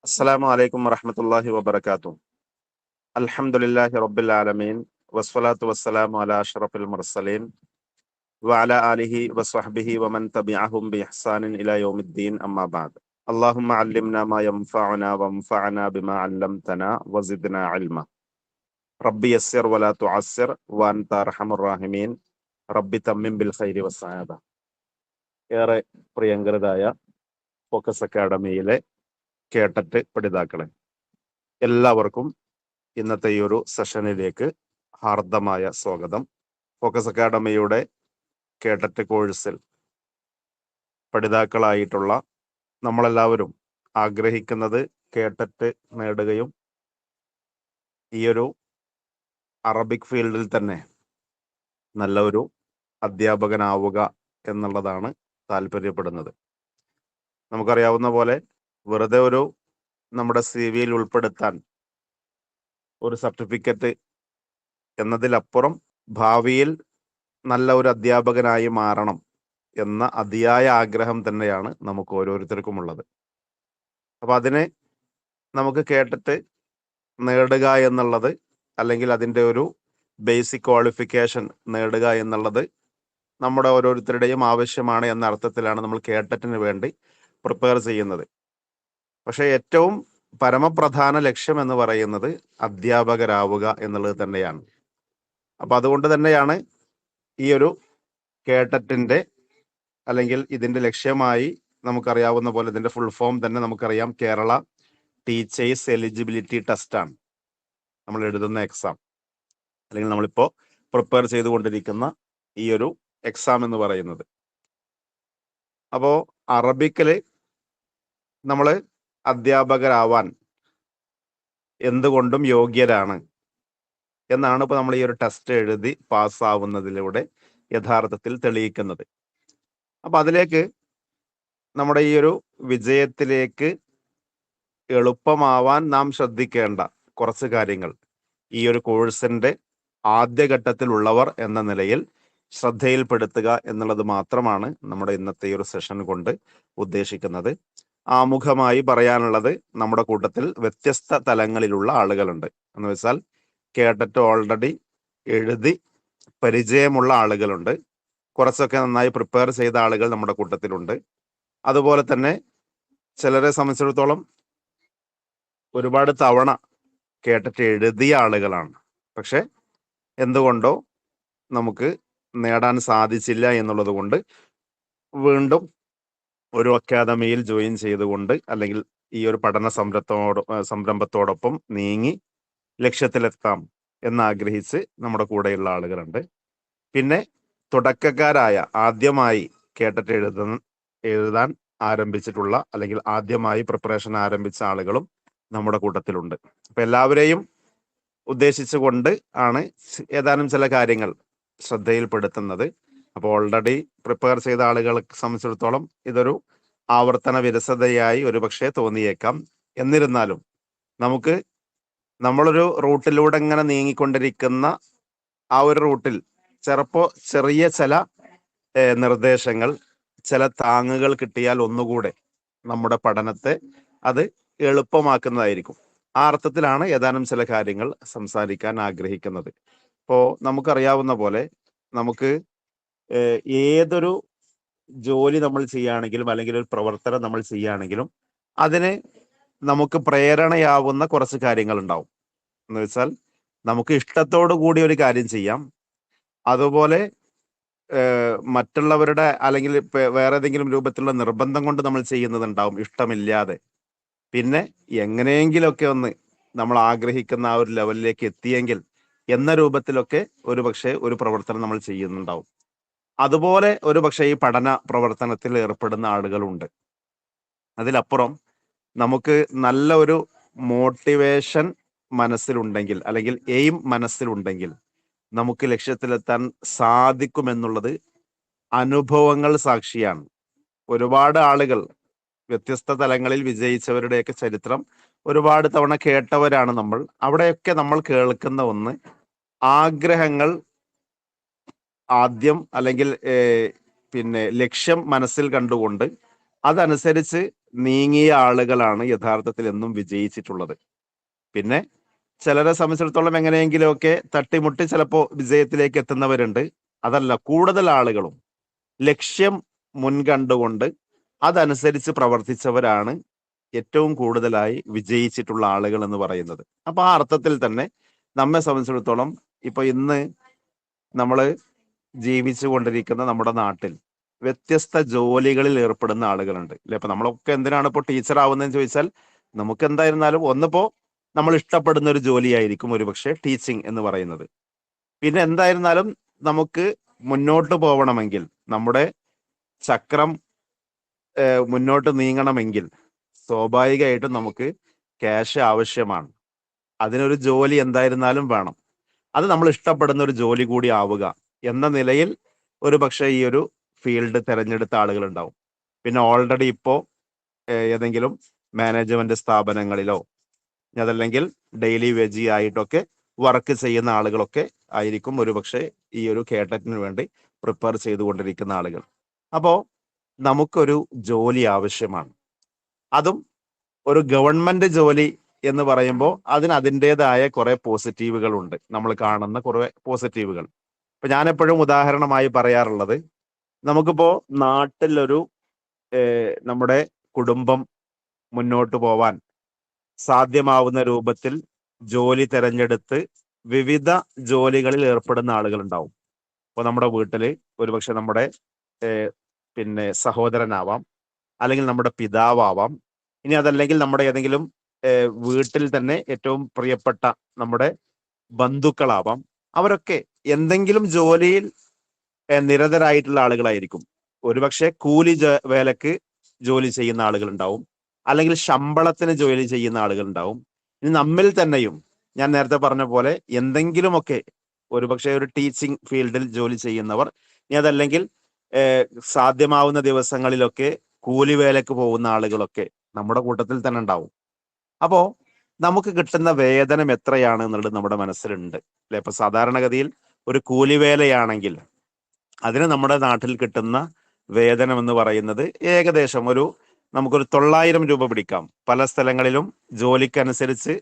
അസ്സലാമു അലൈക്കും വറഹ്മത്തുള്ളാഹി വബറകാതുഹു. അൽഹംദുലില്ലാഹി റബ്ബിൽ ആലമീൻ വസ്സലാത്തു വസ്സലാമു അലാ അഷ്റഫിൽ മുർസലീൻ വഅലാ ആലിഹി വസ്വഹ്ബിഹി വമൻ തബിഅഹും ബിഇഹ്സാനിൻ ഇലാ യൗമിദ്ദീൻ അമ്മാ ബഅദ്. അല്ലാഹുമ്മ അല്ലിംനാ മാ യൻഫഉനാ വൻഫഅനാ ബിമാ അല്ലംതനാ വസിദ്നാ ഇൽമ. റബ്ബി യസ്സിർ വലാ തുഅസ്സിർ വഅൻത അർഹമുർ റഹീമീൻ. റബ്ബി തമ്മിം ബിൽ ഖൈരി വസ്സആദ. ഏറെ പ്രിയങ്കരരായ ഫോക്കസ് അക്കാഡമിയിലെ കേട്ടറ്റ് പഠിതാക്കളെ, എല്ലാവർക്കും ഇന്നത്തെ ഈ ഒരു സെഷനിലേക്ക് ഹാർദമായ സ്വാഗതം. ഫോക്കസ് അക്കാഡമിയുടെ കേട്ടറ്റ് കോഴ്സിൽ പഠിതാക്കളായിട്ടുള്ള നമ്മളെല്ലാവരും ആഗ്രഹിക്കുന്നത് കേട്ടറ്റ് നേടുകയും ഈ ഒരു അറബിക് ഫീൽഡിൽ തന്നെ നല്ല ഒരു അധ്യാപകനാവുക എന്നുള്ളതാണ് താല്പര്യപ്പെടുന്നത്. നമുക്കറിയാവുന്ന പോലെ വെറുതെ ഒരു നമ്മുടെ CV-യിൽ ഉൾപ്പെടുത്താൻ ഒരു സർട്ടിഫിക്കറ്റ് എന്നതിലപ്പുറം ഭാവിയിൽ നല്ല ഒരു അധ്യാപകനായി മാറണം എന്ന അതിയായ ആഗ്രഹം തന്നെയാണ് നമുക്ക് ഓരോരുത്തർക്കും ഉള്ളത്. അപ്പൊ അതിനെ നമുക്ക് കേട്ടിട്ട് നേടുക എന്നുള്ളത്, അല്ലെങ്കിൽ അതിൻ്റെ ഒരു ബേസിക് ക്വാളിഫിക്കേഷൻ നേടുക എന്നുള്ളത് നമ്മുടെ ഓരോരുത്തരുടെയും ആവശ്യമാണ് എന്ന അർത്ഥത്തിലാണ് നമ്മൾ കേട്ടറ്റിന് വേണ്ടി പ്രിപ്പയർ ചെയ്യുന്നത്. പക്ഷെ ഏറ്റവും പരമപ്രധാന ലക്ഷ്യം എന്ന് പറയുന്നത് അധ്യാപകരാവുക എന്നുള്ളത് തന്നെയാണ്. അപ്പൊ അതുകൊണ്ട് തന്നെയാണ് ഈ ഒരു കേട്ടറ്റിന്റെ, അല്ലെങ്കിൽ ഇതിന്റെ ലക്ഷ്യമായി നമുക്കറിയാവുന്ന പോലെ ഇതിന്റെ ഫുൾ ഫോം തന്നെ നമുക്കറിയാം, കേരള ടീച്ചേഴ്സ് എലിജിബിലിറ്റി ടെസ്റ്റ് ആണ് നമ്മൾ എഴുതുന്ന എക്സാം, അല്ലെങ്കിൽ നമ്മളിപ്പോ പ്രിപ്പയർ ചെയ്തുകൊണ്ടിരിക്കുന്ന ഈ ഒരു എക്സാം എന്ന് പറയുന്നത്. അപ്പോ അറബിക്കില് നമ്മൾ അധ്യാപകരാവാൻ എന്തുകൊണ്ടും യോഗ്യരാണ് എന്നാണ് ഇപ്പൊ നമ്മൾ ഈ ഒരു ടെസ്റ്റ് എഴുതി പാസ്സാവുന്നതിലൂടെ യഥാർത്ഥത്തിൽ തെളിയിക്കുന്നത്. അപ്പൊ അതിലേക്ക്, നമ്മുടെ ഈ ഒരു വിജയത്തിലേക്ക് എളുപ്പമാവാൻ നാം ശ്രദ്ധിക്കേണ്ട കുറച്ച് കാര്യങ്ങൾ ഈ ഒരു കോഴ്സിന്റെ ആദ്യഘട്ടത്തിലുള്ളവർ എന്ന നിലയിൽ ശ്രദ്ധയിൽപ്പെടുത്തുക എന്നുള്ളത് മാത്രമാണ് നമ്മുടെ ഇന്നത്തെ ഈ ഒരു സെഷൻ കൊണ്ട് ഉദ്ദേശിക്കുന്നത്. ആമുഖമായി പറയാനുള്ളത്, നമ്മുടെ കൂട്ടത്തിൽ വ്യത്യസ്ത തലങ്ങളിലുള്ള ആളുകളുണ്ട്. എന്ന് വെച്ചാൽ കേട്ടിട്ട് ഓൾറെഡി എഴുതി പരിചയമുള്ള ആളുകളുണ്ട്, കുറച്ചൊക്കെ നന്നായി പ്രിപ്പയർ ചെയ്ത ആളുകൾ നമ്മുടെ കൂട്ടത്തിലുണ്ട്. അതുപോലെ തന്നെ ചിലരെ സംബന്ധിച്ചിടത്തോളം ഒരുപാട് തവണ കേട്ടിട്ട് എഴുതിയ ആളുകളാണ്, പക്ഷെ എന്തുകൊണ്ടോ നമുക്ക് നേടാൻ സാധിച്ചില്ല എന്നുള്ളത് കൊണ്ട് വീണ്ടും ഒരു അക്കാദമിയിൽ ജോയിൻ ചെയ്തുകൊണ്ട്, അല്ലെങ്കിൽ ഈ ഒരു പഠന സംരംഭത്തോടൊപ്പം നീങ്ങി ലക്ഷ്യത്തിലെത്താം എന്നാഗ്രഹിച്ച് നമ്മുടെ കൂടെയുള്ള ആളുകളുണ്ട്. പിന്നെ തുടക്കക്കാരായ, ആദ്യമായി കേട്ടിട്ട് എഴുതാൻ ആരംഭിച്ചിട്ടുള്ള, അല്ലെങ്കിൽ ആദ്യമായി പ്രിപ്പറേഷൻ ആരംഭിച്ച ആളുകളും നമ്മുടെ കൂട്ടത്തിലുണ്ട്. അപ്പൊ എല്ലാവരെയും ഉദ്ദേശിച്ചുകൊണ്ട് ആണ് ഏതാനും ചില കാര്യങ്ങൾ ശ്രദ്ധയിൽപ്പെടുത്തുന്നത്. അപ്പോൾ ഓൾറെഡി പ്രിപ്പയർ ചെയ്ത ആളുകളെ സംബന്ധിച്ചിടത്തോളം ഇതൊരു ആവർത്തന വിരസതയായി ഒരുപക്ഷെ തോന്നിയേക്കാം. എന്നിരുന്നാലും നമുക്ക് നമ്മളൊരു റൂട്ടിലൂടെ ഇങ്ങനെ നീങ്ങിക്കൊണ്ടിരിക്കുന്ന ആ ഒരു റൂട്ടിൽ ചെറിയ ചില നിർദ്ദേശങ്ങൾ, ചില താങ്ങുകൾ കിട്ടിയാൽ ഒന്നുകൂടെ നമ്മുടെ പഠനത്തെ അത് എളുപ്പമാക്കുന്നതായിരിക്കും. ആ അർത്ഥത്തിലാണ് ഏതാനും ചില കാര്യങ്ങൾ സംസാരിക്കാൻ ആഗ്രഹിക്കുന്നത്. ഇപ്പോ നമുക്കറിയാവുന്ന പോലെ, നമുക്ക് ഏതൊരു ജോലി നമ്മൾ ചെയ്യുകയാണെങ്കിലും, അല്ലെങ്കിൽ ഒരു പ്രവർത്തനം നമ്മൾ ചെയ്യുകയാണെങ്കിലും, അതിന് നമുക്ക് പ്രേരണയാവുന്ന കുറച്ച് കാര്യങ്ങൾ ഉണ്ടാവും. എന്ന് വെച്ചാൽ നമുക്ക് ഇഷ്ടത്തോടു കൂടി ഒരു കാര്യം ചെയ്യാം, അതുപോലെ മറ്റുള്ളവരുടെ, അല്ലെങ്കിൽ വേറെ ഏതെങ്കിലും രൂപത്തിലുള്ള നിർബന്ധം കൊണ്ട് നമ്മൾ ചെയ്യുന്നതുണ്ടാവും ഇഷ്ടമില്ലാതെ. പിന്നെ എങ്ങനെയെങ്കിലൊക്കെ ഒന്ന് നമ്മൾ ആഗ്രഹിക്കുന്ന ആ ഒരു ലെവലിലേക്ക് എത്തിയെങ്കിൽ എന്ന രൂപത്തിലൊക്കെ ഒരു പക്ഷേ ഒരു പ്രവർത്തനം നമ്മൾ ചെയ്യുന്നുണ്ടാവും. അതുപോലെ ഒരു പക്ഷേ ഈ പഠന പ്രവർത്തനത്തിൽ ഏർപ്പെടുന്ന ആളുകളുണ്ട്. അതിലപ്പുറം നമുക്ക് നല്ല ഒരു മോട്ടിവേഷൻ മനസ്സിലുണ്ടെങ്കിൽ, അല്ലെങ്കിൽ എയിം മനസ്സിലുണ്ടെങ്കിൽ, നമുക്ക് ലക്ഷ്യത്തിലെത്താൻ സാധിക്കുമെന്നുള്ളത് അനുഭവങ്ങൾ സാക്ഷിയാണ്. ഒരുപാട് ആളുകൾ വ്യത്യസ്ത തലങ്ങളിൽ വിജയിച്ചവരുടെയൊക്കെ ചരിത്രം ഒരുപാട് തവണ കേട്ടവരാണ് നമ്മൾ. അവിടെയൊക്കെ നമ്മൾ കേൾക്കുന്ന ഒന്ന്, ആഗ്രഹങ്ങൾ ആദ്യം, അല്ലെങ്കിൽ പിന്നെ ലക്ഷ്യം മനസ്സിൽ കണ്ടുകൊണ്ട് അതനുസരിച്ച് നീങ്ങിയ ആളുകളാണ് യഥാർത്ഥത്തിൽ എന്നും വിജയിച്ചിട്ടുള്ളത്. പിന്നെ ചിലരെ സംബന്ധിച്ചിടത്തോളം എങ്ങനെയെങ്കിലുമൊക്കെ തട്ടിമുട്ടി ചിലപ്പോൾ വിജയത്തിലേക്ക് എത്തുന്നവരുണ്ട്. അതല്ല, കൂടുതൽ ആളുകളും ലക്ഷ്യം മുൻകണ്ടുകൊണ്ട് അതനുസരിച്ച് പ്രവർത്തിച്ചവരാണ് ഏറ്റവും കൂടുതലായി വിജയിച്ചിട്ടുള്ള ആളുകൾ എന്ന് പറയുന്നത്. അപ്പൊ ആ അർത്ഥത്തിൽ തന്നെ നമ്മെ സംബന്ധിച്ചിടത്തോളം ഇപ്പൊ ഇന്ന് നമ്മൾ ജീവിച്ചു കൊണ്ടിരിക്കുന്ന നമ്മുടെ നാട്ടിൽ വ്യത്യസ്ത ജോലികളിൽ ഏർപ്പെടുന്ന ആളുകളുണ്ട് അല്ലെ. ഇപ്പൊ നമ്മളൊക്കെ എന്തിനാണ് ഇപ്പോൾ ടീച്ചർ ആവുന്നതെന്ന് ചോദിച്ചാൽ, നമുക്ക് എന്തായിരുന്നാലും ഒന്നിപ്പോ നമ്മൾ ഇഷ്ടപ്പെടുന്ന ഒരു ജോലിയായിരിക്കും ഒരുപക്ഷെ ടീച്ചിങ് എന്ന് പറയുന്നത്. പിന്നെ എന്തായിരുന്നാലും നമുക്ക് മുന്നോട്ട് പോകണമെങ്കിൽ, നമ്മുടെ ചക്രം മുന്നോട്ട് നീങ്ങണമെങ്കിൽ സ്വാഭാവികമായിട്ടും നമുക്ക് ക്യാഷ് ആവശ്യമാണ്. അതിനൊരു ജോലി എന്തായിരുന്നാലും വേണം. അത് നമ്മൾ ഇഷ്ടപ്പെടുന്ന ഒരു ജോലി കൂടി ആവുക എന്ന നിലയിൽ ഒരു പക്ഷേ ഈ ഒരു ഫീൽഡ് തിരഞ്ഞെടുത്ത ആളുകൾ ഉണ്ടാവും. പിന്നെ ഓൾറെഡി ഇപ്പോ ഏതെങ്കിലും മാനേജ്മെന്റ് സ്ഥാപനങ്ങളിലോ അതല്ലെങ്കിൽ ഡെയിലി വേജി ആയിട്ടൊക്കെ വർക്ക് ചെയ്യുന്ന ആളുകളൊക്കെ ആയിരിക്കും ഒരുപക്ഷെ ഈ ഒരു കേട്ടറ്റിന് വേണ്ടി പ്രിപ്പയർ ചെയ്തുകൊണ്ടിരിക്കുന്ന ആളുകൾ. അപ്പോ നമുക്കൊരു ജോലി ആവശ്യമാണ്. അതും ഒരു ഗവൺമെന്റ് ജോലി എന്ന് പറയുമ്പോൾ അതിന് അതിൻ്റെതായ കുറെ പോസിറ്റീവുകൾ ഉണ്ട്. നമ്മൾ കാണുന്ന കുറെ പോസിറ്റീവുകൾ. ഇപ്പൊ ഞാൻ എപ്പോഴും ഉദാഹരണമായി പറയാറുള്ളത്, നമുക്കിപ്പോ നാട്ടിലൊരു നമ്മുടെ കുടുംബം മുന്നോട്ട് പോവാൻ സാധ്യമാവുന്ന രൂപത്തിൽ ജോലി തിരഞ്ഞെടുത്ത് വിവിധ ജോലികളിൽ ഏർപ്പെടുന്ന ആളുകൾ ഉണ്ടാവും. ഇപ്പൊ നമ്മുടെ വീട്ടില് ഒരുപക്ഷെ നമ്മുടെ പിന്നെ സഹോദരനാവാം, അല്ലെങ്കിൽ നമ്മുടെ പിതാവാം, ഇനി അതല്ലെങ്കിൽ നമ്മുടെ ഏതെങ്കിലും വീട്ടിൽ തന്നെ ഏറ്റവും പ്രിയപ്പെട്ട നമ്മുടെ ബന്ധുക്കളാവാം. അവരൊക്കെ എന്തെങ്കിലും ജോലിയിൽ നിരതരായിട്ടുള്ള ആളുകളായിരിക്കും. ഒരുപക്ഷെ കൂലി വേലക്ക് ജോലി ചെയ്യുന്ന ആളുകൾ ഉണ്ടാവും, അല്ലെങ്കിൽ ശമ്പളത്തിന് ജോലി ചെയ്യുന്ന ആളുകൾ ഉണ്ടാവും. ഇനി നമ്മിൽ തന്നെയും ഞാൻ നേരത്തെ പറഞ്ഞ പോലെ എന്തെങ്കിലുമൊക്കെ ഒരുപക്ഷെ ഒരു ടീച്ചിങ് ഫീൽഡിൽ ജോലി ചെയ്യുന്നവർ, ഇനി അതല്ലെങ്കിൽ സാധ്യമാവുന്ന ദിവസങ്ങളിലൊക്കെ കൂലിവേലക്ക് പോകുന്ന ആളുകളൊക്കെ നമ്മുടെ കൂട്ടത്തിൽ തന്നെ ഉണ്ടാവും. അപ്പോ നമുക്ക് കിട്ടുന്ന വേതനം എത്രയാണ് എന്നുള്ളത് നമ്മുടെ മനസ്സിലുണ്ട് അല്ലെ. ഇപ്പൊ സാധാരണഗതിയിൽ ഒരു കൂലിവേലയാണെങ്കിൽ അതിന് നമ്മുടെ നാട്ടിൽ കിട്ടുന്ന വേതനം എന്ന് പറയുന്നത് ഏകദേശം നമുക്കൊരു 900 രൂപ പിടിക്കാം. പല സ്ഥലങ്ങളിലും ജോലിക്കനുസരിച്ച്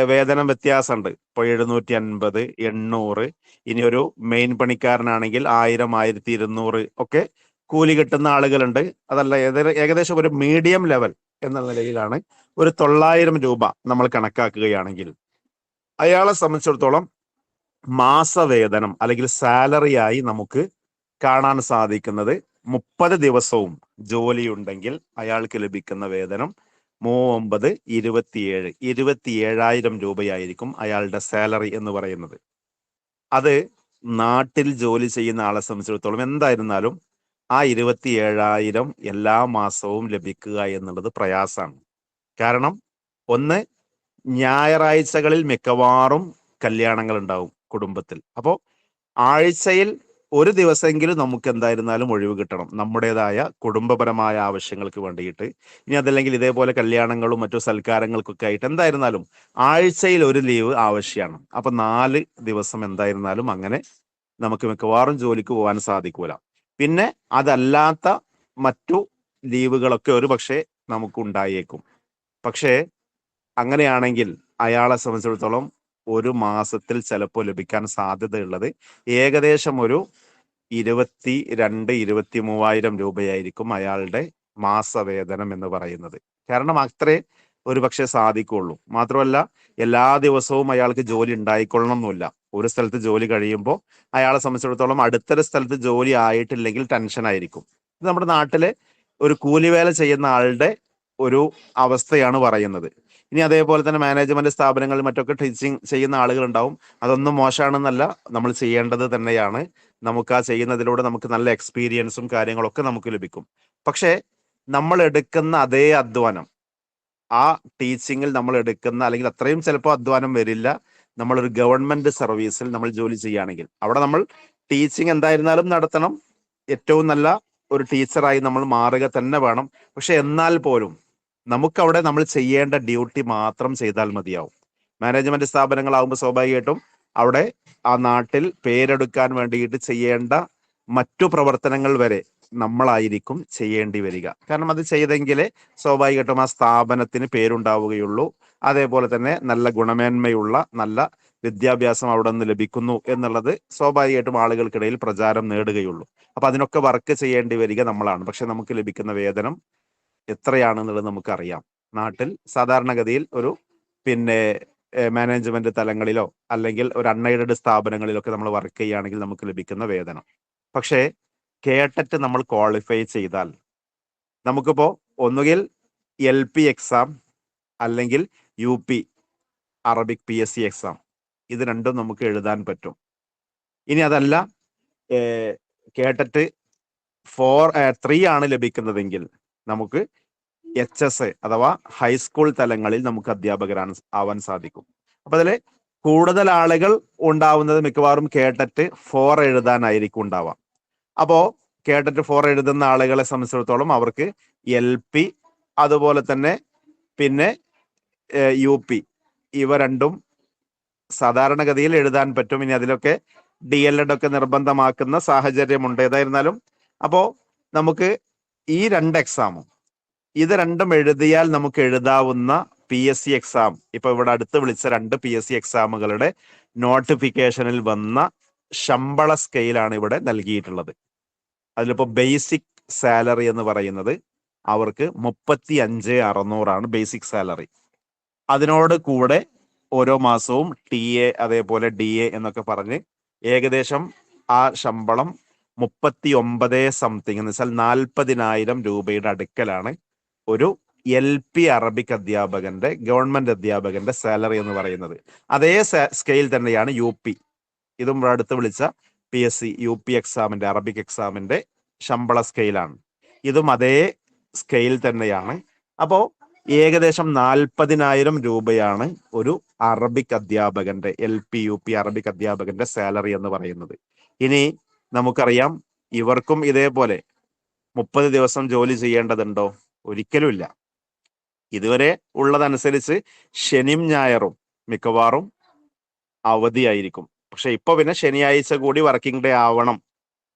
വേതനം വ്യത്യാസമുണ്ട്. ഇപ്പോൾ 750, 800, ഇനി ഒരു മെയിൻ പണിക്കാരനാണെങ്കിൽ 1000, 1200 ഒക്കെ കൂലി കിട്ടുന്ന ആളുകളുണ്ട്. അതല്ല, ഏകദേശം ഒരു മീഡിയം ലെവൽ എന്ന നിലയിലാണ് ഒരു 900 രൂപ നമ്മൾ കണക്കാക്കുകയാണെങ്കിൽ അയാളെ സംബന്ധിച്ചിടത്തോളം മാസവേതനം അല്ലെങ്കിൽ സാലറി ആയി നമുക്ക് കാണാൻ സാധിക്കുന്നത് 30 ദിവസവും ജോലിയുണ്ടെങ്കിൽ അയാൾക്ക് ലഭിക്കുന്ന വേതനം 9, 27, 27,000 രൂപയായിരിക്കും അയാളുടെ സാലറി എന്ന് പറയുന്നത്. അത് നാട്ടിൽ ജോലി ചെയ്യുന്ന ആളെ സംബന്ധിച്ചിടത്തോളം എന്തായിരുന്നാലും ആ 27,000 എല്ലാ മാസവും ലഭിക്കുക എന്നുള്ളത് പ്രയാസമാണ്. കാരണം ഒന്ന്, ഞായറാഴ്ചകളിൽ മിക്കവാറും കല്യാണങ്ങൾ ഉണ്ടാവും കുടുംബത്തിൽ. അപ്പോൾ ആഴ്ചയിൽ ഒരു ദിവസമെങ്കിലും നമുക്ക് എന്തായിരുന്നാലും ഒഴിവ് കിട്ടണം നമ്മുടേതായ കുടുംബപരമായ ആവശ്യങ്ങൾക്ക് വേണ്ടിയിട്ട്. ഇനി അതല്ലെങ്കിൽ ഇതേപോലെ കല്യാണങ്ങളും മറ്റു സൽക്കാരങ്ങൾക്കൊക്കെ ആയിട്ട് എന്തായിരുന്നാലും ആഴ്ചയിൽ ഒരു ലീവ് ആവശ്യമാണ്. അപ്പൊ 4 ദിവസം എന്തായിരുന്നാലും അങ്ങനെ നമുക്ക് മിക്കവാറും ജോലിക്ക് പോകാൻ സാധിക്കൂല. പിന്നെ അതല്ലാത്ത മറ്റു ലീവുകളൊക്കെ ഒരു പക്ഷേ നമുക്ക് ഉണ്ടായേക്കും. പക്ഷേ അങ്ങനെയാണെങ്കിൽ അയാളെ സംബന്ധിച്ചിടത്തോളം ഒരു മാസത്തിൽ ചിലപ്പോൾ ലഭിക്കാൻ സാധ്യതയുള്ളത് ഏകദേശം ഒരു 22, 23,000 രൂപയായിരിക്കും അയാളുടെ മാസവേതനം എന്ന് പറയുന്നത്. കാരണം അത്രേ ഒരു പക്ഷേ സാധിക്കുള്ളൂ. മാത്രമല്ല, എല്ലാ ദിവസവും അയാൾക്ക് ജോലി ഉണ്ടായിക്കൊള്ളണം എന്നില്ല. ഒരു സ്ഥലത്ത് ജോലി കഴിയുമ്പോൾ അയാളെ സംബന്ധിച്ചിടത്തോളം അടുത്തൊരു സ്ഥലത്ത് ജോലി ആയിട്ടില്ലെങ്കിൽ ടെൻഷൻ ആയിരിക്കും. ഇത് നമ്മുടെ നാട്ടിലെ ഒരു കൂലിവേല ചെയ്യുന്ന ആളുടെ ഒരു അവസ്ഥയാണ് പറയുന്നത്. ഇനി അതേപോലെ തന്നെ മാനേജ്മെന്റ് സ്ഥാപനങ്ങളിൽ മറ്റൊക്കെ ടീച്ചിങ് ചെയ്യുന്ന ആളുകൾ ഉണ്ടാവും. അതൊന്നും മോശമാണെന്നല്ല, നമ്മൾ ചെയ്യേണ്ടത് തന്നെയാണ്. നമുക്ക് ആ ചെയ്യുന്നതിലൂടെ നമുക്ക് നല്ല എക്സ്പീരിയൻസും കാര്യങ്ങളൊക്കെ നമുക്ക് ലഭിക്കും. പക്ഷേ നമ്മൾ എടുക്കുന്ന അതേ അധ്വാനം ആ ടീച്ചിങ്ങിൽ നമ്മൾ എടുക്കുന്ന, അല്ലെങ്കിൽ അത്രയും ചിലപ്പോൾ അധ്വാനം വരില്ല നമ്മളൊരു ഗവൺമെന്റ് സർവീസിൽ നമ്മൾ ജോലി ചെയ്യുകയാണെങ്കിൽ. അവിടെ നമ്മൾ ടീച്ചിങ് എന്തായിരുന്നാലും നടത്തണം, ഏറ്റവും നല്ല ഒരു ടീച്ചറായി നമ്മൾ മാറുക തന്നെ വേണം. പക്ഷെ എന്നാൽ പോലും നമുക്കവിടെ നമ്മൾ ചെയ്യേണ്ട ഡ്യൂട്ടി മാത്രം ചെയ്താൽ മതിയാവും. മാനേജ്മെന്റ് സ്ഥാപനങ്ങളാകുമ്പോൾ സ്വാഭാവികമായിട്ടും അവിടെ ആ നാട്ടിൽ പേരെടുക്കാൻ വേണ്ടിയിട്ട് ചെയ്യേണ്ട മറ്റു പ്രവർത്തനങ്ങൾ വരെ നമ്മളായിരിക്കും ചെയ്യേണ്ടി വരിക. കാരണം അത് ചെയ്തെങ്കിലേ സ്വാഭാവികമായിട്ടും ആ സ്ഥാപനത്തിന് പേരുണ്ടാവുകയുള്ളൂ. അതേപോലെ തന്നെ നല്ല ഗുണമേന്മയുള്ള നല്ല വിദ്യാഭ്യാസം അവിടെ നിന്ന് ലഭിക്കുന്നു എന്നുള്ളത് സ്വാഭാവികമായിട്ടും ആളുകൾക്കിടയിൽ പ്രചാരം നേടുകയുള്ളൂ. അപ്പൊ അതിനൊക്കെ വർക്ക് ചെയ്യേണ്ടി വരിക നമ്മളാണ്. പക്ഷെ നമുക്ക് ലഭിക്കുന്ന വേതനം എത്രയാണെന്നുള്ളത് നമുക്കറിയാം. നാട്ടിൽ സാധാരണഗതിയിൽ ഒരു പിന്നെ മാനേജ്മെന്റ് തലങ്ങളിലോ അല്ലെങ്കിൽ ഒരു അൺഎയ്ഡഡ് സ്ഥാപനങ്ങളിലൊക്കെ നമ്മൾ വർക്ക് ചെയ്യുകയാണെങ്കിൽ നമുക്ക് ലഭിക്കുന്ന വേതനം. പക്ഷേ കേട്ടറ്റ് നമ്മൾ ക്വാളിഫൈ ചെയ്താൽ നമുക്കിപ്പോ ഒന്നുകിൽ LP എക്സാം അല്ലെങ്കിൽ UP അറബിക് PSC എക്സാം, ഇത് രണ്ടും നമുക്ക് എഴുതാൻ പറ്റും. ഇനി അതല്ല കേട്ടറ്റ് 3 ആണ് ലഭിക്കുന്നതെങ്കിൽ നമുക്ക് HS അഥവാ ഹൈസ്കൂൾ തലങ്ങളിൽ നമുക്ക് ആവാൻ സാധിക്കും. അപ്പൊ അതില് കൂടുതൽ ആളുകൾ ഉണ്ടാവുന്നത് മിക്കവാറും കേട്ടറ്റ് 4 എഴുതാനായിരിക്കും ഉണ്ടാവാം. അപ്പോ കേട്ടറ്റ് 4 എഴുതുന്ന ആളുകളെ സംബന്ധിച്ചിടത്തോളം അവർക്ക് LP അതുപോലെ തന്നെ പിന്നെ UP ഇവ രണ്ടും സാധാരണഗതിയിൽ എഴുതാൻ പറ്റും. ഇനി അതിലൊക്കെ DLED ഒക്കെ നിർബന്ധമാക്കുന്ന സാഹചര്യമുണ്ട്. ഏതായിരുന്നാലും അപ്പോ നമുക്ക് ഈ 2 എക്സാമും ഇത് രണ്ടും എഴുതിയാൽ നമുക്ക് എഴുതാവുന്ന PSC എക്സാം, ഇപ്പൊ ഇവിടെ അടുത്ത് വിളിച്ച 2 PSC എക്സാമുകളുടെ നോട്ടിഫിക്കേഷനിൽ വന്ന ശമ്പള സ്കെയിലാണ് ഇവിടെ നൽകിയിട്ടുള്ളത്. അതിലിപ്പോ ബേസിക് സാലറി എന്ന് പറയുന്നത് അവർക്ക് 35,600 ബേസിക് സാലറി. അതിനോട് കൂടെ ഓരോ മാസവും TA അതേപോലെ DA എന്നൊക്കെ പറഞ്ഞ് ഏകദേശം ആ ശമ്പളം 39 സംതിങ് എന്ന് വെച്ചാൽ 40,000 രൂപയുടെ അടുക്കലാണ് ഒരു LP അറബിക് അധ്യാപകന്റെ ഗവൺമെന്റ് അധ്യാപകന്റെ സാലറി എന്ന് പറയുന്നത്. അതേ സ്കെയിൽ തന്നെയാണ് UP. ഇതും അടുത്ത് വിളിച്ച PSC UP എക്സാമിന്റെ അറബിക് എക്സാമിന്റെ ശമ്പള സ്കെയിലാണ്. ഇതും അതേ സ്കെയിൽ തന്നെയാണ്. അപ്പോ ഏകദേശം 40,000 രൂപയാണ് ഒരു അറബിക് അധ്യാപകന്റെ LP UP അറബിക് അധ്യാപകന്റെ സാലറി എന്ന് പറയുന്നത്. ഇനി നമുക്കറിയാം ഇവർക്കും ഇതേപോലെ 30 ദിവസം ജോലി ചെയ്യേണ്ടതുണ്ടോ? ഒരിക്കലുമില്ല. ഇതുവരെ ഉള്ളതനുസരിച്ച് ശനിയും ഞായറും മിക്കവാറും അവധിയായിരിക്കും. പക്ഷെ ഇപ്പൊ പിന്നെ ശനിയാഴ്ച കൂടി വർക്കിംഗ് ഡേ ആവണം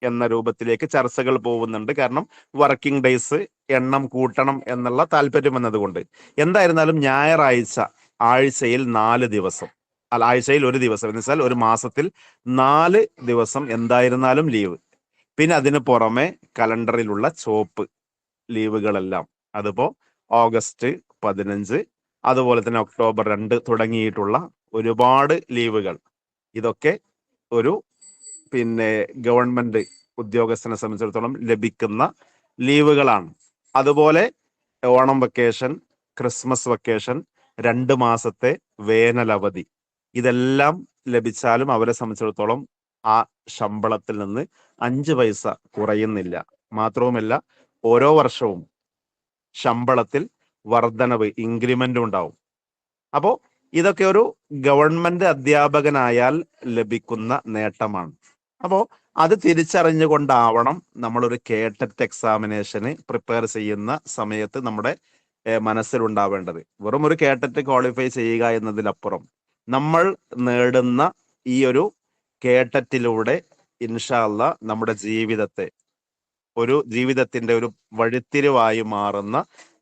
എന്ന രൂപത്തിലേക്ക് ചർച്ചകൾ പോകുന്നുണ്ട്. കാരണം വർക്കിംഗ് ഡേയ്സ് എണ്ണം കൂട്ടണം എന്നുള്ള താല്പര്യം എന്നതുകൊണ്ട്. എന്തായിരുന്നാലും ഞായറാഴ്ച ആഴ്ചയിൽ 4 ദിവസം, അല്ല ആഴ്ചയിൽ 1 ദിവസം എന്ന് വെച്ചാൽ ഒരു മാസത്തിൽ 4 ദിവസം എന്തായിരുന്നാലും ലീവ്. പിന്നെ അതിന് പുറമെ കലണ്ടറിലുള്ള ചോപ്പ് ലീവുകളെല്ലാം, അതിപ്പോ ഓഗസ്റ്റ് 15 അതുപോലെ തന്നെ ഒക്ടോബർ 2 തുടങ്ങിയിട്ടുള്ള ഒരുപാട് ലീവുകൾ, ഇതൊക്കെ ഒരു പിന്നെ ഗവൺമെന്റ് ഉദ്യോഗസ്ഥനെ സംബന്ധിച്ചിടത്തോളം ലഭിക്കുന്ന ലീവുകളാണ്. അതുപോലെ ഓണം വെക്കേഷൻ, ക്രിസ്മസ് വെക്കേഷൻ, 2 മാസത്തെ വേനൽ അവധി, ഇതെല്ലാം ലഭിച്ചാലും അവരെ സംബന്ധിച്ചിടത്തോളം ആ ശമ്പളത്തിൽ നിന്ന് 5 പൈസ കുറയുന്നില്ല. മാത്രവുമല്ല ഓരോ വർഷവും ശമ്പളത്തിൽ വർധനവ്, ഇൻക്രിമെന്റ് ഉണ്ടാവും. അപ്പോ ഇതൊക്കെ ഒരു ഗവൺമെന്റ് അധ്യാപകനായാൽ ലഭിക്കുന്ന നേട്ടമാണ്. അപ്പോ അത് തിരിച്ചറിഞ്ഞുകൊണ്ടാവണം നമ്മളൊരു കേട്ടറ്റ് എക്സാമിനേഷന് പ്രിപ്പയർ ചെയ്യുന്ന സമയത്ത് നമ്മുടെ മനസ്സിലുണ്ടാവേണ്ടത്. വെറും ഒരു കേട്ടറ്റ് ക്വാളിഫൈ ചെയ്യുക എന്നതിലപ്പുറം നമ്മൾ നേടുന്ന ഈ ഒരു കേട്ടറ്റിലൂടെ ഇൻഷാ അല്ലാഹ് നമ്മുടെ ജീവിതത്തിന്റെ ഒരു വഴിത്തിരിവായി മാറുന്ന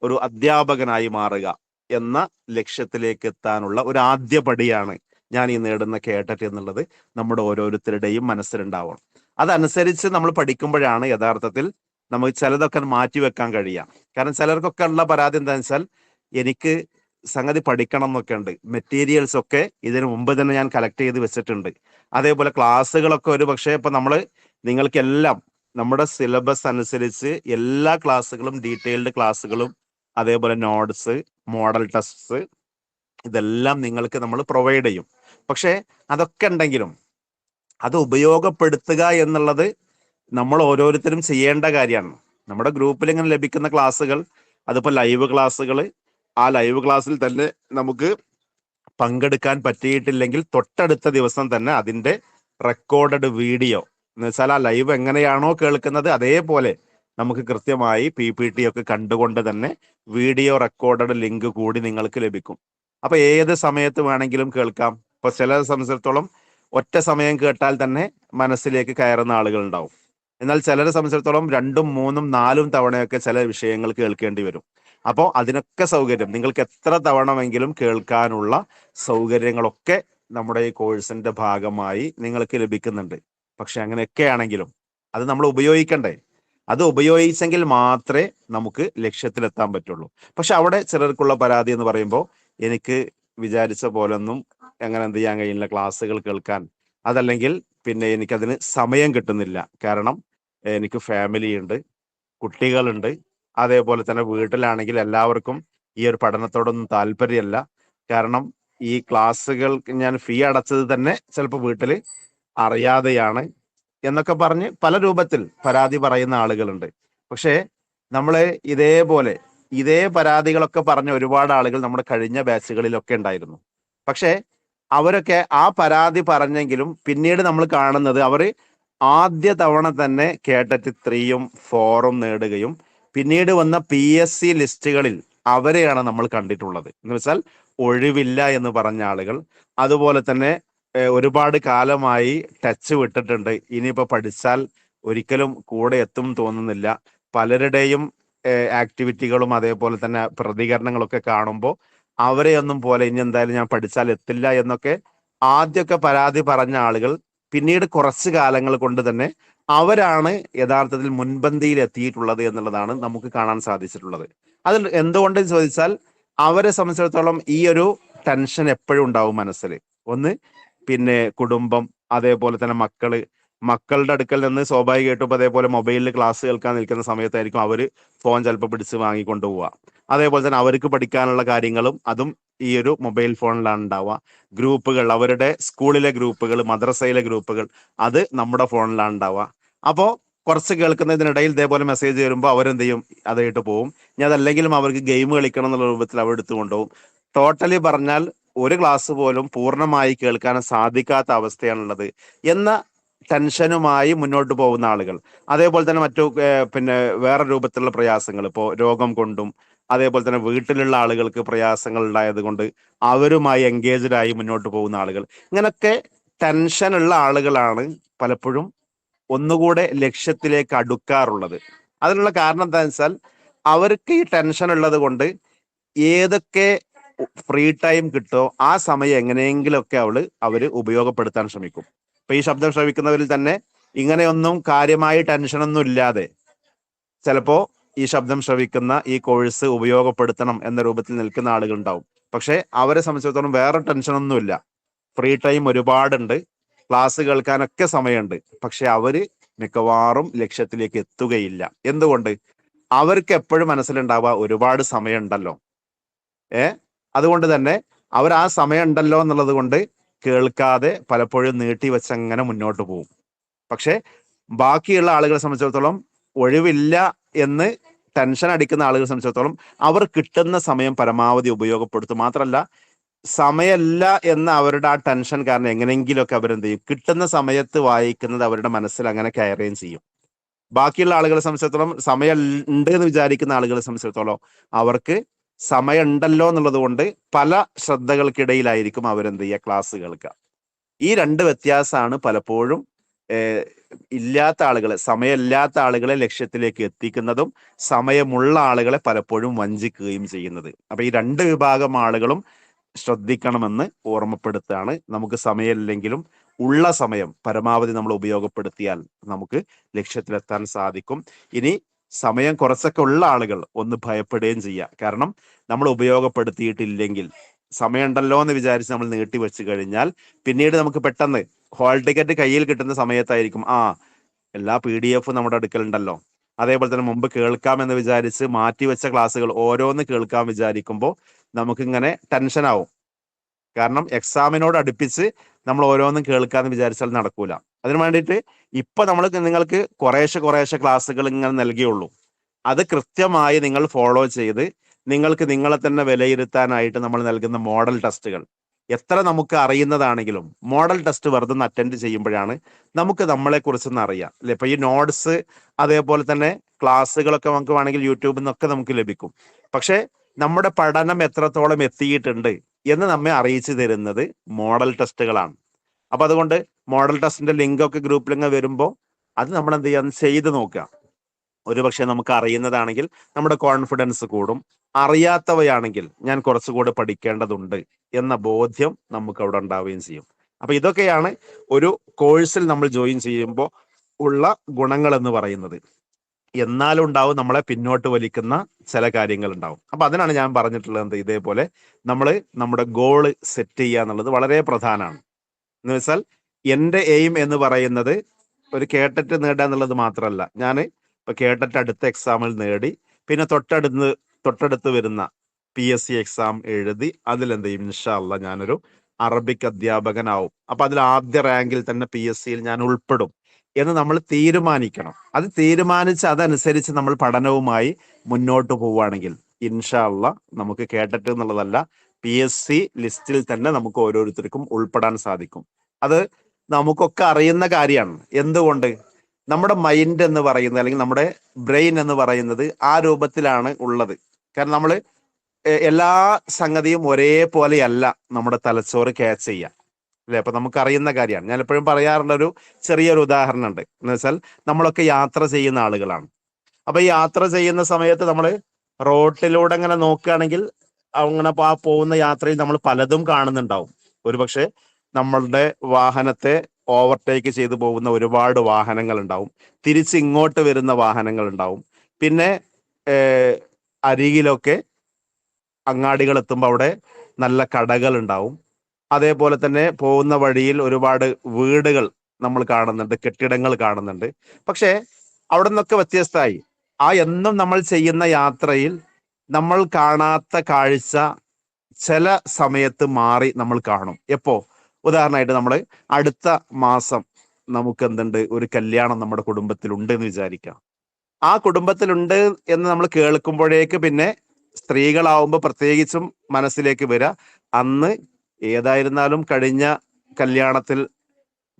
ഒരു അധ്യാപകനായി മാറുക എന്ന ലക്ഷ്യത്തിലേക്ക് എത്താനുള്ള ഒരു ആദ്യ പടിയാണ് ഞാൻ ഈ നേടുന്ന കേട്ടറ്റ് എന്നുള്ളത് നമ്മുടെ ഓരോരുത്തരുടെയും മനസ്സിലുണ്ടാവണം. അതനുസരിച്ച് നമ്മൾ പഠിക്കുമ്പോഴാണ് യഥാർത്ഥത്തിൽ നമുക്ക് ചിലതൊക്കെ മാറ്റിവെക്കാൻ കഴിയാം. കാരണം ചിലർക്കൊക്കെ ഉള്ള പരാതി എന്താണെന്ന് വെച്ചാൽ, എനിക്ക് സംഗതി പഠിക്കണം എന്നൊക്കെ ഉണ്ട്, മെറ്റീരിയൽസ് ഒക്കെ ഇതിനു മുമ്പ് തന്നെ ഞാൻ കളക്ട് ചെയ്ത് വെച്ചിട്ടുണ്ട്, അതേപോലെ ക്ലാസ്സുകളൊക്കെ ഒരു പക്ഷേ ഇപ്പൊ നിങ്ങൾക്കെല്ലാം നമ്മുടെ സിലബസ് അനുസരിച്ച് എല്ലാ ക്ലാസ്സുകളും ഡീറ്റെയിൽഡ് ക്ലാസ്സുകളും അതേപോലെ നോട്ട്സ്, മോഡൽ ടെസ്റ്റ്സ്, ഇതെല്ലാം നിങ്ങൾക്ക് നമ്മൾ പ്രൊവൈഡ് ചെയ്യും. പക്ഷെ അതൊക്കെ ഉണ്ടെങ്കിലും അത് ഉപയോഗപ്പെടുത്തുക എന്നുള്ളത് നമ്മൾ ഓരോരുത്തരും ചെയ്യേണ്ട കാര്യമാണ്. നമ്മുടെ ഗ്രൂപ്പിൽ ഇങ്ങനെ ലഭിക്കുന്ന ക്ലാസ്സുകൾ, അതിപ്പോ ലൈവ് ക്ലാസ്സുകൾ, ആ ലൈവ് ക്ലാസ്സിൽ തന്നെ നമുക്ക് പങ്കെടുക്കാൻ പറ്റിയിട്ടില്ലെങ്കിൽ തൊട്ടടുത്ത ദിവസം തന്നെ അതിന്റെ റെക്കോർഡഡ് വീഡിയോ എന്ന് വെച്ചാൽ ആ ലൈവ് എങ്ങനെയാണോ കേൾക്കുന്നത് അതേപോലെ നമുക്ക് കൃത്യമായി PPT ഒക്കെ കണ്ടുകൊണ്ട് തന്നെ വീഡിയോ റെക്കോർഡഡ് ലിങ്ക് കൂടി നിങ്ങൾക്ക് ലഭിക്കും. അപ്പൊ ഏത് സമയത്ത് വേണമെങ്കിലും കേൾക്കാം. ഇപ്പൊ ചില സംബന്ധിച്ചിടത്തോളം ഒറ്റ സമയം കേട്ടാൽ തന്നെ മനസ്സിലേക്ക് കയറുന്ന ആളുകൾ ഉണ്ടാവും. എന്നാൽ ചിലരെ സംബന്ധിച്ചിടത്തോളം 2ഉം 3ഉം 4ഉം തവണയൊക്കെ ചില വിഷയങ്ങൾ കേൾക്കേണ്ടി വരും. അപ്പോൾ അതിനൊക്കെ സൗകര്യം നിങ്ങൾക്ക് എത്ര തവണമെങ്കിലും കേൾക്കാനുള്ള സൗകര്യങ്ങളൊക്കെ നമ്മുടെ ഈ കോഴ്സിന്റെ ഭാഗമായി നിങ്ങൾക്ക് ലഭിക്കുന്നുണ്ട്. പക്ഷെ അങ്ങനെയൊക്കെ ആണെങ്കിലും അത് നമ്മൾ ഉപയോഗിക്കണ്ടേ? അത് ഉപയോഗിച്ചെങ്കിൽ മാത്രമേ നമുക്ക് ലക്ഷ്യത്തിലെത്താൻ പറ്റുള്ളൂ. പക്ഷെ അവിടെ ചിലർക്കുള്ള പരാതി എന്ന് പറയുമ്പോൾ എനിക്ക് വിചാരിച്ച പോലൊന്നും അങ്ങനെ എന്ത് ചെയ്യാൻ കഴിയില്ല, ക്ലാസ്സുകൾ കേൾക്കാൻ. അതല്ലെങ്കിൽ പിന്നെ എനിക്കതിന് സമയം കിട്ടുന്നില്ല. കാരണം എനിക്ക് ഫാമിലി ഉണ്ട്, കുട്ടികളുണ്ട്. അതേപോലെ തന്നെ വീട്ടിലാണെങ്കിൽ എല്ലാവർക്കും ഈ ഒരു പഠനത്തോടൊന്നും താല്പര്യമല്ല. കാരണം ഈ ക്ലാസ്സുകൾ ഞാൻ ഫീ അടച്ചത് തന്നെ ചിലപ്പോൾ വീട്ടിൽ അറിയാതെയാണ് എന്നൊക്കെ പറഞ്ഞ് പല രൂപത്തിൽ പരാതി പറയുന്ന ആളുകളുണ്ട്. പക്ഷേ നമ്മള് ഇതേപോലെ ഇതേ പരാതികളൊക്കെ പറഞ്ഞ ഒരുപാട് ആളുകൾ നമ്മുടെ കഴിഞ്ഞ ബാച്ചുകളിലൊക്കെ ഉണ്ടായിരുന്നു. പക്ഷേ അവരൊക്കെ ആ പരാതി പറഞ്ഞെങ്കിലും പിന്നീട് നമ്മൾ കാണുന്നത് അവർ ആദ്യ തവണ തന്നെ കേട്ടറ്റ് 3ഉം 4ഉം നേടുകയും പിന്നീട് വന്ന PSC ലിസ്റ്റുകളിൽ അവരെയാണ് നമ്മൾ കണ്ടിട്ടുള്ളത്. എന്ന് വെച്ചാൽ ഒഴിവില്ല എന്ന് പറഞ്ഞ ആളുകൾ, അതുപോലെ തന്നെ ഒരുപാട് കാലമായി ടച്ച് വിട്ടിട്ടുണ്ട്, ഇനിയിപ്പോ പഠിച്ചാൽ ഒരിക്കലും കൂടെ എത്തും തോന്നുന്നില്ല. പലരുടെയും ആക്ടിവിറ്റികളും അതേപോലെ തന്നെ പ്രതികരണങ്ങളൊക്കെ കാണുമ്പോൾ അവരെയൊന്നും പോലെ ഇനി എന്തായാലും ഞാൻ പഠിച്ചാൽ എത്തില്ല എന്നൊക്കെ ആദ്യമൊക്കെ പരാതി പറഞ്ഞ ആളുകൾ പിന്നീട് കുറച്ച് കാലങ്ങൾ കൊണ്ട് തന്നെ അവരാണ് യഥാർത്ഥത്തിൽ മുൻപന്തിയിൽ എത്തിയിട്ടുള്ളത് എന്നുള്ളതാണ് നമുക്ക് കാണാൻ സാധിച്ചിട്ടുള്ളത്. അതിൽ എന്തുകൊണ്ട് ചോദിച്ചാൽ അവരെ സംബന്ധിച്ചിടത്തോളം ഈ ഒരു ടെൻഷൻ എപ്പോഴും ഉണ്ടാവും മനസ്സിൽ. ഒന്ന് പിന്നെ കുടുംബം, അതേപോലെ തന്നെ മക്കളുടെ അടുക്കൽ നിന്ന് സ്വാഭാവികമായിട്ടും ഇപ്പൊ അതേപോലെ മൊബൈലിൽ ക്ലാസ് കേൾക്കാൻ നിൽക്കുന്ന സമയത്തായിരിക്കും അവർ ഫോൺ ചിലപ്പോൾ പിടിച്ച് വാങ്ങിക്കൊണ്ട് പോവുക. അതേപോലെ തന്നെ അവർക്ക് പഠിക്കാനുള്ള കാര്യങ്ങളും അതും ഈ ഒരു മൊബൈൽ ഫോണിലാണ് ഉണ്ടാവുക. ഗ്രൂപ്പുകൾ, അവരുടെ സ്കൂളിലെ ഗ്രൂപ്പുകൾ, മദ്രസയിലെ ഗ്രൂപ്പുകൾ, അത് നമ്മുടെ ഫോണിലാണ് ഉണ്ടാവുക. അപ്പോൾ കുറച്ച് കേൾക്കുന്നതിനിടയിൽ ഇതേപോലെ മെസ്സേജ് വരുമ്പോൾ അവരെന്ത് ചെയ്യും, അതായിട്ട് പോവും. ഇനി അതല്ലെങ്കിലും അവർക്ക് ഗെയിം കളിക്കണം എന്നുള്ള രൂപത്തിൽ അവർ എടുത്തു കൊണ്ടുപോകും. ടോട്ടലി പറഞ്ഞാൽ ഒരു ക്ലാസ് പോലും പൂർണ്ണമായി കേൾക്കാൻ സാധിക്കാത്ത അവസ്ഥയാണുള്ളത് എന്ന ടെൻഷനുമായി മുന്നോട്ട് പോകുന്ന ആളുകൾ. അതേപോലെ തന്നെ മറ്റു പിന്നെ വേറെ രൂപത്തിലുള്ള പ്രയാസങ്ങൾ, ഇപ്പോൾ രോഗം കൊണ്ടും അതേപോലെ തന്നെ വീട്ടിലുള്ള ആളുകൾക്ക് പ്രയാസങ്ങൾ ഉണ്ടായത് കൊണ്ട് അവരുമായി എൻഗേജ്ഡ് ആയി മുന്നോട്ട് പോകുന്ന ആളുകൾ, ഇങ്ങനൊക്കെ ടെൻഷനുള്ള ആളുകളാണ് പലപ്പോഴും ഒന്നുകൂടെ ലക്ഷ്യത്തിലേക്ക് അടുക്കാറുള്ളത്. അതിനുള്ള കാരണം എന്താണെന്ന് വെച്ചാൽ അവർക്ക് ഈ ടെൻഷൻ ഉള്ളത് കൊണ്ട് ഏതൊക്കെ ഫ്രീ ടൈം കിട്ടോ ആ സമയം എങ്ങനെയെങ്കിലുമൊക്കെ അവര് ഉപയോഗപ്പെടുത്താൻ ശ്രമിക്കും. ഇപ്പൊ ഈ ശബ്ദം ശ്രവിക്കുന്നവരിൽ തന്നെ ഇങ്ങനെയൊന്നും കാര്യമായി ടെൻഷനൊന്നും ഇല്ലാതെ ചിലപ്പോ ഈ ശബ്ദം ശ്രവിക്കുന്ന ഈ കോഴ്സ് ഉപയോഗപ്പെടുത്തണം എന്ന രൂപത്തിൽ നിൽക്കുന്ന ആളുകൾ ഉണ്ടാവും. പക്ഷെ അവരെ സംബന്ധിച്ചിടത്തോളം വേറെ ടെൻഷനൊന്നുമില്ല, ഫ്രീ ടൈം ഒരുപാടുണ്ട്, ക്ലാസ് കേൾക്കാനൊക്കെ സമയമുണ്ട്. പക്ഷെ അവര് മിക്കവാറും ലക്ഷ്യത്തിലേക്ക് എത്തുകയില്ല. എന്തുകൊണ്ട്? അവർക്ക് എപ്പോഴും മനസ്സിലുണ്ടാവുക ഒരുപാട് സമയമുണ്ടല്ലോ. അതുകൊണ്ട് തന്നെ അവർ ആ സമയം ഉണ്ടല്ലോ എന്നുള്ളത് കൊണ്ട് കേൾക്കാതെ പലപ്പോഴും നീട്ടിവെച്ചങ്ങനെ മുന്നോട്ട് പോകും. പക്ഷെ ബാക്കിയുള്ള ആളുകളെ സംബന്ധിച്ചിടത്തോളം ഒഴിവില്ല എന്ന് ടെൻഷൻ അടിക്കുന്ന ആളുകളെ സംബന്ധിച്ചിടത്തോളം അവർ കിട്ടുന്ന സമയം പരമാവധി ഉപയോഗപ്പെടുത്തും. മാത്രമല്ല, സമയമല്ല എന്ന അവരുടെ ആ ടെൻഷൻ കാരണം എങ്ങനെയെങ്കിലുമൊക്കെ അവരെന്ത് ചെയ്യും, കിട്ടുന്ന സമയത്ത് വായിക്കുന്നത് അവരുടെ മനസ്സിൽ അങ്ങനെ കയറുകയും ചെയ്യും. ബാക്കിയുള്ള ആളുകളെ സംബന്ധിച്ചിടത്തോളം സമയം ഉണ്ട് എന്ന് വിചാരിക്കുന്ന ആളുകളെ സംബന്ധിച്ചിടത്തോളം അവർക്ക് സമയം ഉണ്ടല്ലോ എന്നുള്ളത് കൊണ്ട് പല ശ്രദ്ധകൾക്കിടയിലായിരിക്കും അവരെന്ത് ചെയ്യുക, ക്ലാസ് കേൾക്കുക. ഈ രണ്ട് വ്യത്യാസമാണ് പലപ്പോഴും ഇല്ലാത്ത ആളുകളെ, സമയമില്ലാത്ത ആളുകളെ ലക്ഷ്യത്തിലേക്ക് എത്തിക്കുന്നതും സമയമുള്ള ആളുകളെ പലപ്പോഴും വഞ്ചിക്കുകയും ചെയ്യുന്നത്. അപ്പൊ ഈ രണ്ട് വിഭാഗം ആളുകളും ശ്രദ്ധിക്കണമെന്ന് ഓർമ്മപ്പെടുത്തുകയാണ്. നമുക്ക് സമയമില്ലെങ്കിലും ഉള്ള സമയം പരമാവധി നമ്മൾ ഉപയോഗപ്പെടുത്തിയാൽ നമുക്ക് ലക്ഷ്യത്തിലെത്താൻ സാധിക്കും. ഇനി സമയം കുറച്ചൊക്കെ ഉള്ള ആളുകൾ ഒന്ന് ഭയപ്പെടുകയും ചെയ്യുക. കാരണം നമ്മൾ ഉപയോഗപ്പെടുത്തിയിട്ടില്ലെങ്കിൽ, സമയമുണ്ടല്ലോ എന്ന് വിചാരിച്ച് നമ്മൾ നീട്ടി വെച്ച് കഴിഞ്ഞാൽ പിന്നീട് നമുക്ക് പെട്ടെന്ന് ഹോൾ ടിക്കറ്റ് കയ്യിൽ കിട്ടുന്ന സമയത്തായിരിക്കും എല്ലാ PDF നമ്മുടെ അടുക്കലുണ്ടല്ലോ. അതേപോലെ തന്നെ മുമ്പ് കേൾക്കാമെന്ന് വിചാരിച്ച് മാറ്റിവെച്ച ക്ലാസ്സുകൾ ഓരോന്ന് കേൾക്കാൻ വിചാരിക്കുമ്പോൾ നമുക്കിങ്ങനെ ടെൻഷനാവും. കാരണം എക്സാമിനോട് അടുപ്പിച്ച് നമ്മൾ ഓരോന്നും കേൾക്കാന്ന് വിചാരിച്ചാൽ നടക്കൂല. അതിനു വേണ്ടിയിട്ട് ഇപ്പൊ നിങ്ങൾക്ക് കുറേശ്ശെ ക്ലാസ്സുകൾ ഇങ്ങനെ നൽകിയുള്ളൂ. അത് കൃത്യമായി നിങ്ങൾ ഫോളോ ചെയ്ത് നിങ്ങൾക്ക് നിങ്ങളെ തന്നെ വിലയിരുത്താനായിട്ട് നമ്മൾ നൽകുന്ന മോഡൽ ടെസ്റ്റുകൾ, എത്ര നമുക്ക് അറിയുന്നതാണെങ്കിലും മോഡൽ ടെസ്റ്റ് വെറുതെ അറ്റൻഡ് ചെയ്യുമ്പോഴാണ് നമുക്ക് നമ്മളെ കുറിച്ചൊന്ന് അറിയാം അല്ലെ. ഇപ്പൊ ഈ നോട്ട്സ് അതേപോലെ തന്നെ ക്ലാസ്സുകളൊക്കെ നമുക്ക് വേണമെങ്കിൽ യൂട്യൂബിൽ നിന്നൊക്കെ നമുക്ക് ലഭിക്കും. പക്ഷെ നമ്മുടെ പഠനം എത്രത്തോളം എത്തിയിട്ടുണ്ട് എന്ന് നമ്മെ അറിയിച്ചു തരുന്നത് മോഡൽ ടെസ്റ്റുകളാണ്. അപ്പൊ അതുകൊണ്ട് മോഡൽ ടെസ്റ്റിന്റെ ലിങ്ക് ഒക്കെ ഗ്രൂപ്പിൽ വരുമ്പോൾ അത് നമ്മൾ എന്ത് ചെയ്യാൻ ചെയ്ത് നോക്കുക. ഒരുപക്ഷെ നമുക്ക് അറിയുന്നതാണെങ്കിൽ നമ്മുടെ കോൺഫിഡൻസ് കൂടും. അറിയാത്തവയാണെങ്കിൽ ഞാൻ കുറച്ചുകൂടി പഠിക്കേണ്ടതുണ്ട് എന്ന ബോധ്യം നമുക്ക് അവിടെ ഉണ്ടാവുകയും ചെയ്യും. അപ്പൊ ഇതൊക്കെയാണ് ഒരു കോഴ്സിൽ നമ്മൾ ജോയിൻ ചെയ്യുമ്പോൾ ഉള്ള ഗുണങ്ങൾ എന്ന് പറയുന്നത്. എന്നാലും ഉണ്ടാവും നമ്മളെ പിന്നോട്ട് വലിക്കുന്ന ചില കാര്യങ്ങൾ ഉണ്ടാവും. അപ്പൊ അതിനാണ് ഞാൻ പറഞ്ഞിട്ടുള്ളത് എന്ത്, ഇതേപോലെ നമ്മൾ നമ്മുടെ ഗോള് സെറ്റ് ചെയ്യുക എന്നുള്ളത് വളരെ പ്രധാനമാണ്. എന്ന് വെച്ചാൽ എന്റെ എയിം എന്ന് പറയുന്നത് ഒരു കേട്ടറ്റ് നേടുക എന്നുള്ളത് മാത്രമല്ല. ഞാൻ ഇപ്പൊ കേട്ടറ്റ് അടുത്ത എക്സാമിൽ നേടി, പിന്നെ തൊട്ടടുത്ത് വരുന്ന PSC എക്സാം എഴുതി അതിലെന്ത് ചെയ്യും, ഇൻഷാ അള്ളാ ഞാനൊരു അറബിക് അധ്യാപകനാവും. അപ്പൊ അതിൽ ആദ്യ റാങ്കിൽ തന്നെ PSCയിൽ ഞാൻ ഉൾപ്പെടും എന്ന് നമ്മൾ തീരുമാനിക്കണം. അത് തീരുമാനിച്ച് അതനുസരിച്ച് നമ്മൾ പഠനവുമായി മുന്നോട്ട് പോവുകയാണെങ്കിൽ ഇൻഷാ അള്ളാ നമുക്ക് കേട്ടറ്റ് എന്നുള്ളതല്ല, PSC ലിസ്റ്റിൽ തന്നെ നമുക്ക് ഓരോരുത്തർക്കും ഉൾപ്പെടാൻ സാധിക്കും. അത് നമുക്കൊക്കെ അറിയുന്ന കാര്യമാണ്. എന്തുകൊണ്ട്? നമ്മുടെ മൈൻഡ് എന്ന് പറയുന്നത്, അല്ലെങ്കിൽ നമ്മുടെ ബ്രെയിൻ എന്ന് പറയുന്നത് ആ രൂപത്തിലാണ് ഉള്ളത്. കാരണം നമ്മൾ എല്ലാ സംഗതിയും ഒരേപോലെയല്ല നമ്മുടെ തലച്ചോറ് ക്യാച്ച് ചെയ്യുക, അല്ലെ? അപ്പൊ നമുക്കറിയുന്ന കാര്യമാണ്. ഞാൻ എപ്പോഴും പറയാറുള്ള ഒരു ചെറിയൊരു ഉദാഹരണം ഉണ്ട്. എന്ന് വെച്ചാൽ നമ്മളൊക്കെ യാത്ര ചെയ്യുന്ന ആളുകളാണ്. അപ്പൊ ഈ യാത്ര ചെയ്യുന്ന സമയത്ത് നമ്മൾ റോട്ടിലൂടെ അങ്ങനെ നോക്കുകയാണെങ്കിൽ അങ്ങനെ ആ പോകുന്ന യാത്രയിൽ നമ്മൾ പലതും കാണുന്നുണ്ടാവും. ഒരുപക്ഷെ നമ്മളുടെ വാഹനത്തെ ഓവർടേക്ക് ചെയ്തു പോകുന്ന ഒരുപാട് വാഹനങ്ങൾ ഉണ്ടാവും. തിരിച്ച് ഇങ്ങോട്ട് വരുന്ന വാഹനങ്ങൾ ഉണ്ടാവും. പിന്നെ അരികിലൊക്കെ അങ്ങാടികൾ എത്തുമ്പോൾ അവിടെ നല്ല കടകൾ ഉണ്ടാവും. അതേപോലെ തന്നെ പോകുന്ന വഴിയിൽ ഒരുപാട് വീടുകൾ നമ്മൾ കാണുന്നുണ്ട്, കെട്ടിടങ്ങൾ കാണുന്നുണ്ട്. പക്ഷേ അവിടെ നിന്നൊക്കെ വ്യത്യസ്തമായി എന്നും നമ്മൾ ചെയ്യുന്ന യാത്രയിൽ നമ്മൾ കാണാത്ത കാഴ്ച ചില സമയത്ത് മാറി നമ്മൾ കാണും. എപ്പോ? ഉദാഹരണമായിട്ട് നമ്മൾ അടുത്ത മാസം നമുക്ക് എന്തുണ്ട്, ഒരു കല്യാണം നമ്മുടെ കുടുംബത്തിലുണ്ട് എന്ന് വിചാരിക്കാം. ആ കുടുംബത്തിലുണ്ട് എന്ന് നമ്മൾ കേൾക്കുമ്പോഴേക്ക് പിന്നെ സ്ത്രീകളാവുമ്പോൾ പ്രത്യേകിച്ചും മനസ്സിലേക്ക് വരിക, അന്ന് ഏതായിരുന്നാലും കഴിഞ്ഞ കല്യാണത്തിൽ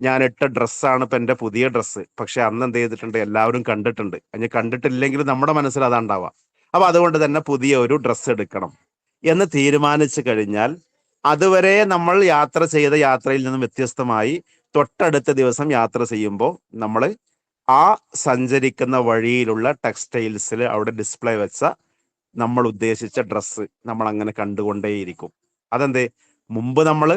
ഞാൻ ഇട്ട ഡ്രസ്സാണ് ഇപ്പൊ എന്റെ പുതിയ ഡ്രസ്സ്. പക്ഷെ അന്ന് എന്ത് ചെയ്തിട്ടുണ്ട്, എല്ലാവരും കണ്ടിട്ടുണ്ട്. അഞ്ഞ് കണ്ടിട്ടില്ലെങ്കിലും നമ്മുടെ മനസ്സിൽ അതാണ്ടാവുക. അപ്പൊ അതുകൊണ്ട് തന്നെ പുതിയ ഒരു ഡ്രസ്സ് എടുക്കണം എന്ന് തീരുമാനിച്ചു കഴിഞ്ഞാൽ അതുവരെ നമ്മൾ യാത്ര ചെയ്ത യാത്രയിൽ നിന്നും വ്യത്യസ്തമായി തൊട്ടടുത്ത ദിവസം യാത്ര ചെയ്യുമ്പോൾ നമ്മൾ ആ സഞ്ചരിക്കുന്ന വഴിയിലുള്ള ടെക്സ്റ്റൈൽസിൽ അവിടെ ഡിസ്പ്ലേ വെച്ച നമ്മൾ ഉദ്ദേശിച്ച ഡ്രസ്സ് നമ്മൾ അങ്ങനെ കണ്ടുകൊണ്ടേയിരിക്കും. അതെന്തേ? മുമ്പ് നമ്മൾ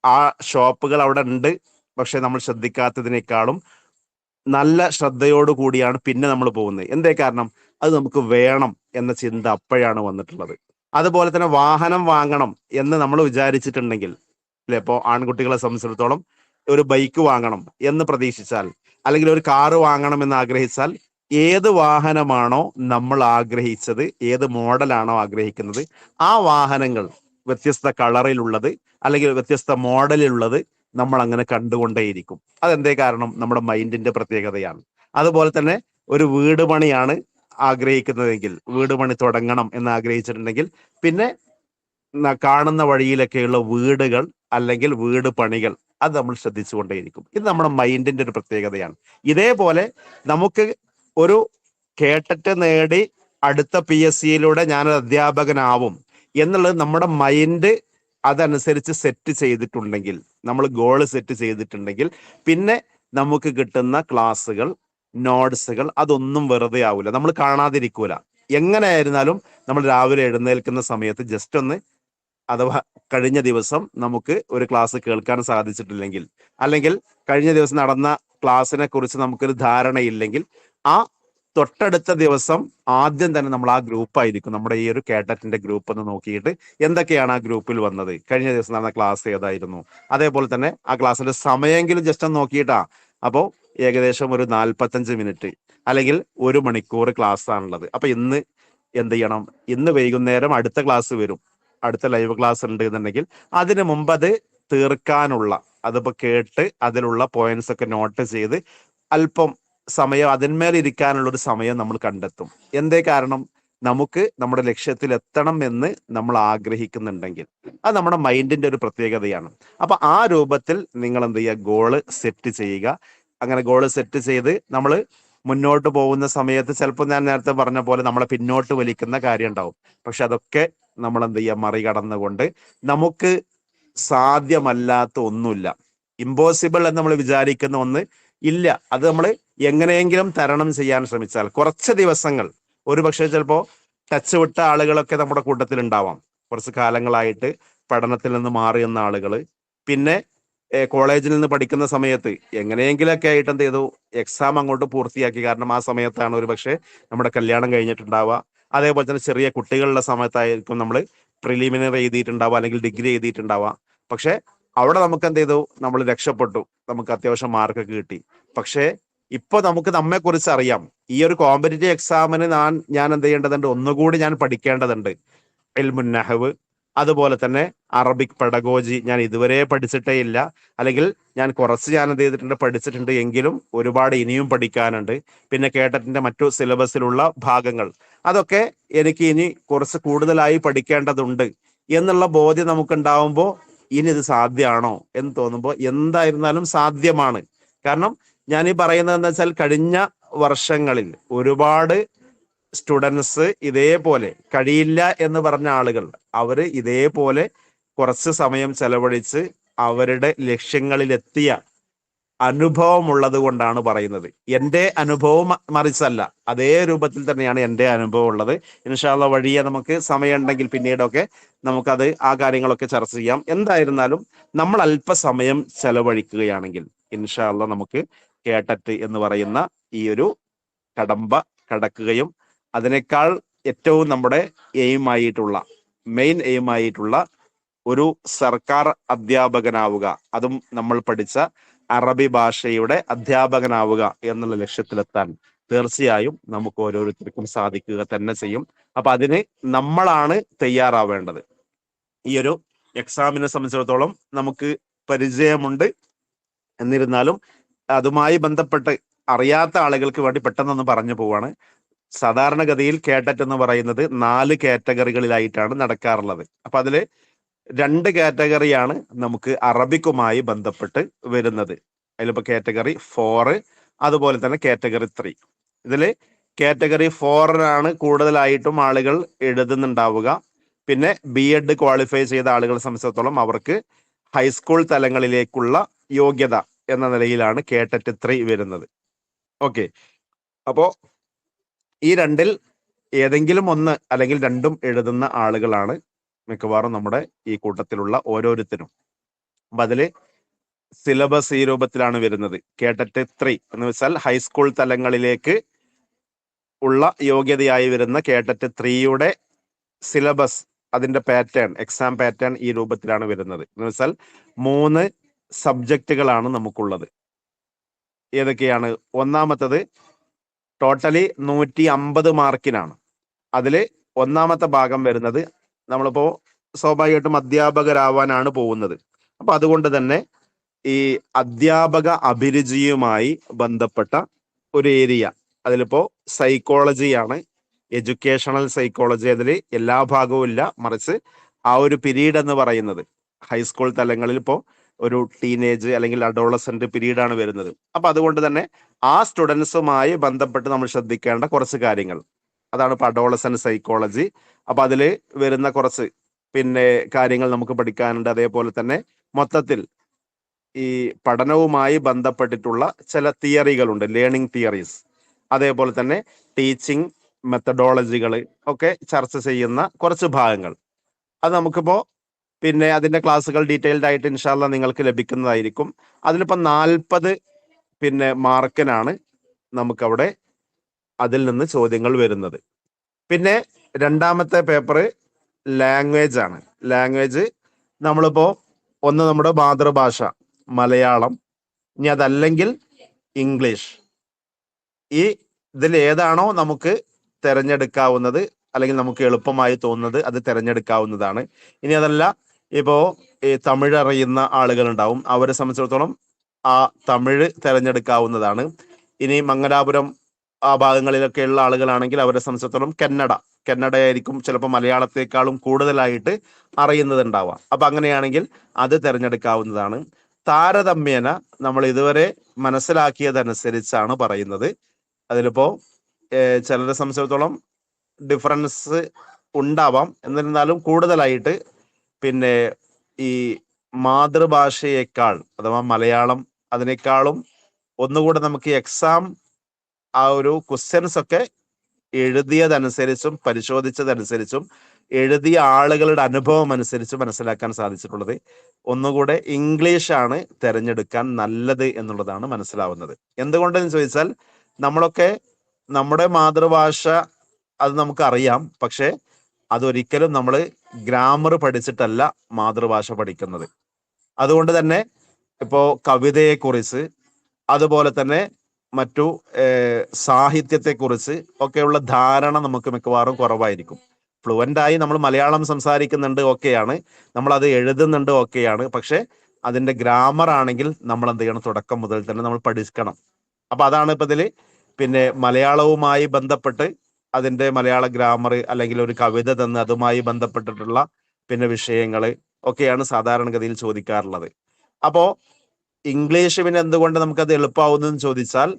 ആ ഷോപ്പുകൾ അവിടെ ഉണ്ട്, പക്ഷെ നമ്മൾ ശ്രദ്ധിക്കാത്തതിനേക്കാളും നല്ല ശ്രദ്ധയോടു കൂടിയാണ് പിന്നെ നമ്മൾ പോകുന്നത്. എന്തേ കാരണം? അത് നമുക്ക് വേണം എന്ന ചിന്ത അപ്പോഴാണ് വന്നിട്ടുള്ളത്. അതുപോലെ തന്നെ വാഹനം വാങ്ങണം എന്ന് നമ്മൾ വിചാരിച്ചിട്ടുണ്ടെങ്കിൽ, അല്ലെ, ഇപ്പോൾ ആൺകുട്ടികളെ സംബന്ധിച്ചിടത്തോളം ഒരു ബൈക്ക് വാങ്ങണം എന്ന് പ്രതീക്ഷിച്ചാൽ, അല്ലെങ്കിൽ ഒരു കാറ് വാങ്ങണം എന്ന് ആഗ്രഹിച്ചാൽ, ഏത് വാഹനമാണോ നമ്മൾ ആഗ്രഹിച്ചത്, ഏത് മോഡലാണോ ആഗ്രഹിക്കുന്നത്, ആ വാഹനങ്ങൾ വ്യത്യസ്ത കളറിലുള്ളത് അല്ലെങ്കിൽ വ്യത്യസ്ത മോഡലിലുള്ളത് നമ്മൾ അങ്ങനെ കണ്ടുകൊണ്ടേയിരിക്കും. അതെന്തേ കാരണം? നമ്മുടെ മൈൻഡിന്റെ പ്രത്യേകതയാണ്. അതുപോലെ തന്നെ ഒരു വീട് പണിയാണ് ആഗ്രഹിക്കുന്നതെങ്കിൽ, വീട് പണി തുടങ്ങണം എന്ന് ആഗ്രഹിച്ചിട്ടുണ്ടെങ്കിൽ, പിന്നെ കാണുന്ന വഴിയിലൊക്കെയുള്ള വീടുകൾ അല്ലെങ്കിൽ വീട് പണികൾ അത് നമ്മൾ ശ്രദ്ധിച്ചുകൊണ്ടേയിരിക്കും. ഇത് നമ്മുടെ മൈൻഡിന്റെ ഒരു പ്രത്യേകതയാണ്. ഇതേപോലെ നമുക്ക് ഒരു കേട്ടറ്റ് നേടി അടുത്ത PSCയിലൂടെ ഞാനൊരു അധ്യാപകനാവും എന്നുള്ളത് നമ്മുടെ മൈൻഡ് അതനുസരിച്ച് സെറ്റ് ചെയ്തിട്ടുണ്ടെങ്കിൽ, നമ്മൾ ഗോള് സെറ്റ് ചെയ്തിട്ടുണ്ടെങ്കിൽ, പിന്നെ നമുക്ക് കിട്ടുന്ന ക്ലാസ്സുകൾ, നോട്ട്സുകൾ അതൊന്നും വെറുതെ ആവില്ല, നമ്മൾ കാണാതിരിക്കൂല. എങ്ങനെയായിരുന്നാലും നമ്മൾ രാവിലെ എഴുന്നേൽക്കുന്ന സമയത്ത് ജസ്റ്റ് ഒന്ന്, അഥവാ കഴിഞ്ഞ ദിവസം നമുക്ക് ഒരു ക്ലാസ് കേൾക്കാൻ സാധിച്ചിട്ടില്ലെങ്കിൽ, അല്ലെങ്കിൽ കഴിഞ്ഞ ദിവസം നടന്ന ക്ലാസ്സിനെ കുറിച്ച് നമുക്കൊരു ധാരണയില്ലെങ്കിൽ, ആ തൊട്ടടുത്ത ദിവസം ആദ്യം തന്നെ നമ്മൾ ആ ഗ്രൂപ്പായിരിക്കും, നമ്മുടെ ഈ ഒരു കേട്ടറ്റിന്റെ ഗ്രൂപ്പ് എന്ന് നോക്കിയിട്ട് എന്തൊക്കെയാണ് ആ ഗ്രൂപ്പിൽ വന്നത്, കഴിഞ്ഞ ദിവസം നടന്ന ക്ലാസ് ഏതായിരുന്നു, അതേപോലെ തന്നെ ആ ക്ലാസ്സിന്റെ സമയമെങ്കിലും ജസ്റ്റ് ഒന്ന് നോക്കിയിട്ടാ. അപ്പോൾ ഏകദേശം ഒരു 45 മിനിറ്റ് അല്ലെങ്കിൽ 1 മണിക്കൂർ ക്ലാസ് ആണുള്ളത്. അപ്പൊ ഇന്ന് എന്ത് ചെയ്യണം? ഇന്ന് വൈകുന്നേരം അടുത്ത ക്ലാസ് വരും, അടുത്ത ലൈവ് ക്ലാസ് ഉണ്ട് എന്നുണ്ടെങ്കിൽ അതിന് മുമ്പ് അത് തീർക്കാനുള്ള, അതിപ്പോ കേട്ട് അതിലുള്ള പോയിന്റ്സ് ഒക്കെ നോട്ട് ചെയ്ത് അല്പം സമയം അതിന്മേൽ ഇരിക്കാനുള്ള ഒരു സമയം നമ്മൾ കണ്ടെത്തും. എന്തേ കാരണം? നമുക്ക് നമ്മുടെ ലക്ഷ്യത്തിൽ എത്തണം എന്ന് നമ്മൾ ആഗ്രഹിക്കുന്നുണ്ടെങ്കിൽ അത് നമ്മുടെ മൈൻഡിന്റെ ഒരു പ്രത്യേകതയാണ്. അപ്പൊ ആ രൂപത്തിൽ നിങ്ങൾ എന്ത് ചെയ്യുക? ഗോള് സെറ്റ് ചെയ്യുക. അങ്ങനെ ഗോള് സെറ്റ് ചെയ്ത് നമ്മൾ മുന്നോട്ട് പോകുന്ന സമയത്ത് ചിലപ്പോൾ ഞാൻ നേരത്തെ പറഞ്ഞ പോലെ നമ്മളെ പിന്നോട്ട് വലിക്കുന്ന കാര്യം ഉണ്ടാവും. പക്ഷെ അതൊക്കെ നമ്മൾ എന്ത് ചെയ്യുക? മറികടന്നുകൊണ്ട് നമുക്ക് സാധ്യമല്ലാത്ത ഒന്നുമില്ല, ഇമ്പോസിബിൾ എന്ന് നമ്മൾ വിചാരിക്കുന്ന ഒന്ന് ഇല്ല, അത് നമ്മൾ എങ്ങനെയെങ്കിലും തരണം ചെയ്യാൻ ശ്രമിച്ചാൽ കുറച്ച് ദിവസങ്ങൾ, ഒരുപക്ഷെ ചിലപ്പോൾ ടച്ച് വിട്ട ആളുകളൊക്കെ നമ്മുടെ കൂട്ടത്തിൽ ഉണ്ടാവാം, കുറച്ച് കാലങ്ങളായിട്ട് പഠനത്തിൽ നിന്ന് മാറി നിന്ന ആളുകൾ, പിന്നെ കോളേജിൽ നിന്ന് പഠിക്കുന്ന സമയത്ത് എങ്ങനെയെങ്കിലൊക്കെ ആയിട്ട് എന്ത് ചെയ്തു, എക്സാം അങ്ങോട്ട് പൂർത്തിയാക്കി. കാരണം ആ സമയത്താണ് ഒരുപക്ഷെ നമ്മുടെ കല്യാണം കഴിഞ്ഞിട്ടുണ്ടാവുക. അതേപോലെ തന്നെ ചെറിയ കുട്ടികളുടെ സമയത്തായിരിക്കും നമ്മൾ പ്രിലിമിനറി എഴുതിയിട്ടുണ്ടാവുക, അല്ലെങ്കിൽ ഡിഗ്രി എഴുതിയിട്ടുണ്ടാവുക. പക്ഷെ അവിടെ നമുക്ക് എന്ത് ചെയ്തു, നമ്മൾ രക്ഷപ്പെട്ടു, നമുക്ക് അത്യാവശ്യം മാർക്കൊക്കെ കിട്ടി. പക്ഷേ ഇപ്പൊ നമുക്ക് നമ്മെ കുറിച്ച് അറിയാം. ഈ ഒരു കോമ്പറ്റേറ്റീവ് എക്സാമിന് ഞാൻ എന്ത് ചെയ്യേണ്ടതുണ്ട്, ഒന്നുകൂടി ഞാൻ പഠിക്കേണ്ടതുണ്ട്. ഇൽമുൻ നഹ്വ്, അതുപോലെ തന്നെ അറബിക് പെഡഗോജി ഞാൻ ഇതുവരെ പഠിച്ചിട്ടേ ഇല്ല, അല്ലെങ്കിൽ ഞാൻ എന്ത് ചെയ്തിട്ടുണ്ട്, പഠിച്ചിട്ടുണ്ട്, എങ്കിലും ഒരുപാട് ഇനിയും പഠിക്കാനുണ്ട്. പിന്നെ കേട്ടറ്റിന്റെ മറ്റു സിലബസിലുള്ള ഭാഗങ്ങൾ, അതൊക്കെ എനിക്ക് ഇനി കുറച്ച് കൂടുതലായി പഠിക്കേണ്ടതുണ്ട് എന്നുള്ള ബോധ്യം നമുക്ക് ഉണ്ടാവുമ്പോൾ ഇനി ഇത് സാധ്യമാണോ എന്ന് തോന്നുമ്പോൾ എന്തായിരുന്നാലും സാധ്യമാണ്. കാരണം ഞാൻ ഈ പറയുന്നത് എന്താ വെച്ചാൽ, കഴിഞ്ഞ വർഷങ്ങളിൽ ഒരുപാട് സ്റ്റുഡൻസ് ഇതേപോലെ കഴിയില്ല എന്ന് പറഞ്ഞ ആളുകൾ, അവര് ഇതേപോലെ കുറച്ച് സമയം ചെലവഴിച്ച് അവരുടെ ലക്ഷ്യങ്ങളിലെത്തിയ അനുഭവമുള്ളത് കൊണ്ടാണ് പറയുന്നത്. എൻ്റെ അനുഭവം മറിച്ചല്ല, അതേ രൂപത്തിൽ തന്നെയാണ് എൻ്റെ അനുഭവം ഉള്ളത്. ഇൻഷാ അല്ലാഹ് വഴിയെ നമുക്ക് സമയമുണ്ടെങ്കിൽ പിന്നീടൊക്കെ നമുക്കത് ആ കാര്യങ്ങളൊക്കെ ചർച്ച ചെയ്യാം. എന്തായിരുന്നാലും നമ്മൾ അല്പസമയം ചെലവഴിക്കുകയാണെങ്കിൽ ഇൻഷാ അല്ലാഹ് നമുക്ക് കേട്ടറ്റ് എന്ന് പറയുന്ന ഈ ഒരു കടമ്പ കടക്കുകയും അതിനേക്കാൾ ഏറ്റവും നമ്മുടെ മെയിൻ എയിം ആയിട്ടുള്ള ഒരു സർക്കാർ അധ്യാപകനാവുക, അതും നമ്മൾ പഠിച്ച അറബി ഭാഷയുടെ അധ്യാപകനാവുക എന്നുള്ള ലക്ഷ്യത്തിലെത്താൻ തീർച്ചയായും നമുക്ക് ഓരോരുത്തർക്കും സാധിക്കുക തന്നെ ചെയ്യും. അപ്പൊ അതിന് നമ്മളാണ് തയ്യാറാവേണ്ടത്. ഈ ഒരു എക്സാമിനെ സംബന്ധിച്ചിടത്തോളം നമുക്ക് പരിചയമുണ്ട്, എന്നിരുന്നാലും അതുമായി ബന്ധപ്പെട്ട് അറിയാത്ത ആളുകൾക്ക് വേണ്ടി പെട്ടെന്നൊന്ന് പറഞ്ഞു പോവാണ്. സാധാരണഗതിയിൽ കേട്ടറ്റ് എന്ന് പറയുന്നത് 4 കാറ്റഗറികളിലായിട്ടാണ് നടക്കാറുള്ളത്. അപ്പൊ അതില് 2 കാറ്റഗറിയാണ് നമുക്ക് അറബിക്കുമായി ബന്ധപ്പെട്ട് വരുന്നത്. അതിലിപ്പോ കാറ്റഗറി 4, അതുപോലെ തന്നെ കാറ്റഗറി 3. ഇതില് കാറ്റഗറി 4 കൂടുതലായിട്ടും ആളുകൾ എഴുതുന്നുണ്ടാവുക. പിന്നെ BEd ക്വാളിഫൈ ചെയ്ത ആളുകളെ സംബന്ധിച്ചിടത്തോളം അവർക്ക് ഹൈസ്കൂൾ തലങ്ങളിലേക്കുള്ള യോഗ്യത എന്ന നിലയിലാണ് കേട്ടറ്റ് 3 വരുന്നത്. ഓക്കെ, അപ്പോ ഈ രണ്ടിൽ ഏതെങ്കിലും ഒന്ന് അല്ലെങ്കിൽ രണ്ടും എഴുതുന്ന ആളുകളാണ് മിക്കവാറും നമ്മുടെ ഈ കൂട്ടത്തിലുള്ള ഓരോരുത്തരും. അപ്പൊ അതില് സിലബസ് ഈ രൂപത്തിലാണ് വരുന്നത്. കേട്ടറ്റ് 3 എന്ന് വെച്ചാൽ ഹൈസ്കൂൾ തലങ്ങളിലേക്ക് ഉള്ള യോഗ്യതയായി വരുന്ന കേട്ടറ്റ് 3യുടെ സിലബസ്, അതിന്റെ പാറ്റേൺ, എക്സാം പാറ്റേൺ ഈ രൂപത്തിലാണ് വരുന്നത്. എന്ന് വെച്ചാൽ 3 സബ്ജക്റ്റുകളാണ് നമുക്കുള്ളത്. ഏതൊക്കെയാണ്? ഒന്നാമത്തത് ടോട്ടലി 150 മാർക്കിനാണ്. അതില് ഒന്നാമത്തെ ഭാഗം വരുന്നത്, നമ്മളിപ്പോ സ്വാഭാവികമായിട്ടും അധ്യാപകരാവാനാണ് പോകുന്നത്. അപ്പൊ അതുകൊണ്ട് തന്നെ ഈ അധ്യാപക അഭിരുചിയുമായി ബന്ധപ്പെട്ട ഒരു ഏരിയ, അതിലിപ്പോ സൈക്കോളജിയാണ്, എഡ്യൂക്കേഷണൽ സൈക്കോളജി. അതിൽ എല്ലാ ഭാഗവും ഇല്ല, മറിച്ച് ആ ഒരു പീരീഡ് എന്ന് പറയുന്നത് ഹൈസ്കൂൾ തലങ്ങളിൽ ഇപ്പോൾ ഒരു ടീനേജ് അല്ലെങ്കിൽ അഡോളസെന്റ് പീരീഡാണ് വരുന്നത്. അപ്പൊ അതുകൊണ്ട് തന്നെ ആ സ്റ്റുഡൻസുമായി ബന്ധപ്പെട്ട് നമ്മൾ ശ്രദ്ധിക്കേണ്ട കുറച്ച് കാര്യങ്ങൾ, അതാണ് ഇപ്പൊ അഡോളസെന്റ് സൈക്കോളജി. അപ്പൊ അതിൽ വരുന്ന കുറച്ച് പിന്നെ കാര്യങ്ങൾ നമുക്ക് പഠിക്കാനുണ്ട്. അതേപോലെ തന്നെ മൊത്തത്തിൽ ഈ പഠനവുമായി ബന്ധപ്പെട്ടിട്ടുള്ള ചില തിയറികളുണ്ട്, ലേണിംഗ് തിയറീസ്. അതേപോലെ തന്നെ ടീച്ചിങ് മെത്തഡോളജികൾ ഒക്കെ ചർച്ച ചെയ്യുന്ന കുറച്ച് ഭാഗങ്ങൾ. അത് നമുക്കിപ്പോ പിന്നെ അതിന്റെ ക്ലാസ്സുകൾ ഡീറ്റെയിൽഡ് ആയിട്ട് ഇൻഷാല്ല നിങ്ങൾക്ക് ലഭിക്കുന്നതായിരിക്കും. അതിലിപ്പോ 40 പിന്നെ മാർക്കിനാണ് നമുക്കവിടെ അതിൽ നിന്ന് ചോദ്യങ്ങൾ വരുന്നത്. പിന്നെ രണ്ടാമത്തെ പേപ്പർ ലാംഗ്വേജ് ആണ്. ലാംഗ്വേജ് നമ്മളിപ്പോ ഒന്ന് നമ്മുടെ മാതൃഭാഷ മലയാളം, ഇനി അതല്ലെങ്കിൽ ഇംഗ്ലീഷ്, ഈ ഇതിൽ ഏതാണോ നമുക്ക് തിരഞ്ഞെടുക്കാവുന്നത് അല്ലെങ്കിൽ നമുക്ക് എളുപ്പമായി തോന്നുന്നത് അത് തിരഞ്ഞെടുക്കാവുന്നതാണ്. ഇനി അതല്ല, ഇപ്പോ ഈ തമിഴ് അറിയുന്ന ആളുകൾ ഉണ്ടാവും, അവരെ സംബന്ധിച്ചിടത്തോളം ആ തമിഴ് തിരഞ്ഞെടുക്കാവുന്നതാണ്. ഇനി മംഗലാപുരം ആ ഭാഗങ്ങളിലൊക്കെ ഉള്ള ആളുകളാണെങ്കിൽ അവരെ സംബന്ധിച്ചിടത്തോളം കന്നഡയായിരിക്കും ചിലപ്പോൾ മലയാളത്തെക്കാളും കൂടുതലായിട്ട് അറിയുന്നത് ഉണ്ടാവുക. അപ്പൊ അങ്ങനെയാണെങ്കിൽ അത് തിരഞ്ഞെടുക്കാവുന്നതാണ്. താരതമ്യേന നമ്മൾ ഇതുവരെ മനസ്സിലാക്കിയതനുസരിച്ചാണ് പറയുന്നത്. അതിലിപ്പോ ചിലരെ സംബന്ധിച്ചിടത്തോളം ഡിഫറൻസ് ഉണ്ടാവാം, എന്നിരുന്നാലും കൂടുതലായിട്ട് പിന്നെ ഈ മാതൃഭാഷയേക്കാൾ അഥവാ മലയാളം, അതിനേക്കാളും ഒന്നുകൂടെ നമുക്ക് എക്സാം ആ ഒരു ക്വസ്റ്റ്യൻസ് ഒക്കെ എഴുതിയതനുസരിച്ചും പരിശോധിച്ചതനുസരിച്ചും എഴുതിയ ആളുകളുടെ അനുഭവം അനുസരിച്ച് മനസ്സിലാക്കാൻ സാധിച്ചിട്ടുള്ളത് ഒന്നുകൂടെ ഇംഗ്ലീഷാണ് തിരഞ്ഞെടുക്കാൻ നല്ലത് എന്നുള്ളതാണ് മനസ്സിലാവുന്നത്. എന്തുകൊണ്ടെന്ന് ചോദിച്ചാൽ നമ്മളൊക്കെ നമ്മുടെ മാതൃഭാഷ അത് നമുക്കറിയാം, പക്ഷെ അതൊരിക്കലും നമ്മൾ ഗ്രാമർ പഠിച്ചിട്ടല്ല മാതൃഭാഷ പഠിക്കുന്നത്. അതുകൊണ്ട് തന്നെ ഇപ്പോ കവിതയെക്കുറിച്ച് അതുപോലെ തന്നെ മറ്റു സാഹിത്യത്തെക്കുറിച്ച് ഒക്കെയുള്ള ധാരണ നമുക്ക് മിക്കവാറും കുറവായിരിക്കും. ഫ്ലുവൻ്റായി നമ്മൾ മലയാളം സംസാരിക്കുന്നുണ്ട്, ഓക്കെയാണ്, നമ്മൾ അത് എഴുതുന്നുണ്ട്, ഓക്കെയാണ്. പക്ഷെ അതിന്റെ ഗ്രാമർ ആണെങ്കിൽ നമ്മൾ എന്ത് ചെയ്യണം? തുടക്കം മുതൽ തന്നെ നമ്മൾ പഠിക്കണം. അപ്പൊ അതാണ് ഇപ്പൊ ഇതില് പിന്നെ മലയാളവുമായി ബന്ധപ്പെട്ട് അതിന്റെ മലയാള ഗ്രാമർ അല്ലെങ്കിൽ ഒരു കവിത തന്ന് അതുമായി ബന്ധപ്പെട്ടിട്ടുള്ള പിന്നെ വിഷയങ്ങൾ ഒക്കെയാണ് സാധാരണഗതിയിൽ ചോദിക്കാറുള്ളത്. അപ്പോ ഇംഗ്ലീഷ് പിന്നെ എന്തുകൊണ്ട് നമുക്കത് എളുപ്പമാവുന്നതെന്ന് ചോദിച്ചാൽ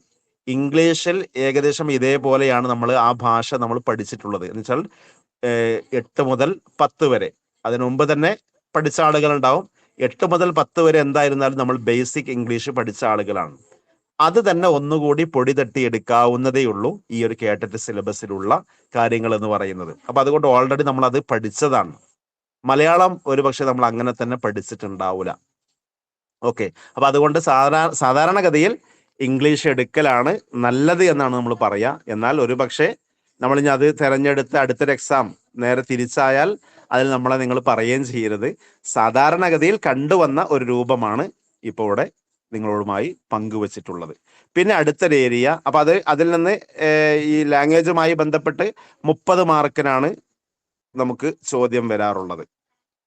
ഇംഗ്ലീഷിൽ ഏകദേശം ഇതേപോലെയാണ് നമ്മൾ ആ ഭാഷ നമ്മൾ പഠിച്ചിട്ടുള്ളത്. എന്ന് വെച്ചാൽ 8 മുതൽ 10 വരെ, അതിനു മുമ്പ് തന്നെ പഠിച്ച ആളുകൾ ഉണ്ടാവും. 8 മുതൽ 10 വരെ എന്തായിരുന്നാലും നമ്മൾ ബേസിക് ഇംഗ്ലീഷ് പഠിച്ച ആളുകളാണ്. അത് തന്നെ ഒന്നുകൂടി പൊടി തട്ടി എടുക്കാവുന്നതേ ഉള്ളൂ ഈ ഒരു കേട്ടറ്റ് സിലബസിലുള്ള കാര്യങ്ങൾ എന്ന് പറയുന്നത്. അപ്പൊ അതുകൊണ്ട് ഓൾറെഡി നമ്മൾ അത് പഠിച്ചതാണ്. മലയാളം ഒരുപക്ഷെ നമ്മൾ അങ്ങനെ തന്നെ പഠിച്ചിട്ടുണ്ടാവില്ല. ഓക്കെ, അപ്പൊ അതുകൊണ്ട് സാധാരണഗതിയിൽ ഇംഗ്ലീഷ് എടുക്കലാണ് നല്ലത് എന്നാണ് നമ്മൾ പറയാ. എന്നാൽ ഒരുപക്ഷെ നമ്മൾ ഇനി അത് തെരഞ്ഞെടുത്ത് അടുത്തൊരു എക്സാം നേരെ തിരിച്ചായാൽ അതിൽ നമ്മളെ നിങ്ങൾ പറയുകയും ചെയ്യരുത്. സാധാരണഗതിയിൽ കണ്ടുവന്ന ഒരു രൂപമാണ് ഇപ്പോൾ ഇവിടെ നിങ്ങളോടുമായി പങ്കുവച്ചിട്ടുള്ളത്. പിന്നെ അടുത്തൊരു ഏരിയ, അപ്പൊ അതിൽ നിന്ന് ഈ ലാംഗ്വേജുമായി ബന്ധപ്പെട്ട് 30 മാർക്കിനാണ് നമുക്ക് ചോദ്യം വരാറുള്ളത്.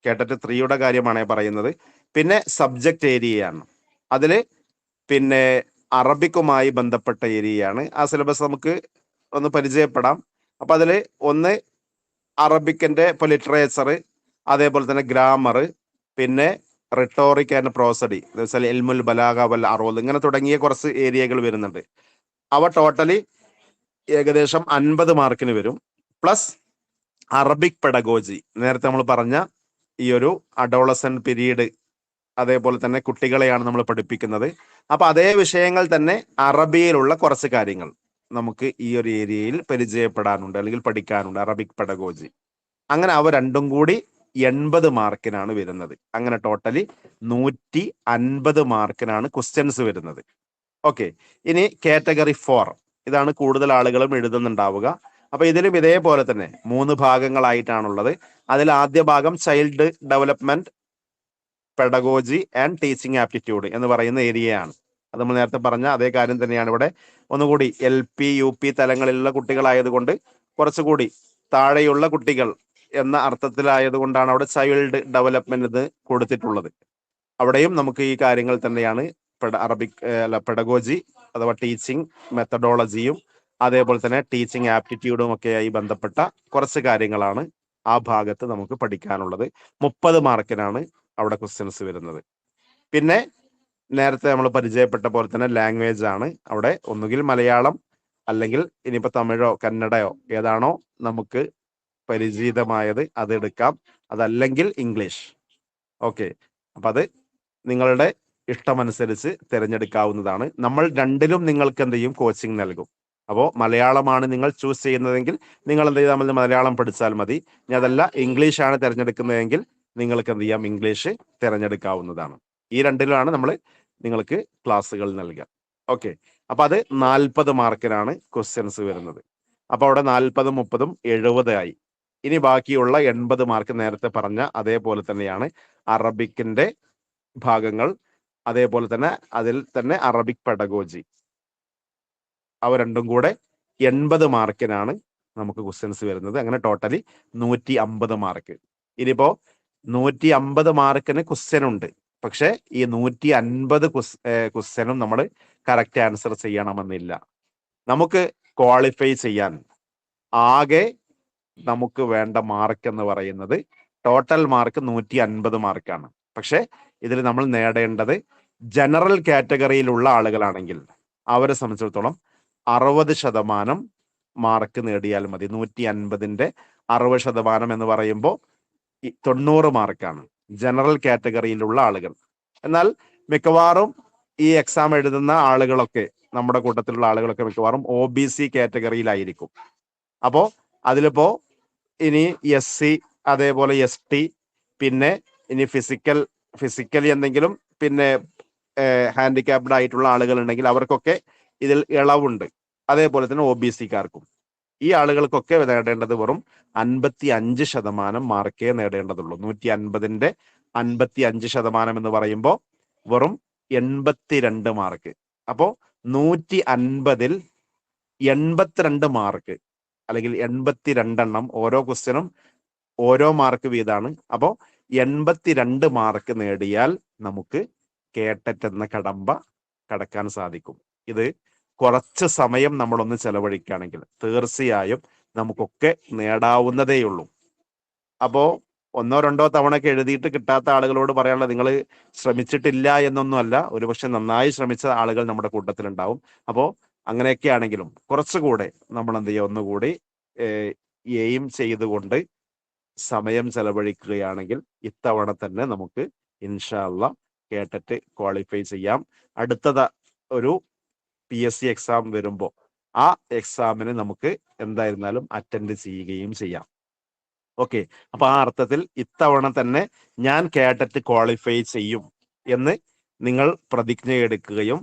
കേട്ടറ്റ് 3യുടെ കാര്യമാണ് പറയുന്നത്. പിന്നെ സബ്ജക്റ്റ് ഏരിയയാണ്, അതില് പിന്നെ അറബിക്കുമായി ബന്ധപ്പെട്ട ഏരിയയാണ്. ആ സിലബസ് നമുക്ക് ഒന്ന് പരിചയപ്പെടാം. അപ്പൊ അതില് ഒന്ന് അറബിക്കിന്റെ ഇപ്പൊ ലിറ്ററേച്ചർ, അതേപോലെ തന്നെ ഗ്രാമർ, പിന്നെ റിട്ടോറിക് ആൻഡ് പ്രോസഡി, എൽമുൽ ബലാഗ വൽ അറൂദ്, ഇങ്ങനെ തുടങ്ങിയ കുറച്ച് ഏരിയകൾ വരുന്നുണ്ട്. അവ ടോട്ടലി ഏകദേശം 50 മാർക്കിന് വരും. പ്ലസ് അറബിക് പെഡഗോജി, നേരത്തെ നമ്മൾ പറഞ്ഞ ഈ ഒരു അഡോളസെന്റ് പീരീഡ്, അതേപോലെ തന്നെ കുട്ടികളെയാണ് നമ്മൾ പഠിപ്പിക്കുന്നത്. അപ്പൊ അതേ വിഷയങ്ങൾ തന്നെ അറബിയിലുള്ള കുറച്ച് കാര്യങ്ങൾ നമുക്ക് ഈ ഒരു ഏരിയയിൽ പരിചയപ്പെടാനുണ്ട് അല്ലെങ്കിൽ പഠിക്കാനുണ്ട്, അറബിക് പെഡഗോജി. അങ്ങനെ അവ രണ്ടും കൂടി 80 മാർക്കിനാണ് വരുന്നത്. അങ്ങനെ ടോട്ടലി 150 മാർക്കിനാണ് ക്വസ്റ്റ്യൻസ് വരുന്നത്. ഓക്കെ, ഇനി കാറ്റഗറി 4, ഇതാണ് കൂടുതൽ ആളുകളും എഴുതുന്നുണ്ടാവുക. അപ്പൊ ഇതിലും ഇതേപോലെ തന്നെ 3 ഭാഗങ്ങളായിട്ടാണുള്ളത്. അതിൽ ആദ്യ ഭാഗം child development, pedagogy and teaching aptitude എന്ന് പറയുന്ന ഏരിയയാണ്. അത് നമ്മൾ നേരത്തെ പറഞ്ഞ അതേ കാര്യം തന്നെയാണ് ഇവിടെ. ഒന്നുകൂടി LP UP തലങ്ങളിലുള്ള കുട്ടികളായതുകൊണ്ട് കുറച്ചുകൂടി താഴെയുള്ള കുട്ടികൾ എന്ന അർത്ഥത്തിലായതുകൊണ്ടാണ് അവിടെ ചൈൽഡ് ഡെവലപ്മെന്റ് എന്ന് കൊടുത്തിട്ടുള്ളത്. അവിടെയും നമുക്ക് ഈ കാര്യങ്ങൾ തന്നെയാണ് അറബിക് പെഡഗോജി അഥവാ ടീച്ചിങ് മെത്തഡോളജിയും അതേപോലെ തന്നെ ടീച്ചിങ് ആപ്റ്റിറ്റ്യൂഡും ഒക്കെയായി ബന്ധപ്പെട്ട കുറച്ച് കാര്യങ്ങളാണ് ആ ഭാഗത്ത് നമുക്ക് പഠിക്കാനുള്ളത്. 30 മാർക്കിനാണ് അവിടെ ക്വസ്റ്റ്യൻസ് വരുന്നത്. പിന്നെ നേരത്തെ നമ്മൾ പരിചയപ്പെട്ട പോലെ തന്നെ ലാംഗ്വേജ് ആണ് അവിടെ. ഒന്നുകിൽ മലയാളം, അല്ലെങ്കിൽ ഇനിയിപ്പോ തമിഴോ കന്നഡയോ ഏതാണോ നമുക്ക് പരിചിതമായത് അത് എടുക്കാം, അതല്ലെങ്കിൽ ഇംഗ്ലീഷ്. ഓക്കെ, അപ്പൊ അത് നിങ്ങളുടെ ഇഷ്ടമനുസരിച്ച് തിരഞ്ഞെടുക്കാവുന്നതാണ്. നമ്മൾ രണ്ടിലും നിങ്ങൾക്ക് എന്ത് ചെയ്യും? കോച്ചിങ് നൽകും. അപ്പോൾ മലയാളമാണ് നിങ്ങൾ ചൂസ് ചെയ്യുന്നതെങ്കിൽ നിങ്ങൾ എന്ത് ചെയ്താൽ മലയാളം പഠിച്ചാൽ മതി. ഇനി അതല്ല ഇംഗ്ലീഷാണ് തിരഞ്ഞെടുക്കുന്നതെങ്കിൽ നിങ്ങൾക്ക് എന്ത് ചെയ്യാം? ഇംഗ്ലീഷ് തിരഞ്ഞെടുക്കാവുന്നതാണ്. ഈ രണ്ടിലാണ് നമ്മൾ നിങ്ങൾക്ക് ക്ലാസ്സുകൾ നൽകുക. ഓക്കെ, അപ്പൊ അത് 40 മാർക്കിനാണ് ക്വസ്റ്റ്യൻസ് വരുന്നത്. അപ്പൊ അവിടെ 40, 30, 70 ആയി. ഇനി ബാക്കിയുള്ള 80 മാർക്ക് നേരത്തെ പറഞ്ഞ അതേപോലെ തന്നെയാണ് അറബിക്കിന്റെ ഭാഗങ്ങൾ, അതേപോലെ തന്നെ അതിൽ തന്നെ അറബിക് പെഡഗോജി, അവ രണ്ടും കൂടെ 80 മാർക്കിനാണ് നമുക്ക് ക്വസ്റ്റ്യൻസ് വരുന്നത്. അങ്ങനെ ടോട്ടലി 150 മാർക്ക്. ഇനിയിപ്പോ 150 മാർക്കിന് ക്വസ്റ്റ്യൻ ഉണ്ട്, പക്ഷെ ഈ 150 ക്വസ്റ്റ്യനും നമ്മൾ കറക്റ്റ് ആൻസർ ചെയ്യണമെന്നില്ല. നമുക്ക് ക്വാളിഫൈ ചെയ്യാൻ ആകെ നമുക്ക് വേണ്ട മാർക്ക് എന്ന് പറയുന്നത് ടോട്ടൽ മാർക്ക് 150 മാർക്കാണ്. പക്ഷെ ഇതിൽ നമ്മൾ നേടേണ്ടത് ജനറൽ കാറ്റഗറിയിലുള്ള ആളുകളാണെങ്കിൽ അവരെ സംബന്ധിച്ചിടത്തോളം 60% മാർക്ക് നേടിയാൽ മതി. 150ന്റെ 60% എന്ന് പറയുമ്പോൾ 90 മാർക്കാണ് ജനറൽ കാറ്റഗറിയിലുള്ള ആളുകൾ. എന്നാൽ മിക്കവാറും ഈ എക്സാം എഴുതുന്ന ആളുകളൊക്കെ, നമ്മുടെ കൂട്ടത്തിലുള്ള ആളുകളൊക്കെ മിക്കവാറും OBC കാറ്റഗറിയിലായിരിക്കും. അപ്പോ അതിലിപ്പോ ഇനി SC, അതേപോലെ ST, പിന്നെ ഇനി ഫിസിക്കലി എന്തെങ്കിലും പിന്നെ ഹാൻഡിക്യാപ്ഡ് ആയിട്ടുള്ള ആളുകൾ ഉണ്ടെങ്കിൽ അവർക്കൊക്കെ ഇതിൽ ഇളവുണ്ട്. അതേപോലെ തന്നെ OBC-കാർക്കും. ഈ ആളുകൾക്കൊക്കെ നേടേണ്ടത് വെറും 55% മാർക്കേ നേടേണ്ടതുള്ളൂ. 150ന്റെ 55% എന്ന് പറയുമ്പോൾ വെറും 82 മാർക്ക്. അപ്പോ 150ൽ 82 മാർക്ക്, അല്ലെങ്കിൽ 82 ഓരോ ക്വസ്റ്റ്യനും ഓരോ മാർക്ക് വീതാണ്. അപ്പോ 82 മാർക്ക് നേടിയാൽ നമുക്ക് കേട്ടറ്റ് എന്ന കടമ്പ കടക്കാൻ സാധിക്കും. ഇത് കുറച്ച് സമയം നമ്മളൊന്ന് ചെലവഴിക്കുകയാണെങ്കിൽ തീർച്ചയായും നമുക്കൊക്കെ നേടാവുന്നതേയുള്ളൂ. അപ്പോ 1-2 തവണയൊക്കെ എഴുതിയിട്ട് കിട്ടാത്ത ആളുകളോട് പറയാനുള്ളത്, നിങ്ങൾ ശ്രമിച്ചിട്ടില്ല എന്നൊന്നുമല്ല, ഒരുപക്ഷെ നന്നായി ശ്രമിച്ച ആളുകൾ നമ്മുടെ കൂട്ടത്തിലുണ്ടാവും. അപ്പോ അങ്ങനെയൊക്കെ ആണെങ്കിലും കുറച്ചുകൂടെ നമ്മൾ എന്ത് ചെയ്യുക, ഒന്നുകൂടി എയിം ചെയ്തുകൊണ്ട് സമയം ചെലവഴിക്കുകയാണെങ്കിൽ ഇത്തവണ തന്നെ നമുക്ക് ഇൻഷാ അള്ളാ കേട്ടിട്ട് ക്വാളിഫൈ ചെയ്യാം. അടുത്തത് ഒരു PSC എക്സാം വരുമ്പോൾ ആ എക്സാമിന് നമുക്ക് എന്തായിരുന്നാലും അറ്റൻഡ് ചെയ്യുകയും ചെയ്യാം. ഓക്കെ, അപ്പൊ ആ അർത്ഥത്തിൽ ഇത്തവണ തന്നെ ഞാൻ കേട്ടിട്ട് ക്വാളിഫൈ ചെയ്യും എന്ന് നിങ്ങൾ പ്രതിജ്ഞ എടുക്കുകയും,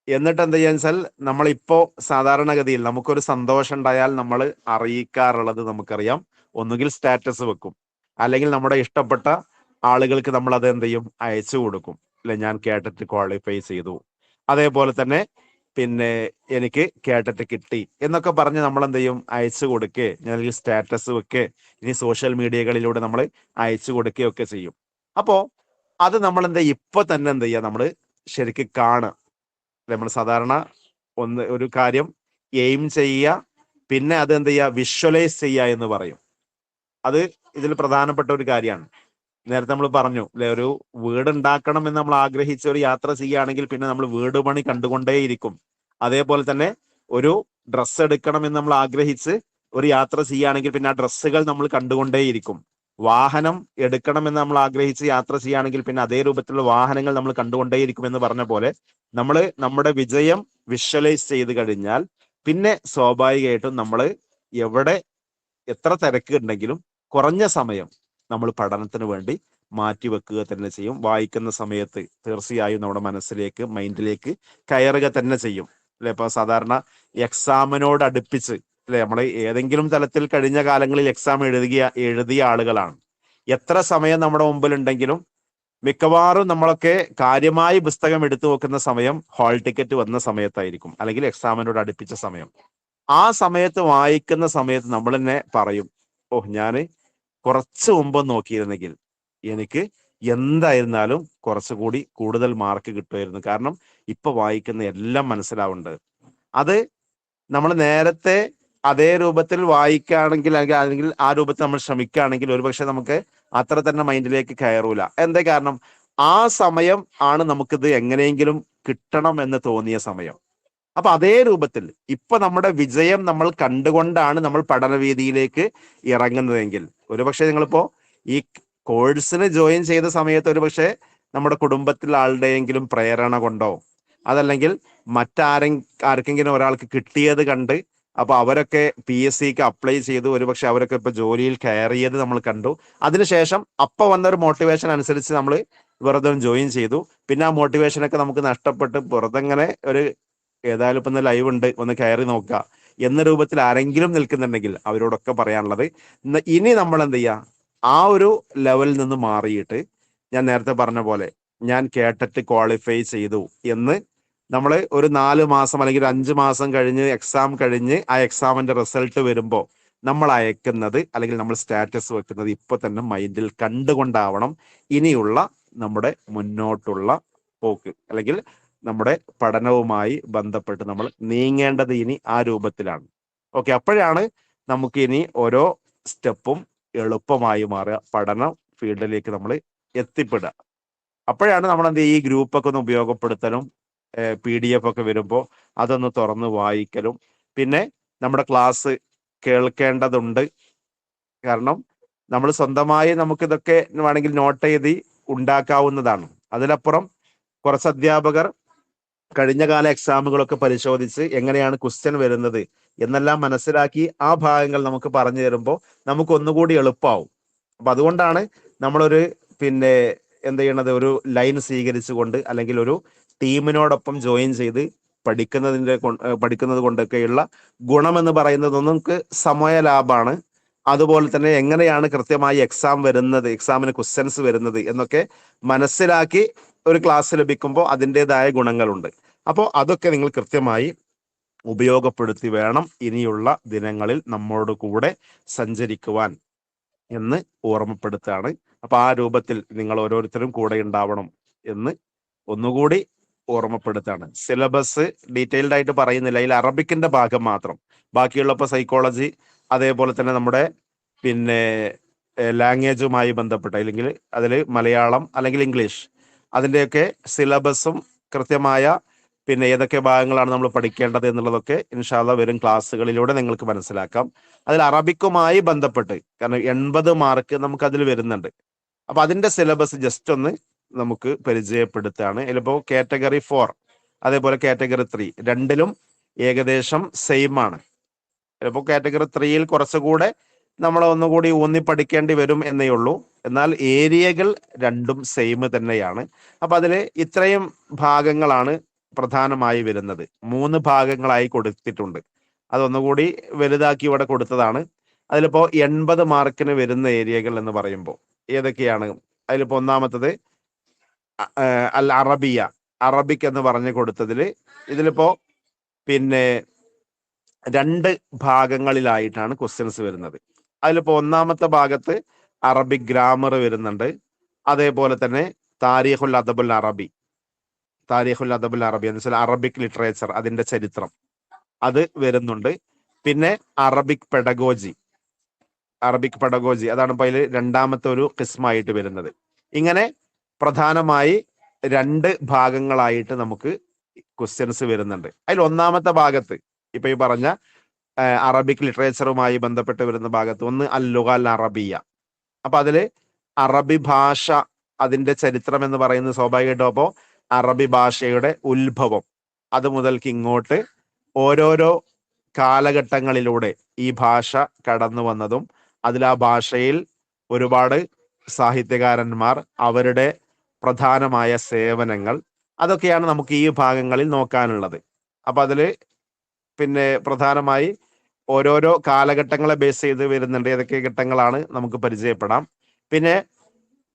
എന്നിട്ട് എന്ത് ചെയ്യാന്ന് വെച്ചാൽ, നമ്മളിപ്പോ സാധാരണഗതിയിൽ നമുക്കൊരു സന്തോഷം ഉണ്ടായാൽ നമ്മൾ അറിയിക്കാറുള്ളത് നമുക്കറിയാം, ഒന്നുകിൽ സ്റ്റാറ്റസ് വെക്കും, അല്ലെങ്കിൽ നമ്മുടെ ഇഷ്ടപ്പെട്ട ആളുകൾക്ക് നമ്മൾ അത് എന്ത് ചെയ്യും, അയച്ചു കൊടുക്കും. അല്ലെ, ഞാൻ കേട്ടിട്ട് ക്വാളിഫൈ ചെയ്തു, അതേപോലെ തന്നെ പിന്നെ എനിക്ക് കേട്ടിട്ട് കിട്ടി എന്നൊക്കെ പറഞ്ഞ് നമ്മൾ എന്ത് ചെയ്യും, അയച്ചു കൊടുക്കേ, അല്ലെങ്കിൽ സ്റ്റാറ്റസ് വെക്കേ, ഇനി സോഷ്യൽ മീഡിയകളിലൂടെ നമ്മൾ അയച്ചു കൊടുക്കുകയൊക്കെ ചെയ്യും. അപ്പോ അത് നമ്മൾ എന്താ ഇപ്പൊ തന്നെ എന്ത് ചെയ്യുക, നമ്മൾ ശരിക്കും കാണുക. നമ്മൾ സാധാരണ ഒരു കാര്യം എയിം ചെയ്യുക, പിന്നെ അത് എന്ത് ചെയ്യുക, വിഷ്വലൈസ് ചെയ്യുക എന്ന് പറയും. അത് ഇതിൽ പ്രധാനപ്പെട്ട ഒരു കാര്യമാണ്. നേരത്തെ നമ്മൾ പറഞ്ഞു അല്ലെ, ഒരു വീട് ഉണ്ടാക്കണം എന്ന് നമ്മൾ ആഗ്രഹിച്ച ഒരു യാത്ര ചെയ്യുകയാണെങ്കിൽ പിന്നെ നമ്മൾ വീട് പണി കണ്ടുകൊണ്ടേയിരിക്കും. അതേപോലെ തന്നെ ഒരു ഡ്രസ്സ് എടുക്കണം എന്ന് നമ്മൾ ആഗ്രഹിച്ച് ഒരു യാത്ര ചെയ്യുകയാണെങ്കിൽ പിന്നെ ആ ഡ്രസ്സുകൾ നമ്മൾ കണ്ടുകൊണ്ടേയിരിക്കും. വാഹനം എടുക്കണം എന്ന് നമ്മൾ ആഗ്രഹിച്ച് യാത്ര ചെയ്യുകയാണെങ്കിൽ പിന്നെ അതേ രൂപത്തിലുള്ള വാഹനങ്ങൾ നമ്മൾ കണ്ടുകൊണ്ടേയിരിക്കും എന്ന് പറഞ്ഞ പോലെ, നമ്മൾ നമ്മുടെ വിജയം വിഷ്വലൈസ് ചെയ്ത് കഴിഞ്ഞാൽ പിന്നെ സ്വാഭാവികമായിട്ടും നമ്മൾ എവിടെ എത്ര തിരക്ക് ഉണ്ടെങ്കിലും കുറഞ്ഞ സമയം നമ്മൾ പഠനത്തിന് വേണ്ടി മാറ്റിവെക്കുക തന്നെ ചെയ്യും. വായിക്കുന്ന സമയത്ത് തീർച്ചയായും നമ്മുടെ മനസ്സിലേക്ക്, മൈൻഡിലേക്ക് കയറുക തന്നെ ചെയ്യും. അല്ലെ, ഇപ്പൊ സാധാരണ എക്സാമിനോട് അടുപ്പിച്ച് അല്ലെ, നമ്മൾ ഏതെങ്കിലും തലത്തിൽ കഴിഞ്ഞ കാലങ്ങളിൽ എക്സാം എഴുതിയ ആളുകളാണ്. എത്ര സമയം നമ്മുടെ മുമ്പിൽ ഉണ്ടെങ്കിലും മിക്കവാറും നമ്മളൊക്കെ കാര്യമായി പുസ്തകം എടുത്തു നോക്കുന്ന സമയം ഹാൾ ടിക്കറ്റ് വന്ന സമയത്തായിരിക്കും, അല്ലെങ്കിൽ എക്സാമിനോട് അടുപ്പിച്ച സമയം. ആ സമയത്ത് വായിക്കുന്ന സമയത്ത് നമ്മൾ തന്നെ പറയും, ഞാൻ കുറച്ച് മുമ്പ് നോക്കിയിരുന്നെങ്കിൽ എനിക്ക് എന്തായിരുന്നാലും കുറച്ചുകൂടി കൂടുതൽ മാർക്ക് കിട്ടുമായിരുന്നു. കാരണം ഇപ്പൊ വായിക്കുന്ന എല്ലാം മനസ്സിലാവുന്നുണ്ട്. അത് നമ്മൾ നേരത്തെ അതേ രൂപത്തിൽ വായിക്കുകയാണെങ്കിൽ, അല്ലെങ്കിൽ ആ രൂപത്തിൽ നമ്മൾ ശ്രമിക്കുകയാണെങ്കിൽ ഒരുപക്ഷെ നമുക്ക് അത്ര തന്നെ മൈൻഡിലേക്ക് കയറൂല. എന്താ കാരണം, ആ സമയം ആണ് നമുക്കിത് എങ്ങനെയെങ്കിലും കിട്ടണം എന്ന് തോന്നിയ സമയം. അപ്പൊ അതേ രൂപത്തിൽ ഇപ്പൊ നമ്മുടെ വിജയം നമ്മൾ കണ്ടുകൊണ്ടാണ് നമ്മൾ പഠനവേദിയിലേക്ക് ഇറങ്ങുന്നതെങ്കിൽ, ഒരുപക്ഷെ നിങ്ങളിപ്പോ ഈ കോഴ്സിന് ജോയിൻ ചെയ്ത സമയത്ത് ഒരുപക്ഷെ നമ്മുടെ കുടുംബത്തിൽ ആളുടെയെങ്കിലും പ്രേരണ കൊണ്ടോ, അതല്ലെങ്കിൽ ആർക്കെങ്കിലും ഒരാൾക്ക് കിട്ടിയത് കണ്ട് അപ്പൊ അവരൊക്കെ PSCക്ക് അപ്ലൈ ചെയ്തു, ഒരുപക്ഷെ അവരൊക്കെ ഇപ്പൊ ജോലിയിൽ കയറിയത് നമ്മൾ കണ്ടു. അതിനുശേഷം അപ്പൊ വന്നൊരു മോട്ടിവേഷൻ അനുസരിച്ച് നമ്മൾ വെറുതെ ജോയിൻ ചെയ്തു. പിന്നെ ആ മോട്ടിവേഷനൊക്കെ നമുക്ക് നഷ്ടപ്പെട്ട് വെറുതെ ഇങ്ങനെ ഏതായാലും ഇപ്പൊ ലൈവ് ഉണ്ട്, ഒന്ന് കയറി നോക്കുക എന്ന രൂപത്തിൽ ആരെങ്കിലും നിൽക്കുന്നുണ്ടെങ്കിൽ അവരോടൊക്കെ പറയാനുള്ളത്, ഇനി നമ്മൾ എന്ത് ചെയ്യുക, ആ ഒരു ലെവലിൽ നിന്ന് മാറിയിട്ട് ഞാൻ നേരത്തെ പറഞ്ഞ പോലെ ഞാൻ കേട്ടിട്ട് ക്വാളിഫൈ ചെയ്തു എന്ന് നമ്മൾ ഒരു 4 മാസം അല്ലെങ്കിൽ 5 മാസം കഴിഞ്ഞ് എക്സാം കഴിഞ്ഞ് ആ എക്സാമിന്റെ റിസൾട്ട് വരുമ്പോൾ നമ്മൾ അയക്കുന്നത്, അല്ലെങ്കിൽ നമ്മൾ സ്റ്റാറ്റസ് വെക്കുന്നത് ഇപ്പൊ തന്നെ മൈൻഡിൽ കണ്ടുകൊണ്ടാവണം ഇനിയുള്ള നമ്മുടെ മുന്നോട്ടുള്ള പോക്ക്, അല്ലെങ്കിൽ നമ്മുടെ പഠനവുമായി ബന്ധപ്പെട്ട് നമ്മൾ നീങ്ങേണ്ടത് ഇനി ആ രൂപത്തിലാണ്. ഓക്കെ, അപ്പോഴാണ് നമുക്ക് ഇനി ഓരോ സ്റ്റെപ്പും എളുപ്പമായി മാറുക, പഠന ഫീൽഡിലേക്ക് നമ്മൾ എത്തിപ്പെടുക. അപ്പോഴാണ് നമ്മൾ എന്ത് ഈ ഗ്രൂപ്പൊക്കെ ഒന്ന് ഉപയോഗപ്പെടുത്തലും PDF ഒക്കെ വരുമ്പോൾ അതൊന്ന് തുറന്ന് വായിക്കലും, പിന്നെ നമ്മുടെ ക്ലാസ് കേൾക്കേണ്ടതുണ്ട്. കാരണം നമ്മൾ സ്വന്തമായി നമുക്കിതൊക്കെ വേണമെങ്കിൽ നോട്ട് എഴുതി ഉണ്ടാക്കാവുന്നതാണ്. അതിലപ്പുറം കുറച്ച് അധ്യാപകർ കഴിഞ്ഞ കാല എക്സാമുകളൊക്കെ പരിശോധിച്ച് എങ്ങനെയാണ് ക്വസ്റ്റ്യൻ വരുന്നത് എന്നെല്ലാം മനസ്സിലാക്കി ആ ഭാഗങ്ങൾ നമുക്ക് പറഞ്ഞു തരുമ്പോൾ നമുക്ക് ഒന്നുകൂടി എളുപ്പമാവും. അപ്പൊ അതുകൊണ്ടാണ് നമ്മളൊരു പിന്നെ എന്ത് ചെയ്യണത്, ഒരു ലൈൻ സ്വീകരിച്ചുകൊണ്ട് അല്ലെങ്കിൽ ഒരു ടീമിനോടൊപ്പം ജോയിൻ ചെയ്ത് പഠിക്കുന്നത് കൊണ്ടൊക്കെയുള്ള ഗുണമെന്ന് പറയുന്നത് നമുക്ക് സമയ ലാഭമാണ്. അതുപോലെ തന്നെ എങ്ങനെയാണ് കൃത്യമായി എക്സാം വരുന്നത്, എക്സാമിന് ക്വസ്റ്റ്യൻസ് വരുന്നത് എന്നൊക്കെ മനസ്സിലാക്കി ഒരു ക്ലാസ് ലഭിക്കുമ്പോൾ അതിൻ്റെതായ ഗുണങ്ങളുണ്ട്. അപ്പോൾ അതൊക്കെ നിങ്ങൾ കൃത്യമായി ഉപയോഗപ്പെടുത്തി വേണം ഇനിയുള്ള ദിനങ്ങളിൽ നമ്മോട് കൂടെ സഞ്ചരിക്കുവാൻ എന്ന് ഓർമ്മപ്പെടുത്തുകയാണ്. അപ്പൊ ആ രൂപത്തിൽ നിങ്ങൾ ഓരോരുത്തരും കൂടെ ഉണ്ടാവണം എന്ന് ഒന്നുകൂടി ഓർമ്മപ്പെടുത്താണ്. സിലബസ് ഡീറ്റെയിൽഡ് ആയിട്ട് പറയുന്നില്ല, അതിൽ അറബിക്കിന്റെ ഭാഗം മാത്രം. ബാക്കിയുള്ളപ്പോൾ സൈക്കോളജി, അതേപോലെ തന്നെ നമ്മുടെ പിന്നെ ലാംഗ്വേജുമായി ബന്ധപ്പെട്ട, അല്ലെങ്കിൽ അതിൽ മലയാളം അല്ലെങ്കിൽ ഇംഗ്ലീഷ്, അതിൻ്റെയൊക്കെ സിലബസും കൃത്യമായ പിന്നെ ഏതൊക്കെ ഭാഗങ്ങളാണ് നമ്മൾ പഠിക്കേണ്ടത് എന്നുള്ളതൊക്കെ ഇൻഷാ അല്ലാഹ് വരും ക്ലാസ്സുകളിലൂടെ നിങ്ങൾക്ക് മനസ്സിലാക്കാം. അതിൽ അറബിക്കുമായി ബന്ധപ്പെട്ട്, കാരണം 80 മാർക്ക് നമുക്ക് അതിൽ വരുന്നുണ്ട്. അപ്പൊ അതിന്റെ സിലബസ് ജസ്റ്റ് ഒന്ന് നമുക്ക് പരിചയപ്പെടുത്തുകയാണ്. ഇതിലിപ്പോ കാറ്റഗറി 4 അതേപോലെ കാറ്റഗറി 3 രണ്ടിലും ഏകദേശം സെയിം ആണ്. ചിലപ്പോൾ കാറ്റഗറി 3യിൽ കുറച്ചുകൂടെ നമ്മൾ ഒന്നുകൂടി ഊന്നി പഠിക്കേണ്ടി വരും എന്നേ ഉള്ളൂ. എന്നാൽ ഏരിയകൾ രണ്ടും സെയിം തന്നെയാണ്. അപ്പൊ അതിൽ ഇത്രയും ഭാഗങ്ങളാണ് പ്രധാനമായി വരുന്നത്. 3 ഭാഗങ്ങളായി കൊടുത്തിട്ടുണ്ട്. അതൊന്നുകൂടി വലുതാക്കി ഇവിടെ കൊടുത്തതാണ്. അതിലിപ്പോ 80 മാർക്കിന് വരുന്ന ഏരിയകൾ എന്ന് പറയുമ്പോൾ ഏതൊക്കെയാണ്? അതിലിപ്പോ ഒന്നാമത്തത് അൽ അറബിയ, അറബിക് എന്ന് പറഞ്ഞു കൊടുത്തതിൽ ഇതിലിപ്പോ പിന്നെ 2 ഭാഗങ്ങളിലായിട്ടാണ് ക്വസ്റ്റ്യൻസ് വരുന്നത്. അതിലിപ്പോ ഒന്നാമത്തെ ഭാഗത്ത് അറബിക് ഗ്രാമർ വരുന്നുണ്ട്. അതേപോലെ തന്നെ താരീഖുൽ അദബുൽ അറബി, താരീഖുൽ അദബുൽ അറബി എന്ന് വെച്ചാൽ അറബിക് ലിറ്ററേച്ചർ, അതിന്റെ ചരിത്രം, അത് വരുന്നുണ്ട്. പിന്നെ അറബിക് പെഡഗോജി, അറബിക് പെഡഗോജി അതാണ് ഇപ്പൊ അതിൽ രണ്ടാമത്തെ ഒരു കിസ്മായിട്ട് വരുന്നത്. ഇങ്ങനെ പ്രധാനമായി 2 ഭാഗങ്ങളായിട്ട് നമുക്ക് ക്വസ്റ്റ്യൻസ് വരുന്നുണ്ട്. അതിൽ ഒന്നാമത്തെ ഭാഗത്ത് ഇപ്പൊ ഈ പറഞ്ഞ അറബിക് ലിറ്ററേച്ചറുമായി ബന്ധപ്പെട്ട് വരുന്ന ഭാഗത്ത് ഒന്ന് അൽ ലുഗ അൽ അറബിയ. അപ്പൊ അതില് അറബി ഭാഷ, അതിന്റെ ചരിത്രം എന്ന് പറയുന്നത് സ്വാഭാവികമായിട്ടും അപ്പോ അറബി ഭാഷയുടെ ഉത്ഭവം, അത് മുതൽക്ക് ഇങ്ങോട്ട് ഓരോരോ കാലഘട്ടങ്ങളിലൂടെ ഈ ഭാഷ കടന്നു വന്നതും അതിൽ ആ ഭാഷയിൽ ഒരുപാട് സാഹിത്യകാരന്മാർ, അവരുടെ പ്രധാനമായ സേവനങ്ങൾ, അതൊക്കെയാണ് നമുക്ക് ഈ ഭാഗങ്ങളിൽ നോക്കാനുള്ളത്. അപ്പൊ അതില് പിന്നെ പ്രധാനമായി ഓരോരോ കാലഘട്ടങ്ങളെ ബേസ് ചെയ്ത് വരുന്നുണ്ട്. ഏതൊക്കെ ഘട്ടങ്ങളാണ് നമുക്ക് പരിചയപ്പെടാം. പിന്നെ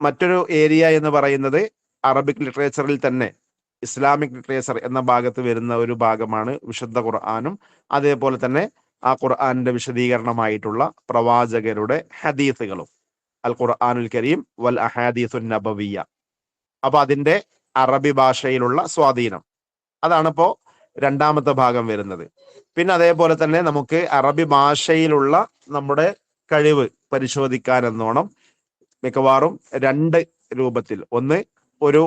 മറ്റൊരു ഏരിയ എന്ന് പറയുന്നത് അറബിക് ലിറ്ററേച്ചറിൽ തന്നെ ഇസ്ലാമിക് ലിറ്ററേച്ചർ എന്ന ഭാഗത്ത് വരുന്ന ഒരു ഭാഗമാണ് വിശുദ്ധ ഖുർആനും അതേപോലെ തന്നെ ആ ഖുർആന്റെ വിശദീകരണമായിട്ടുള്ള പ്രവാചകരുടെ ഹദീസുകളും, അൽ ഖുർആനുൽ കരീം വൽ അഹാദീസുൻ നബവിയ. അപ്പൊ അതിന്റെ അറബി ഭാഷയിലുള്ള സ്വാധീനം, അതാണിപ്പോ രണ്ടാമത്തെ ഭാഗം വരുന്നത്. പിന്നെ അതേപോലെ തന്നെ നമുക്ക് അറബി ഭാഷയിലുള്ള നമ്മുടെ കഴിവ് പരിശോധിക്കാൻ എന്നോണം മിക്കവാറും 2 രൂപത്തിൽ, ഒന്ന് ഒരു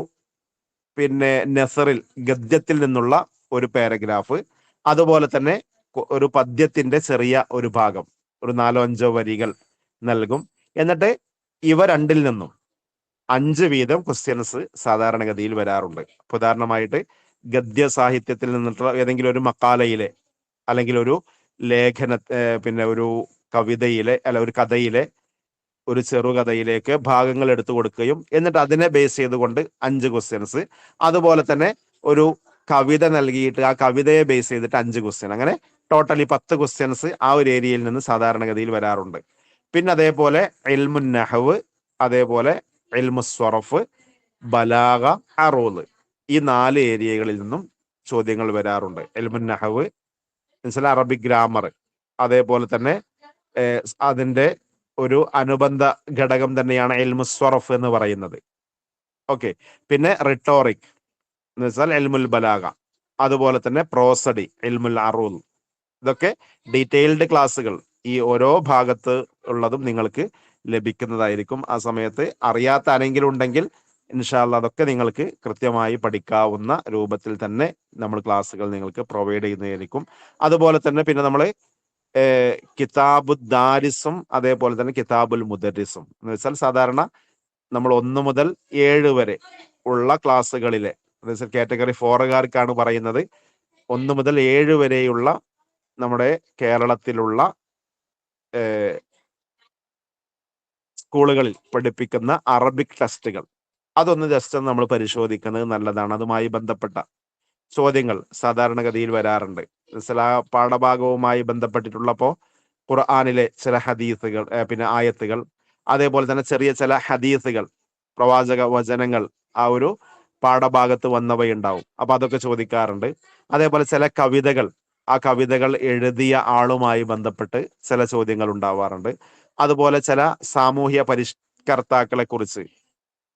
പിന്നെ നെസറിൽ, ഗദ്യത്തിൽ നിന്നുള്ള ഒരു പാരഗ്രാഫ്, അതുപോലെ തന്നെ ഒരു പദ്യത്തിന്റെ ചെറിയ ഒരു ഭാഗം, ഒരു 4-5 വരികൾ നൽകും. എന്നിട്ട് ഇവ രണ്ടിൽ നിന്നും 5 വീതം ക്വസ്റ്റ്യൻസ് സാധാരണഗതിയിൽ വരാറുണ്ട്. ഉദാഹരണമായിട്ട് ഗദ്യ സാഹിത്യത്തിൽ നിന്നിട്ടുള്ള ഏതെങ്കിലും ഒരു മക്കാലയിലെ അല്ലെങ്കിൽ ഒരു ലേഖന പിന്നെ ഒരു കവിതയിലെ ഒരു കഥയിലെ ഒരു ചെറുകഥയിലേക്ക് ഭാഗങ്ങൾ എടുത്തു കൊടുക്കുകയും എന്നിട്ട് അതിനെ ബേസ് ചെയ്തുകൊണ്ട് 5 ക്വസ്റ്റ്യൻസ്, അതുപോലെ തന്നെ ഒരു കവിത നൽകിയിട്ട് ആ കവിതയെ ബേസ് ചെയ്തിട്ട് 5 ക്വസ്റ്റ്യൻ, അങ്ങനെ ടോട്ടലി 10 ക്വസ്റ്റ്യൻസ് ആ ഒരു ഏരിയയിൽ നിന്ന് സാധാരണഗതിയിൽ വരാറുണ്ട്. പിന്നെ അതേപോലെ ഇൽമുൻ നഹ്വ്, അതേപോലെ ഇൽമു സ്വറഫ്, ബലാഗ, അറൂദ്, ഈ 4 ഏരിയകളിൽ നിന്നും ചോദ്യങ്ങൾ വരാറുണ്ട്. ഇൽമുൻ നഹ്വ് എന്നുവെച്ചാൽ അറബിക് ഗ്രാമർ, അതേപോലെ തന്നെ അതിന്റെ ഒരു അനുബന്ധ ഘടകം തന്നെയാണ് ഇൽമു സ്വറഫ് എന്ന് പറയുന്നത്. ഓക്കെ. പിന്നെ റിട്ടോറിക് എന്ന് വെച്ചാൽ ഇൽമുൽ ബലാഗ, അതുപോലെ തന്നെ പ്രോസഡി, ഇൽമുൽ അറൂദ്. ഇതൊക്കെ ഡീറ്റെയിൽഡ് ക്ലാസ്സുകൾ ഈ ഓരോ ഭാഗത്ത് ഉള്ളതും നിങ്ങൾക്ക് ലഭിക്കുന്നതായിരിക്കും. ആ സമയത്ത് അറിയാത്ത ആരെങ്കിലും ഉണ്ടെങ്കിൽ ഇൻഷാ അല്ലാഹ് അതൊക്കെ നിങ്ങൾക്ക് കൃത്യമായി പഠിക്കാവുന്ന രൂപത്തിൽ തന്നെ നമ്മൾ ക്ലാസ്സുകൾ നിങ്ങൾക്ക് പ്രൊവൈഡ് ചെയ്യുന്നതായിരിക്കും. അതുപോലെ തന്നെ പിന്നെ നമ്മൾ കിതാബു ദാരിസും അതേപോലെ തന്നെ കിതാബുൽ മുദരിസും എന്ന് വെച്ചാൽ സാധാരണ നമ്മൾ 1 മുതൽ 7 വരെ ഉള്ള ക്ലാസ്സുകളിലെ കാറ്റഗറി 4കാർക്കാണ് പറയുന്നത്. 1 മുതൽ 7 വരെയുള്ള നമ്മുടെ കേരളത്തിലുള്ള സ്കൂളുകളിൽ പഠിപ്പിക്കുന്ന അറബിക് ടെസ്റ്റുകൾ അതൊന്ന് ജസ്റ്റ് നമ്മൾ പരിശോധിക്കുന്നത് നല്ലതാണ്. അതുമായി ബന്ധപ്പെട്ട ചോദ്യങ്ങൾ സാധാരണഗതിയിൽ വരാറുണ്ട്. ആ പാഠഭാഗവുമായി ബന്ധപ്പെട്ടിട്ടുള്ളപ്പോൾ ഖുർആനിലെ ചില ഹദീസുകൾ, പിന്നെ ആയത്തുകൾ, അതേപോലെ തന്നെ ചെറിയ ചില ഹദീസുകൾ, പ്രവാചക വചനങ്ങൾ ആ ഒരു പാഠഭാഗത്ത് വന്നവയുണ്ടാവും. അപ്പൊ അതൊക്കെ ചോദിക്കാറുണ്ട്. അതേപോലെ ചില കവിതകൾ, ആ കവിതകൾ എഴുതിയ ആളുമായി ബന്ധപ്പെട്ട് ചില ചോദ്യങ്ങൾ ഉണ്ടാവാറുണ്ട്. അതുപോലെ ചില സാമൂഹ്യ പരിഷ്കർത്താക്കളെ കുറിച്ച്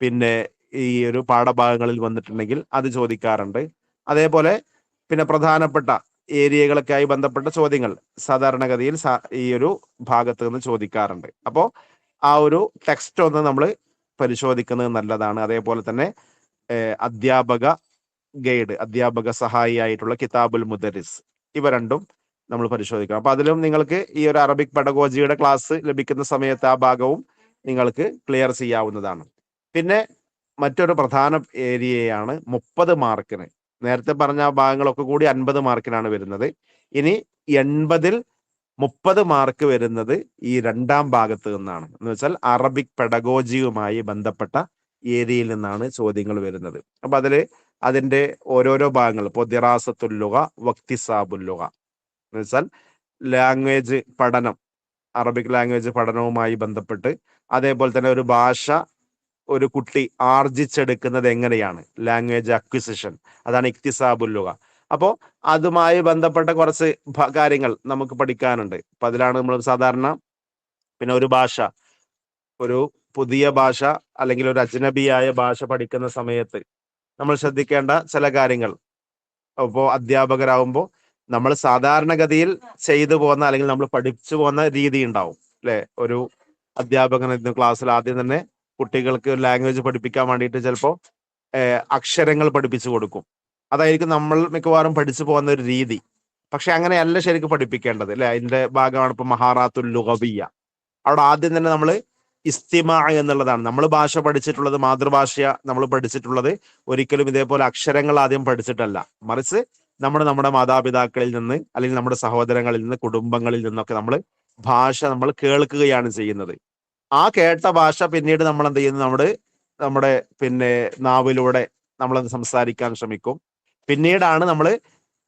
പിന്നെ ഈ ഒരു പാഠഭാഗങ്ങളിൽ വന്നിട്ടുണ്ടെങ്കിൽ അത് ചോദിക്കാറുണ്ട്. അതേപോലെ പിന്നെ പ്രധാനപ്പെട്ട ഏരിയകളൊക്കെയായി ബന്ധപ്പെട്ട ചോദ്യങ്ങൾ സാധാരണഗതിയിൽ ഈ ഒരു ഭാഗത്ത് നിന്ന് ചോദിക്കാറുണ്ട്. അപ്പോൾ ആ ഒരു ടെക്സ്റ്റ് ഒന്ന് നമ്മൾ പരിശോധിക്കുന്നത് നല്ലതാണ്. അതേപോലെ തന്നെ അധ്യാപക ഗൈഡ്, അധ്യാപക സഹായിയായിട്ടുള്ള കിതാബുൽ മുദരിസ്, ഇവ രണ്ടും നമ്മൾ പരിശോധിക്കണം. അപ്പൊ അതിലും നിങ്ങൾക്ക് ഈ ഒരു അറബിക് പെഡഗോജിയുടെ ക്ലാസ് ലഭിക്കുന്ന സമയത്ത് ആ ഭാഗവും നിങ്ങൾക്ക് ക്ലിയർ ചെയ്യാവുന്നതാണ്. പിന്നെ മറ്റൊരു പ്രധാന ഏരിയയാണ് 30 മാർക്കിന്. നേരത്തെ പറഞ്ഞ ആ ഭാഗങ്ങളൊക്കെ കൂടി 50 മാർക്കിനാണ് വരുന്നത്. ഇനി 80-ൽ 30 മാർക്ക് വരുന്നത് ഈ രണ്ടാം ഭാഗത്ത് നിന്നാണ്. എന്ന് വെച്ചാൽ അറബിക് പെഡഗോജിയുമായി ബന്ധപ്പെട്ട ഏരിയയിൽ നിന്നാണ് ചോദ്യങ്ങൾ വരുന്നത്. അപ്പൊ അതിന്റെ ഓരോരോ ഭാഗങ്ങൾ, ഇപ്പോൾ ദിറാസത്തുൽ ലുഗ, വക്തിസാബുൽ ലുഗ എന്ന് വെച്ചാൽ ലാംഗ്വേജ് പഠനം, അറബിക് ലാംഗ്വേജ് പഠനവുമായി ബന്ധപ്പെട്ട്, അതേപോലെ തന്നെ ഒരു ഭാഷ ഒരു കുട്ടി ആർജിച്ചെടുക്കുന്നത് എങ്ങനെയാണ്, ലാംഗ്വേജ് അക്വിസിഷൻ, അതാണ് ഇക്തിസാബുൽ ലുഗ. അപ്പോൾ അതുമായി ബന്ധപ്പെട്ട കുറച്ച് കാര്യങ്ങൾ നമുക്ക് പഠിക്കാനുണ്ട്. അപ്പൊ അതിലാണ് നമ്മൾ സാധാരണ പിന്നെ ഒരു ഭാഷ, ഒരു പുതിയ ഭാഷ അല്ലെങ്കിൽ ഒരു അജ്നബിയായ ഭാഷ പഠിക്കുന്ന സമയത്ത് നമ്മൾ ശ്രദ്ധിക്കേണ്ട ചില കാര്യങ്ങൾ. അപ്പോൾ അധ്യാപകരാകുമ്പോൾ നമ്മൾ സാധാരണഗതിയിൽ ചെയ്തു പോകുന്ന അല്ലെങ്കിൽ നമ്മൾ പഠിച്ചു പോകുന്ന രീതി ഉണ്ടാവും അല്ലെ. ഒരു അധ്യാപകൻ ക്ലാസ്സിൽ ആദ്യം തന്നെ കുട്ടികൾക്ക് ലാംഗ്വേജ് പഠിപ്പിക്കാൻ വേണ്ടിയിട്ട് ചിലപ്പോൾ അക്ഷരങ്ങൾ പഠിപ്പിച്ചു കൊടുക്കും. അതായിരിക്കും നമ്മൾ മിക്കവാറും പഠിച്ചു പോകുന്ന ഒരു രീതി. പക്ഷെ അങ്ങനെയല്ല ശരിക്കും പഠിപ്പിക്കേണ്ടത് അല്ലെ. അതിന്റെ ഭാഗമാണ് ഇപ്പൊ മഹാറാത്തുൽ ലുഗവിയ്യ. അവിടെ ആദ്യം തന്നെ നമ്മൾ ഇസ്തിമാ എന്നുള്ളതാണ്. നമ്മൾ ഭാഷ പഠിച്ചിട്ടുള്ളത്, മാതൃഭാഷ നമ്മൾ പഠിച്ചിട്ടുള്ളത് ഒരിക്കലും ഇതേപോലെ അക്ഷരങ്ങൾ ആദ്യം പഠിച്ചിട്ടല്ല. മറിച്ച് നമ്മുടെ മാതാപിതാക്കളിൽ നിന്ന് അല്ലെങ്കിൽ നമ്മുടെ സഹോദരങ്ങളിൽ നിന്ന്, കുടുംബങ്ങളിൽ നിന്നൊക്കെ നമ്മൾ ഭാഷ നമ്മൾ കേൾക്കുകയാണ് ചെയ്യുന്നത്. ആ കേട്ട ഭാഷ പിന്നീട് നമ്മൾ എന്ത് ചെയ്യുന്നു, നമ്മുടെ പിന്നെ നാവിലൂടെ നമ്മളത് സംസാരിക്കാൻ ശ്രമിക്കും. പിന്നീടാണ് നമ്മൾ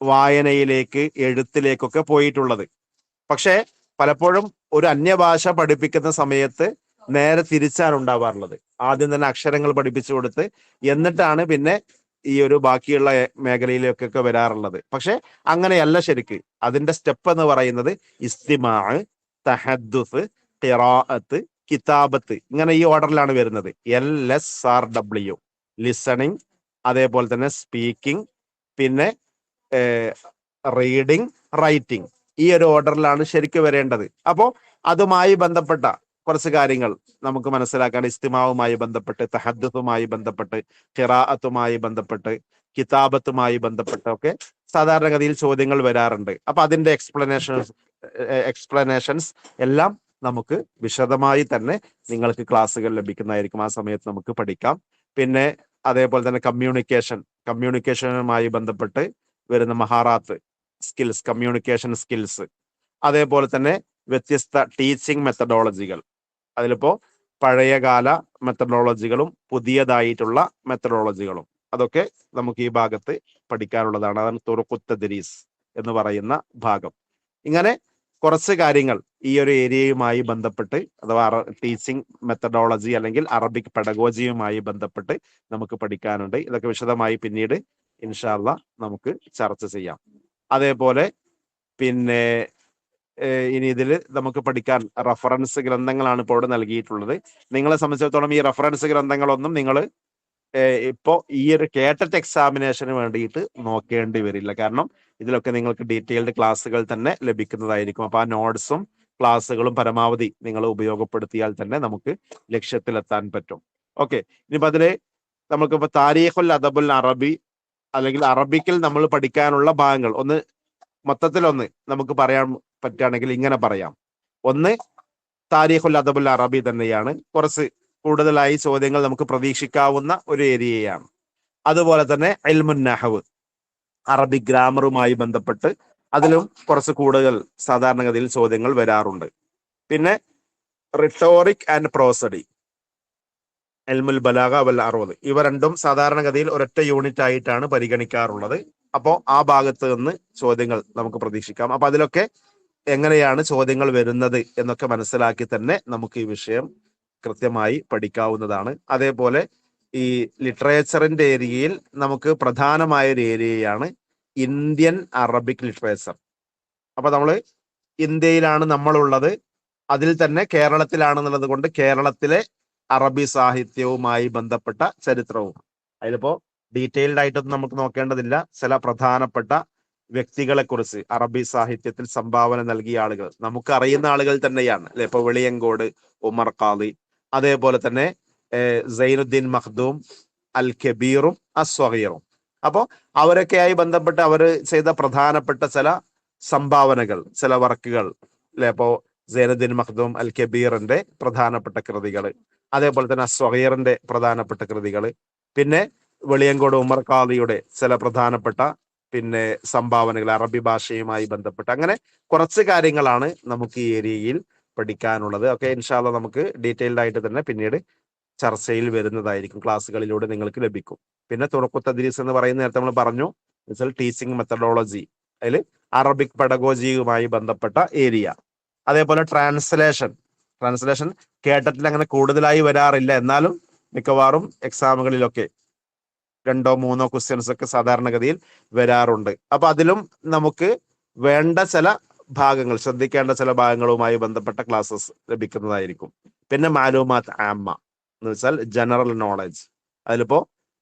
വായനയിലേക്ക്, എഴുത്തിലേക്കൊക്കെ പോയിട്ടുള്ളത്. പക്ഷേ പലപ്പോഴും ഒരു അന്യഭാഷ പഠിപ്പിക്കുന്ന സമയത്ത് നേരെ തിരിച്ചാണ് ഉണ്ടാവാറുള്ളത്. ആദ്യം തന്നെ അക്ഷരങ്ങൾ പഠിപ്പിച്ചു കൊടുത്ത് എന്നിട്ടാണ് പിന്നെ ഈ ഒരു ബാക്കിയുള്ള മേഖലയിലേക്കൊക്കെ വരാറുള്ളത്. പക്ഷെ അങ്ങനെയല്ല ശരിക്ക്. അതിന്റെ സ്റ്റെപ്പ് എന്ന് പറയുന്നത് ഇസ്തിമാ, തഹദ്ദുസ്, ഖിറാഅത്ത്, കിതാബത്ത്, ഇങ്ങനെ ഈ ഓർഡറിലാണ് വരുന്നത്. LSRW, ലിസണിങ്, അതേപോലെ തന്നെ സ്പീക്കിംഗ്, പിന്നെ റീഡിങ്, റൈറ്റിംഗ്, ഈ ഒരു ഓർഡറിലാണ് ശരിക്കും വരേണ്ടത്. അപ്പോൾ അതുമായി ബന്ധപ്പെട്ട കുറച്ച് കാര്യങ്ങൾ നമുക്ക് മനസ്സിലാക്കാൻ, ഇസ്തിമാവുമായി ബന്ധപ്പെട്ട്, തഹദ്ദുസുമായി ബന്ധപ്പെട്ട്, ഖിറാഅത്തുമായി ബന്ധപ്പെട്ട്, കിതാബത്തുമായി ബന്ധപ്പെട്ടൊക്കെ സാധാരണഗതിയിൽ ചോദ്യങ്ങൾ വരാറുണ്ട്. അപ്പൊ അതിന്റെ എക്സ്പ്ലനേഷൻസ് എല്ലാം നമുക്ക് വിശദമായി തന്നെ നിങ്ങൾക്ക് ക്ലാസ്സുകൾ ലഭിക്കുന്നതായിരിക്കും. ആ സമയത്ത് നമുക്ക് പഠിക്കാം. പിന്നെ അതേപോലെ തന്നെ കമ്മ്യൂണിക്കേഷനുമായി ബന്ധപ്പെട്ട് വരുന്ന മഹാറാത്ത് സ്കിൽസ്, കമ്മ്യൂണിക്കേഷൻ സ്കിൽസ്, അതേപോലെ തന്നെ വ്യത്യസ്ത ടീച്ചിങ് മെത്തഡോളജികൾ, അതിലിപ്പോ പഴയകാല മെത്തഡോളജികളും പുതിയതായിട്ടുള്ള മെത്തഡോളജികളും, അതൊക്കെ നമുക്ക് ഈ ഭാഗത്ത് പഠിക്കാനുള്ളതാണ്. അതാണ് തുറുഖുത്ത് തദ്രീസ് എന്ന് പറയുന്ന ഭാഗം. ഇങ്ങനെ കുറച്ച് കാര്യങ്ങൾ ഈ ഒരു ഏരിയയുമായി ബന്ധപ്പെട്ട്, അഥവാ ടീച്ചിങ് മെത്തഡോളജി അല്ലെങ്കിൽ അറബിക് പെഡഗോജിയുമായി ബന്ധപ്പെട്ട് നമുക്ക് പഠിക്കാനുണ്ട്. ഇതൊക്കെ വിശദമായി പിന്നീട് ഇൻഷാ അല്ലാഹ് നമുക്ക് ചർച്ച ചെയ്യാം. അതേപോലെ പിന്നെ ഇനി ഇതിൽ നമുക്ക് പഠിക്കാൻ റഫറൻസ് ഗ്രന്ഥങ്ങളാണ് ഇപ്പോൾ ഇവിടെ നൽകിയിട്ടുള്ളത്. നിങ്ങളെ സംബന്ധിച്ചിടത്തോളം ഈ റഫറൻസ് ഗ്രന്ഥങ്ങളൊന്നും നിങ്ങൾ ഇപ്പോ ഈ ഒരു കേട്ടറ്റ് എക്സാമിനേഷന് വേണ്ടിയിട്ട് നോക്കേണ്ടി വരില്ല. കാരണം ഇതിലൊക്കെ നിങ്ങൾക്ക് ഡീറ്റെയിൽഡ് ക്ലാസ്സുകൾ തന്നെ ലഭിക്കുന്നതായിരിക്കും. അപ്പൊ ആ നോട്ട്സും ക്ലാസ്സുകളും പരമാവധി നിങ്ങൾ ഉപയോഗപ്പെടുത്തിയാൽ തന്നെ നമുക്ക് ലക്ഷ്യത്തിലെത്താൻ പറ്റും. ഓക്കെ, ഇനിയിപ്പോ അതില് നമുക്കിപ്പോ താരീഖുൽ അദബുൽ അറബി അല്ലെങ്കിൽ അറബിക്കിൽ നമ്മൾ പഠിക്കാനുള്ള ഭാഗങ്ങൾ മൊത്തത്തിലൊന്ന് നമുക്ക് പറയാൻ പറ്റുകയാണെങ്കിൽ ഇങ്ങനെ പറയാം. ഒന്ന്, താരീഖുൽ അദബുൽ അറബി തന്നെയാണ്. കുറച്ച് കൂടുതലായി ചോദ്യങ്ങൾ നമുക്ക് പ്രതീക്ഷിക്കാവുന്ന ഒരു ഏരിയയാണ്. അതുപോലെ തന്നെ ഇൽമുൻ നഹവ്, അറബിക് ഗ്രാമറുമായി ബന്ധപ്പെട്ട് അതിലും കുറച്ച് കൂടുതൽ സാധാരണഗതിയിൽ ചോദ്യങ്ങൾ വരാറുണ്ട്. പിന്നെ റിട്ടോറിക് ആൻഡ് പ്രോസഡി, എൽമുൽ ബലാഗ വൽ അറൂദ്, ഇവ രണ്ടും സാധാരണഗതിയിൽ ഒരൊറ്റ യൂണിറ്റ് ആയിട്ടാണ് പരിഗണിക്കാറുള്ളത്. അപ്പോൾ ആ ഭാഗത്ത് നിന്ന് ചോദ്യങ്ങൾ നമുക്ക് പ്രതീക്ഷിക്കാം. അപ്പൊ അതിലൊക്കെ എങ്ങനെയാണ് ചോദ്യങ്ങൾ വരുന്നത് എന്നൊക്കെ മനസ്സിലാക്കി തന്നെ നമുക്ക് ഈ വിഷയം കൃത്യമായി പഠിക്കാവുന്നതാണ്. അതേപോലെ ഈ ലിറ്ററേച്ചറിന്റെ ഏരിയയിൽ നമുക്ക് പ്രധാനമായ ഒരു ഏരിയയാണ് ഇന്ത്യൻ അറബിക് ലിറ്ററേച്ചർ. അപ്പൊ നമ്മൾ ഇന്ത്യയിലാണ് നമ്മളുള്ളത്, അതിൽ തന്നെ കേരളത്തിലാണെന്നുള്ളത് കൊണ്ട് കേരളത്തിലെ അറബി സാഹിത്യവുമായി ബന്ധപ്പെട്ട ചരിത്രവും. അതിലിപ്പോ ഡീറ്റെയിൽഡ് ആയിട്ടൊന്നും നമുക്ക് നോക്കേണ്ടതില്ല. ചില പ്രധാനപ്പെട്ട വ്യക്തികളെ കുറിച്ച് അറബി സാഹിത്യത്തിൽ സംഭാവന നൽകിയ ആളുകൾ നമുക്ക് അറിയുന്ന ആളുകൾ തന്നെയാണ് അല്ലെ. ഇപ്പൊ വെളിയങ്കോട് ഉമർ ഖാദി, അതേപോലെ തന്നെ സൈനുദ്ദീൻ മഖ്ദൂം, അൽ കബീറും അസ്വഗീറും. അപ്പോ അവരൊക്കെയായി ബന്ധപ്പെട്ട് അവർ ചെയ്ത പ്രധാനപ്പെട്ട ചില സംഭാവനകൾ, ചില വർക്കുകൾ അല്ലെ. ഇപ്പോ സൈനുദ്ദീൻ മഖ്ദൂം അൽ കബീറിന്റെ പ്രധാനപ്പെട്ട കൃതികൾ, അതേപോലെ തന്നെ അസ്വഗീറിന്റെ പ്രധാനപ്പെട്ട കൃതികൾ, പിന്നെ വെളിയങ്കോട് ഉമർ ഖാദിയുടെ ചില പ്രധാനപ്പെട്ട പിന്നെ സംഭാവനകൾ അറബി ഭാഷയുമായി ബന്ധപ്പെട്ട്, അങ്ങനെ കുറച്ച് കാര്യങ്ങളാണ് നമുക്ക് ഈ ഏരിയയിൽ പഠിക്കാനുള്ളത്. ഒക്കെ ഇൻഷാ അല്ലാഹ് നമുക്ക് ഡീറ്റെയിൽഡ് ആയിട്ട് തന്നെ പിന്നീട് ചർച്ചയിൽ വരുന്നതായിരിക്കും, ക്ലാസ്സുകളിലൂടെ നിങ്ങൾക്ക് ലഭിക്കും. പിന്നെ തുറക്കു തദ്രീസ് എന്ന് പറയുന്ന നേരത്തെ നമ്മൾ പറഞ്ഞു, ടീച്ചിങ് മെത്തഡോളജി, അതിൽ അറബിക് പെഡഗോജിയുമായി ബന്ധപ്പെട്ട ഏരിയ. അതേപോലെ ട്രാൻസ്ലേഷൻ കേട്ടിട്ടിൽ അങ്ങനെ കൂടുതലായി വരാറില്ല, എന്നാലും മിക്കവാറും എക്സാമുകളിലൊക്കെ 2-3 ക്വസ്റ്റ്യൻസ് ഒക്കെ സാധാരണഗതിയിൽ വരാറുണ്ട്. അപ്പൊ അതിലും നമുക്ക് വേണ്ട ചില ഭാഗങ്ങൾ, ശ്രദ്ധിക്കേണ്ട ചില ഭാഗങ്ങളുമായി ബന്ധപ്പെട്ട ക്ലാസ്സസ് ലഭിക്കുന്നതായിരിക്കും. പിന്നെ മാലൂമാത്ത് ആമ്മ എന്ന് വെച്ചാൽ ജനറൽ നോളജ്, അതിലിപ്പോ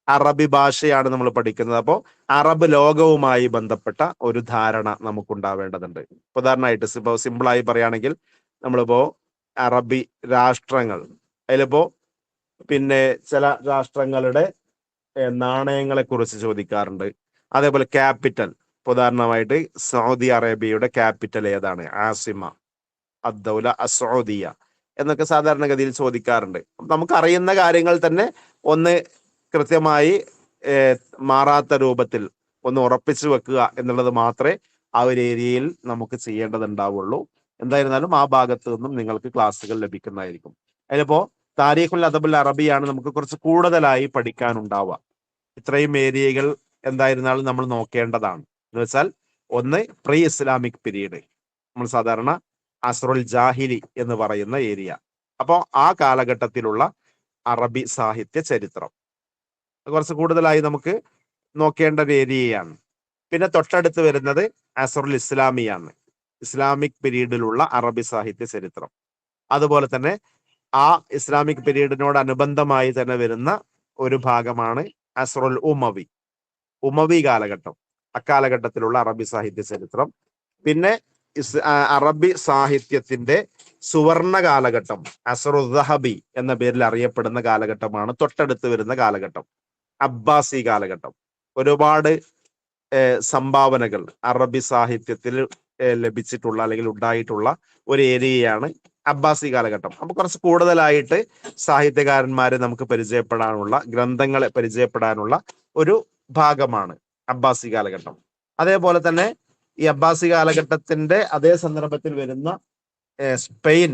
അറബി ഭാഷയാണ് നമ്മൾ പഠിക്കുന്നത്. അപ്പോൾ അറബ് ലോകവുമായി ബന്ധപ്പെട്ട ഒരു ധാരണ നമുക്കുണ്ടാവേണ്ടതുണ്ട്. ഉദാഹരണമായിട്ട് ഇപ്പോ സിമ്പിളായി പറയുകയാണെങ്കിൽ നമ്മളിപ്പോ അറബി രാഷ്ട്രങ്ങൾ, അതിലിപ്പോ പിന്നെ ചില രാഷ്ട്രങ്ങളുടെ നാണയങ്ങളെ കുറിച്ച് ചോദിക്കാറുണ്ട്. അതേപോലെ ക്യാപിറ്റൽ, ഉദാഹരണമായിട്ട് സൗദി അറേബ്യയുടെ ക്യാപിറ്റൽ ഏതാണ്, ആസിമ അദ്ദൗല അസൗദിയ എന്നൊക്കെ സാധാരണഗതിയിൽ ചോദിക്കാറുണ്ട്. നമുക്കറിയുന്ന കാര്യങ്ങൾ തന്നെ ഒന്ന് കൃത്യമായി മാറാത്ത രൂപത്തിൽ ഒന്ന് ഉറപ്പിച്ചു വെക്കുക എന്നുള്ളത് മാത്രമേ ആ ഒരു ഏരിയയിൽ നമുക്ക് ചെയ്യേണ്ടതുണ്ടാവുള്ളൂ. എന്തായിരുന്നാലും ആ ഭാഗത്ത് നിന്നും നിങ്ങൾക്ക് ക്ലാസ്സുകൾ ലഭിക്കുന്നതായിരിക്കും. അതിലിപ്പോ താരീഖുൽ അദബുൽ അറബിയാണ് നമുക്ക് കുറച്ച് കൂടുതലായി പഠിക്കാനുണ്ടാവുക. ഇത്രയും ഏരിയകൾ എന്തായിരുന്നാലും നമ്മൾ നോക്കേണ്ടതാണ്. എന്ന് വെച്ചാൽ ഒന്ന് പ്രീ ഇസ്ലാമിക് പീരീഡ്, നമ്മൾ സാധാരണ അസ്റുൽ ജാഹിലി എന്ന് പറയുന്ന ഏരിയ. അപ്പോൾ ആ കാലഘട്ടത്തിലുള്ള അറബി സാഹിത്യ ചരിത്രം കുറച്ച് കൂടുതലായി നമുക്ക് നോക്കേണ്ട ഒരു ഏരിയയാണ്. പിന്നെ തൊട്ടടുത്ത് വരുന്നത് അസ്റുൽ ഇസ്ലാമിയാണ്, ഇസ്ലാമിക് പീരീഡിലുള്ള അറബി സാഹിത്യ ചരിത്രം. അതുപോലെ തന്നെ ആ ഇസ്ലാമിക് പീരീഡിനോടനുബന്ധമായി തന്നെ വരുന്ന ഒരു ഭാഗമാണ് അസ്റുൽ ഉമവി കാലഘട്ടം, അക്കാലഘട്ടത്തിലുള്ള അറബി സാഹിത്യ ചരിത്രം. പിന്നെ അറബി സാഹിത്യത്തിന്റെ സുവർണ കാലഘട്ടം, അസ്റുദ്ദഹബി എന്ന പേരിൽ അറിയപ്പെടുന്ന കാലഘട്ടമാണ് തൊട്ടടുത്ത് വരുന്ന കാലഘട്ടം, അബ്ബാസി കാലഘട്ടം. ഒരുപാട് സംഭാവനകൾ അറബി സാഹിത്യത്തിൽ ലഭിച്ചിട്ടുള്ള അല്ലെങ്കിൽ ഉണ്ടായിട്ടുള്ള ഒരു ഏരിയയാണ് അബ്ബാസി കാലഘട്ടം. അപ്പൊ കുറച്ച് കൂടുതലായിട്ട് സാഹിത്യകാരന്മാരെ നമുക്ക് പരിചയപ്പെടാനുള്ള, ഗ്രന്ഥങ്ങളെ പരിചയപ്പെടാനുള്ള ഒരു ഭാഗമാണ് അബ്ബാസി കാലഘട്ടം. അതേപോലെ തന്നെ ഈ അബ്ബാസി കാലഘട്ടത്തിന്റെ അതേ സന്ദർഭത്തിൽ വരുന്ന സ്പെയിൻ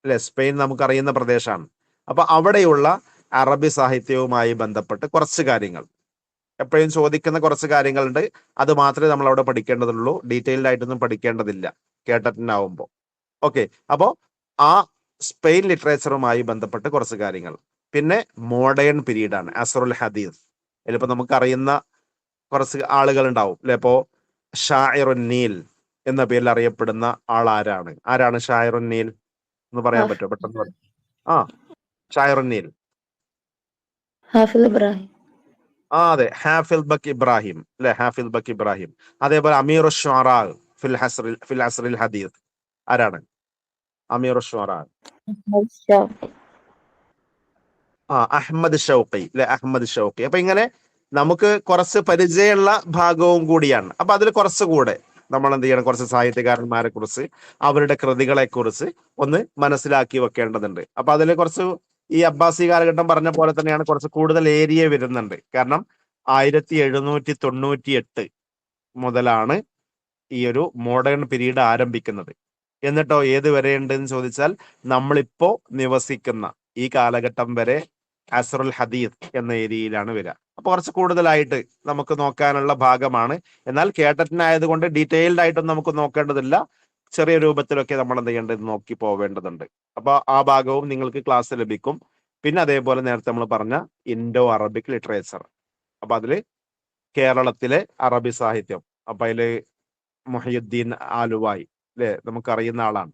അല്ലെ, സ്പെയിൻ നമുക്കറിയുന്ന പ്രദേശമാണ്. അപ്പൊ അവിടെയുള്ള അറബി സാഹിത്യവുമായി ബന്ധപ്പെട്ട് കുറച്ച് കാര്യങ്ങൾ എപ്പോഴും ചോദിക്കുന്ന കുറച്ച് കാര്യങ്ങളുണ്ട്. അത് മാത്രമേ നമ്മൾ അവിടെ പഠിക്കേണ്ടതുള്ളൂ, ഡീറ്റെയിൽഡ് ആയിട്ടൊന്നും പഠിക്കേണ്ടതില്ല കേട്ടിട്ടുണ്ടാവുമ്പോൾ. ഓക്കെ, അപ്പോ ആ സ്പെയിൻ ലിറ്ററേച്ചറുമായി ബന്ധപ്പെട്ട് കുറച്ച് കാര്യങ്ങൾ. പിന്നെ മോഡേൺ പീരീഡ് ആണ് അസ്റുൽ ഹദീസ്. ഇതിലിപ്പോ നമുക്കറിയുന്ന കുറച്ച് ആളുകൾ ഉണ്ടാവും അല്ലെ. ഇപ്പോ ഷാഇറുൻ നീൽ എന്ന പേരിൽ അറിയപ്പെടുന്ന ആരാണ് ഷാഇറുൻ നീൽ എന്ന് പറയാൻ പറ്റുമോ പെട്ടെന്ന്? ഷാഇറുൻ നീൽ, ഹാഫിൽ ഇബ്രാഹിം. അതെ, ഹാഫിൽ ബക്ക് ഇബ്രാഹിം അല്ലെ, ഹാഫിൽ ബക്ക് ഇബ്രാഹിം. അതേപോലെ അമീർ ഷുഅറാ ഫിൽ അസ്റിൽ ഹദീസ്, ആരാണ് അമീർ ഷുഅറാ? അഹ്മദ് ഷൗഖി അല്ലെ, അഹ്മദ് ഷൗഖി. അപ്പൊ ഇങ്ങനെ നമുക്ക് കുറച്ച് പരിചയമുള്ള ഭാഗവും കൂടിയാണ്. അപ്പൊ അതിൽ കുറച്ചുകൂടെ നമ്മൾ എന്ത് ചെയ്യണം, കുറച്ച് സാഹിത്യകാരന്മാരെ കുറിച്ച്, അവരുടെ കൃതികളെ കുറിച്ച് ഒന്ന് മനസ്സിലാക്കി വെക്കേണ്ടതുണ്ട്. അപ്പൊ അതിൽ കുറച്ച് ഈ അബ്ബാസി കാലഘട്ടം പറഞ്ഞ പോലെ തന്നെയാണ്, കുറച്ച് കൂടുതൽ ഏരിയ വരുന്നുണ്ട്. കാരണം 1798 മുതലാണ് ഈ ഒരു മോഡേൺ പീരീഡ് ആരംഭിക്കുന്നത്. എന്നിട്ടോ ഏത് വരെ ഉണ്ടെന്ന് ചോദിച്ചാൽ നമ്മളിപ്പോ നിവസിക്കുന്ന ഈ കാലഘട്ടം വരെ അസ്റുൽ ഹദീസ് എന്ന ഏരിയയിലാണ് വരിക. അപ്പൊ കുറച്ച് കൂടുതലായിട്ട് നമുക്ക് നോക്കാനുള്ള ഭാഗമാണ്. എന്നാൽ കേട്ടറ്റിനായതുകൊണ്ട് ഡീറ്റെയിൽഡ് ആയിട്ടൊന്നും നമുക്ക് നോക്കേണ്ടതില്ല. ചെറിയ രൂപത്തിലൊക്കെ നമ്മൾ എന്ത് ചെയ്യേണ്ടത് നോക്കി പോവേണ്ടതുണ്ട്. അപ്പൊ ആ ഭാഗവും നിങ്ങൾക്ക് ക്ലാസ് ലഭിക്കും. പിന്നെ അതേപോലെ നേരത്തെ നമ്മൾ പറഞ്ഞ ഇൻഡോ അറബിക് ലിറ്ററേച്ചർ, അപ്പൊ അതില് കേരളത്തിലെ അറബി സാഹിത്യം, അപ്പൊ അതില് മുഹ്യിദ്ദീൻ ആലുവായി അല്ലെ, നമുക്കറിയുന്ന ആളാണ്.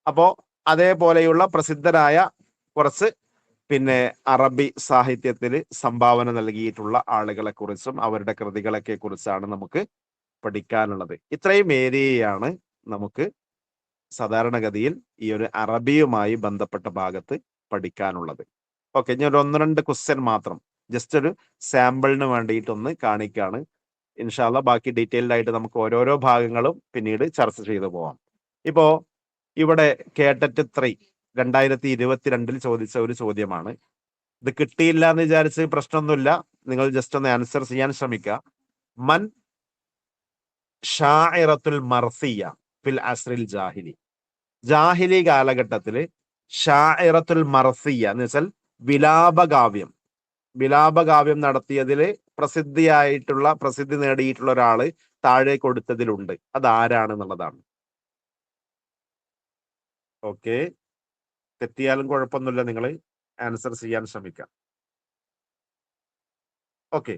അപ്പോ അതേപോലെയുള്ള പ്രസിദ്ധരായ കുറച്ച് പിന്നെ അറബി സാഹിത്യത്തിൽ സംഭാവന നൽകിയിട്ടുള്ള ആളുകളെ കുറിച്ചും അവരുടെ കൃതികളൊക്കെ കുറിച്ചാണ് നമുക്ക് പഠിക്കാനുള്ളത്. ഇത്രയും ഏരിയയാണ് നമുക്ക് സാധാരണഗതിയിൽ ഈ ഒരു അറബിയുമായി ബന്ധപ്പെട്ട ഭാഗത്ത് പഠിക്കാനുള്ളത്. ഓക്കെ, ഇനി ഒരു 1-2 ക്വസ്റ്റ്യൻ മാത്രം ജസ്റ്റ് ഒരു സാമ്പിളിന് വേണ്ടിയിട്ടൊന്ന് കാണിക്കാണ്. ഇൻഷാല്ല ബാക്കി ഡീറ്റെയിൽഡ് ആയിട്ട് നമുക്ക് ഓരോരോ ഭാഗങ്ങളും പിന്നീട് ചർച്ച ചെയ്തു പോവാം. ഇപ്പോ ഇവിടെ കേട്ടറ്റ് 3 2022 ചോദിച്ച ഒരു ചോദ്യമാണ്. ഇത് കിട്ടിയില്ല എന്ന് വിചാരിച്ച് പ്രശ്നമൊന്നുമില്ല, നിങ്ങൾ ജസ്റ്റ് ഒന്ന് ആൻസർ ചെയ്യാൻ ശ്രമിക്കുക. മൻ ഷാഇറത്തുൽ മർസിയ ഫിൽ അസ്രിൽ ജാഹിലി. ജാഹിലി കാലഘട്ടത്തില് ഷാഇറത്തുൽ മർസിയ എന്ന് വെച്ചാൽ വിലാപകാവ്യം നടത്തിയതില് പ്രസിദ്ധി നേടിയിട്ടുള്ള ഒരാള് താഴെ കൊടുത്തതിലുണ്ട്. അതാരാണെന്നുള്ളതാണ്. ഓക്കെ, തെറ്റിയാലും കുഴപ്പമൊന്നുമില്ല, നിങ്ങൾ ആൻസർ ചെയ്യാൻ ശ്രമിക്കാം. ഓക്കെ,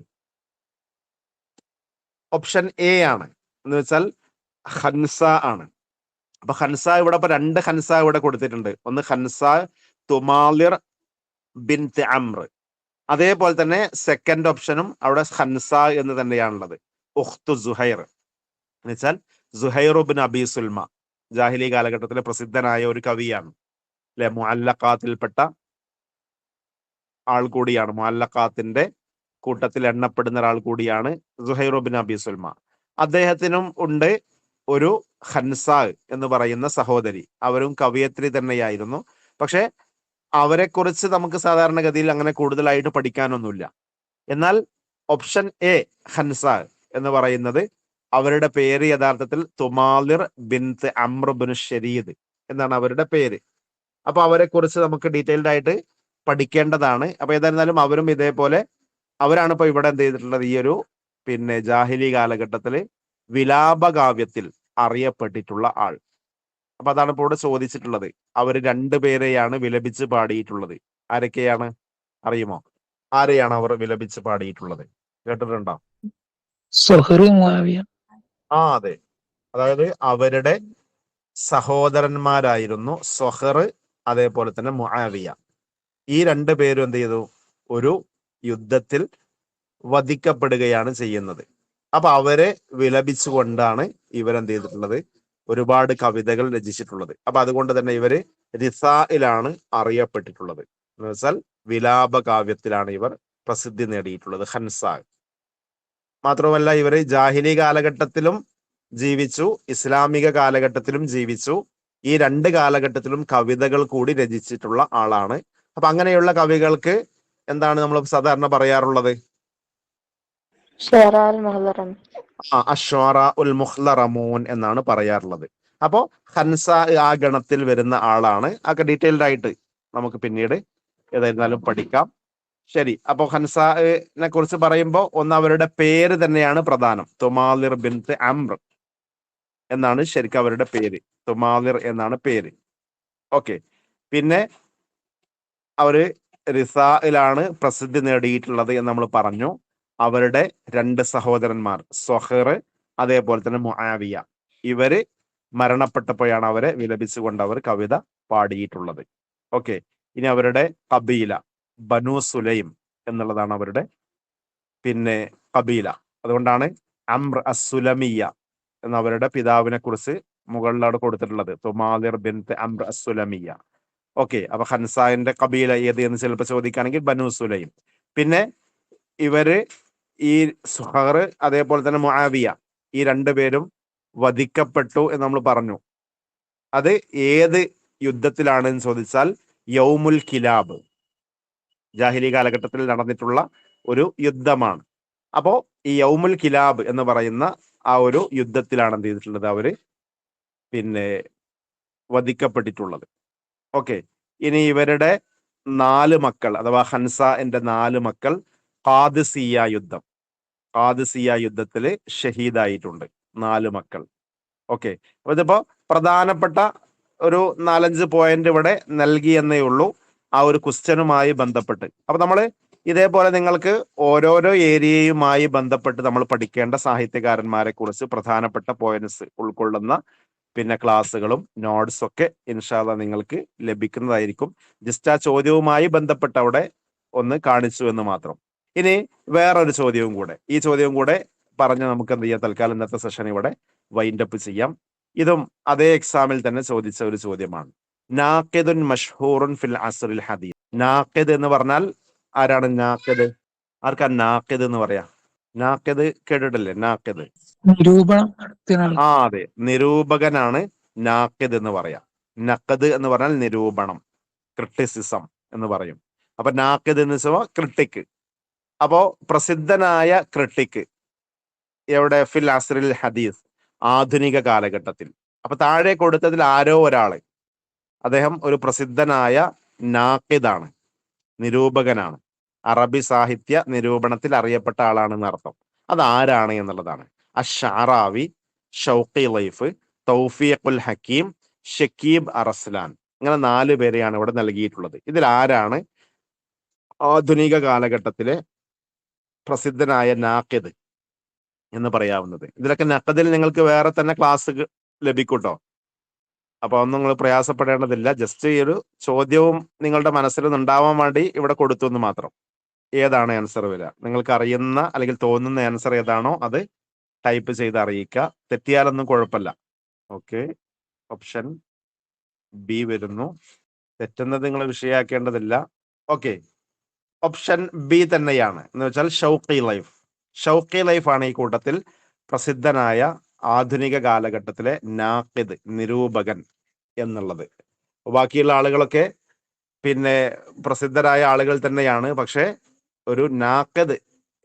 ഓപ്ഷൻ എ ആണ് എന്ന് വെച്ചാൽ ഹൻസ ആണ്. അപ്പൊ ഹൻസ ഇവിടെ ഇപ്പൊ 2 ഹൻസ ഇവിടെ കൊടുത്തിട്ടുണ്ട്. ഒന്ന് ഹൻസ തുമാലിർ ബിൻത് അംർ, അതേപോലെ തന്നെ സെക്കൻഡ് ഓപ്ഷനും അവിടെ ഹൻസ എന്ന് തന്നെയാണുള്ളത്, ഉഖ്തു സുഹൈർ എന്ന് വെച്ചാൽ സുഹൈർ ബിൻ അബി സുൽമ. ജാഹിലി കാലഘട്ടത്തിലെ പ്രസിദ്ധനായ ഒരു കവിയാണ് അല്ലെ, മുഅല്ലഖാത്തിൽപ്പെട്ട ആൾ കൂടിയാണ്, മുഅല്ലഖാത്തിന്റെ കൂട്ടത്തിൽ എണ്ണപ്പെടുന്ന ഒരാൾ കൂടിയാണ് സുഹൈർ ബിൻ അബി സുൽമ. അദ്ദേഹത്തിനും ഉണ്ട് ഒരു ഹൻസ എന്ന് പറയുന്ന സഹോദരി. അവരും കവിയത്രി തന്നെയായിരുന്നു. പക്ഷെ അവരെ കുറിച്ച് നമുക്ക് സാധാരണഗതിയിൽ അങ്ങനെ കൂടുതലായിട്ട് പഠിക്കാനൊന്നുമില്ല. എന്നാൽ ഓപ്ഷൻ എ ഹൻസ എന്ന് പറയുന്നത് അവരുടെ പേര് യഥാർത്ഥത്തിൽ തുമാലിർ ബിൻത് അംർ ബിൻ ഷരീദ് എന്നാണ് അവരുടെ പേര്. അപ്പൊ അവരെ കുറിച്ച് നമുക്ക് ഡീറ്റെയിൽഡ് ആയിട്ട് പഠിക്കേണ്ടതാണ്. അപ്പൊ ഏതായിരുന്നാലും അവരും ഇതേപോലെ അവരാണ് ഇപ്പൊ ഇവിടെ എന്ത് ചെയ്തിട്ടുള്ളത്, ഈ ഒരു പിന്നെ ജാഹിലി കാലഘട്ടത്തില് വിലാപകാവ്യത്തിൽ അറിയപ്പെട്ടിട്ടുള്ള ആൾ. അപ്പൊ അതാണ് ഇപ്പോൾ ഇവിടെ ചോദിച്ചിട്ടുള്ളത്. അവര് 2 പേരെയാണ് വിലപിച്ച് പാടിയിട്ടുള്ളത്. ആരൊക്കെയാണ് അറിയുമോ? ആരെയാണ് അവർ വിലപിച്ച് പാടിയിട്ടുള്ളത്? കേട്ടിട്ടുണ്ടോ? സുഹറ് മുആവിയ. അതെ, അതായത് അവരുടെ സഹോദരന്മാരായിരുന്നു സൊഹർ, അതേപോലെ തന്നെ മുആവിയ. ഈ 2 പേരും എന്ത് ചെയ്തു, ഒരു യുദ്ധത്തിൽ വധിക്കപ്പെടുകയാണ് ചെയ്യുന്നത്. അപ്പൊ അവരെ വിലപിച്ചുകൊണ്ടാണ് ഇവരെന്ത് ചെയ്തിട്ടുള്ളത്, ഒരുപാട് കവിതകൾ രചിച്ചിട്ടുള്ളത്. അപ്പൊ അതുകൊണ്ട് തന്നെ ഇവര് റിസായിലാണ് അറിയപ്പെട്ടിട്ടുള്ളത്. എന്ന് വെച്ചാൽ വിലാപകാവ്യത്തിലാണ് ഇവർ പ്രസിദ്ധി നേടിയിട്ടുള്ളത്, ഹൻസ. മാത്രമല്ല ഇവര് ജാഹിലി കാലഘട്ടത്തിലും ജീവിച്ചു, ഇസ്ലാമിക കാലഘട്ടത്തിലും ജീവിച്ചു. ഈ 2 കാലഘട്ടത്തിലും കവിതകൾ കൂടി രചിച്ചിട്ടുള്ള ആളാണ്. അപ്പൊ അങ്ങനെയുള്ള കവികൾക്ക് എന്താണ് നമ്മൾ സാധാരണ പറയാറുള്ളത്? അശ്വാറ ഉൽ മുഖ്ലറമൂൻ എന്നാണ് പറയാറുള്ളത്. അപ്പോ ഹൻസ ആ ഗണത്തിൽ വരുന്ന ആളാണ്. ഒക്കെ ഡീറ്റെയിൽഡ് ആയിട്ട് നമുക്ക് പിന്നീട് ഏതായിരുന്നാലും പഠിക്കാം. ശരി, അപ്പൊ ഹൻസനെ കുറിച്ച് പറയുമ്പോൾ ഒന്ന് അവരുടെ പേര് തന്നെയാണ് പ്രധാനം. തുമാലിർ ബിൻത് അംർ എന്നാണ് ശരിക്കും അവരുടെ പേര്. തുമാലിർ എന്നാണ് പേര്. ഓക്കെ, പിന്നെ അവര് റിസായിലാണ് പ്രസിദ്ധി നേടിയിട്ടുള്ളത് എന്ന് നമ്മൾ പറഞ്ഞു. അവരുടെ 2 സഹോദരന്മാർ സൊഹർ, അതേപോലെ തന്നെ മുആവിയ, ഇവര് മരണപ്പെട്ടപ്പോഴാണ് അവരെ വിലപിച്ചുകൊണ്ട് അവർ കവിത പാടിയിട്ടുള്ളത്. ഓക്കെ, ഇനി അവരുടെ കബീല ബനു സുലൈം എന്നുള്ളതാണ് അവരുടെ പിന്നെ കബീല. അതുകൊണ്ടാണ് അംർ അസ്സുലമിയ എന്ന അവരുടെ പിതാവിനെ കുറിച്ച് മുകളിലാണ് കൊടുത്തിട്ടുള്ളത്, തുമാലിർ ബിൻത് അംർ അസ്സുലമിയ. ഓക്കെ, അപ്പൊ ഹൻസാന്റെ കബീല ഏത് എന്ന് ചിലപ്പോൾ ചോദിക്കുകയാണെങ്കിൽ ബനു സുലൈം. പിന്നെ ഇവര് ഈ സുഹർ അതേപോലെ തന്നെ മുആവിയ ഈ 2 പേരും വധിക്കപ്പെട്ടു എന്ന് നമ്മൾ പറഞ്ഞു. അത് ഏത് യുദ്ധത്തിലാണെന്ന് ചോദിച്ചാൽ യൗമുൽ കിലാബ്, ജാഹിലി കാലഘട്ടത്തിൽ നടന്നിട്ടുള്ള ഒരു യുദ്ധമാണ്. അപ്പോ ഈ യൗമുൽ കിലാബ് എന്ന് പറയുന്ന ആ ഒരു യുദ്ധത്തിലാണ് എന്ത് ചെയ്തിട്ടുള്ളത്, അവര് പിന്നെ വധിക്കപ്പെട്ടിട്ടുള്ളത്. ഓക്കെ. ഇനി ഇവരുടെ 4 മക്കൾ അഥവാ ഹൻസന്റെ 4 മക്കൾ ഖാദിസിയ യുദ്ധത്തിൽ ഷഹീദായിട്ടുണ്ട്. 4 മക്കൾ. ഓക്കെ. അപ്പൊ ഇതിപ്പോ പ്രധാനപ്പെട്ട ഒരു 4-5 പോയിന്റ് ഇവിടെ നൽകി എന്നേ ഉള്ളൂ ആ ഒരു ക്വസ്റ്റ്യനുമായി ബന്ധപ്പെട്ട്. അപ്പൊ നമ്മൾ ഇതേപോലെ നിങ്ങൾക്ക് ഓരോരോ ഏരിയയുമായി ബന്ധപ്പെട്ട് നമ്മൾ പഠിക്കേണ്ട സാഹിത്യകാരന്മാരെ കുറിച്ച് പ്രധാനപ്പെട്ട പോയിന്റ്സ് ഉൾക്കൊള്ളുന്ന പിന്നെ ക്ലാസ്സുകളും നോട്ട്സും ഒക്കെ ഇൻഷാ അല്ലാഹ് നിങ്ങൾക്ക് ലഭിക്കുന്നതായിരിക്കും. ജസ്റ്റ് ആ ചോദ്യവുമായി ബന്ധപ്പെട്ട് അവിടെ ഒന്ന് കാണിച്ചു എന്ന് മാത്രം. ഇനി വേറൊരു ചോദ്യവും കൂടെ, ഈ ചോദ്യവും കൂടെ പറഞ്ഞ് നമുക്ക് എന്ത് ചെയ്യാം, തൽക്കാലം ഇന്നത്തെ സെഷൻ ഇവിടെ വൈൻഡ് അപ്പ് ചെയ്യാം. ഇതും അതേ എക്സാമിൽ തന്നെ ചോദിച്ച ഒരു ചോദ്യമാണ്. നാഖിദുൻ മഷ്ഹൂറുൻ ഫിൽ അസ്റിൽ ഹദീസ്. നാഖിദ് എന്ന് പറഞ്ഞാൽ ആരാണ് നാഖിദ്? ആർക്കാ നാഖിദ് എന്ന് പറയാ? നാഖിദ് കേട്ടിട്ടില്ലേ? നാഖിദ് നിരൂപണം നടത്തുന്ന ആൾ. അതെ, നിരൂപകനാണ് നാഖിദ് എന്ന് പറയാം. നഖദ് എന്ന് പറഞ്ഞാൽ നിരൂപണം, ക്രിട്ടിസിസം എന്ന് പറയും. അപ്പൊ നാഖിദ് എന്ന് വെച്ചാൽ ക്രിട്ടിക്. അപ്പോ പ്രസിദ്ധനായ ക്രിട്ടിക് എവിടെ? ഫിൽ അസ്റിൽ ഹദീസ്, ആധുനിക കാലഘട്ടത്തിൽ. അപ്പൊ താഴെ കൊടുത്തതിൽ ആരോ ഒരാള്, അദ്ദേഹം ഒരു പ്രസിദ്ധനായ നാഖിദാണ്, നിരൂപകനാണ്, അറബി സാഹിത്യ നിരൂപണത്തിൽ അറിയപ്പെട്ട ആളാണെന്ന് അർത്ഥം. അതാരാണ് എന്നുള്ളതാണ്. അഷ്അറാവി, ഷൗഖി ലൈഫ്, തൗഫീഖുൽ ഹക്കീം, ഷക്കീബ് അറസ്ലാൻ. ഇങ്ങനെ 4 പേരെയാണ് ഇവിടെ നൽകിയിട്ടുള്ളത്. ഇതിൽ ആരാണ് ആധുനിക കാലഘട്ടത്തിലെ പ്രസിദ്ധനായ നാഖിദ് എന്ന് പറയാവുന്നത്? ഇതിലൊക്കെ നഖദിൽ നിങ്ങൾക്ക് വേറെ തന്നെ ക്ലാസ് ലഭിക്കൂട്ടോ. അപ്പൊ ഒന്നും നിങ്ങൾ പ്രയാസപ്പെടേണ്ടതില്ല. ജസ്റ്റ് ഈ ഒരു ചോദ്യവും നിങ്ങളുടെ മനസ്സിൽ ഉണ്ടാവാൻ വേണ്ടി ഇവിടെ കൊടുത്തു എന്ന് മാത്രം. ഏതാണ് ആൻസർ വരിക? നിങ്ങൾക്ക് അറിയുന്ന അല്ലെങ്കിൽ തോന്നുന്ന ആൻസർ ഏതാണോ അത് ടൈപ്പ് ചെയ്ത് അറിയിക്കുക. തെറ്റിയാലൊന്നും കുഴപ്പമില്ല. ഓക്കെ. ഓപ്ഷൻ ബി വരുന്നു. തെറ്റുന്നത് നിങ്ങൾ വിഷയാക്കേണ്ടതില്ല. ഓക്കെ. ഓപ്ഷൻ ബി തന്നെയാണ്, എന്ന് വെച്ചാൽ ഷൗഖി ലൈഫ്. ഷൗഖി ലൈഫ് ആണ് ഈ കൂട്ടത്തിൽ പ്രസിദ്ധനായ ആധുനിക കാലഘട്ടത്തിലെ നാഖിദ്, നിരൂപകൻ എന്നുള്ളത്. ബാക്കിയുള്ള ആളുകളൊക്കെ പിന്നെ പ്രസിദ്ധരായ ആളുകൾ തന്നെയാണ്. പക്ഷെ ഒരു നാഖിദ്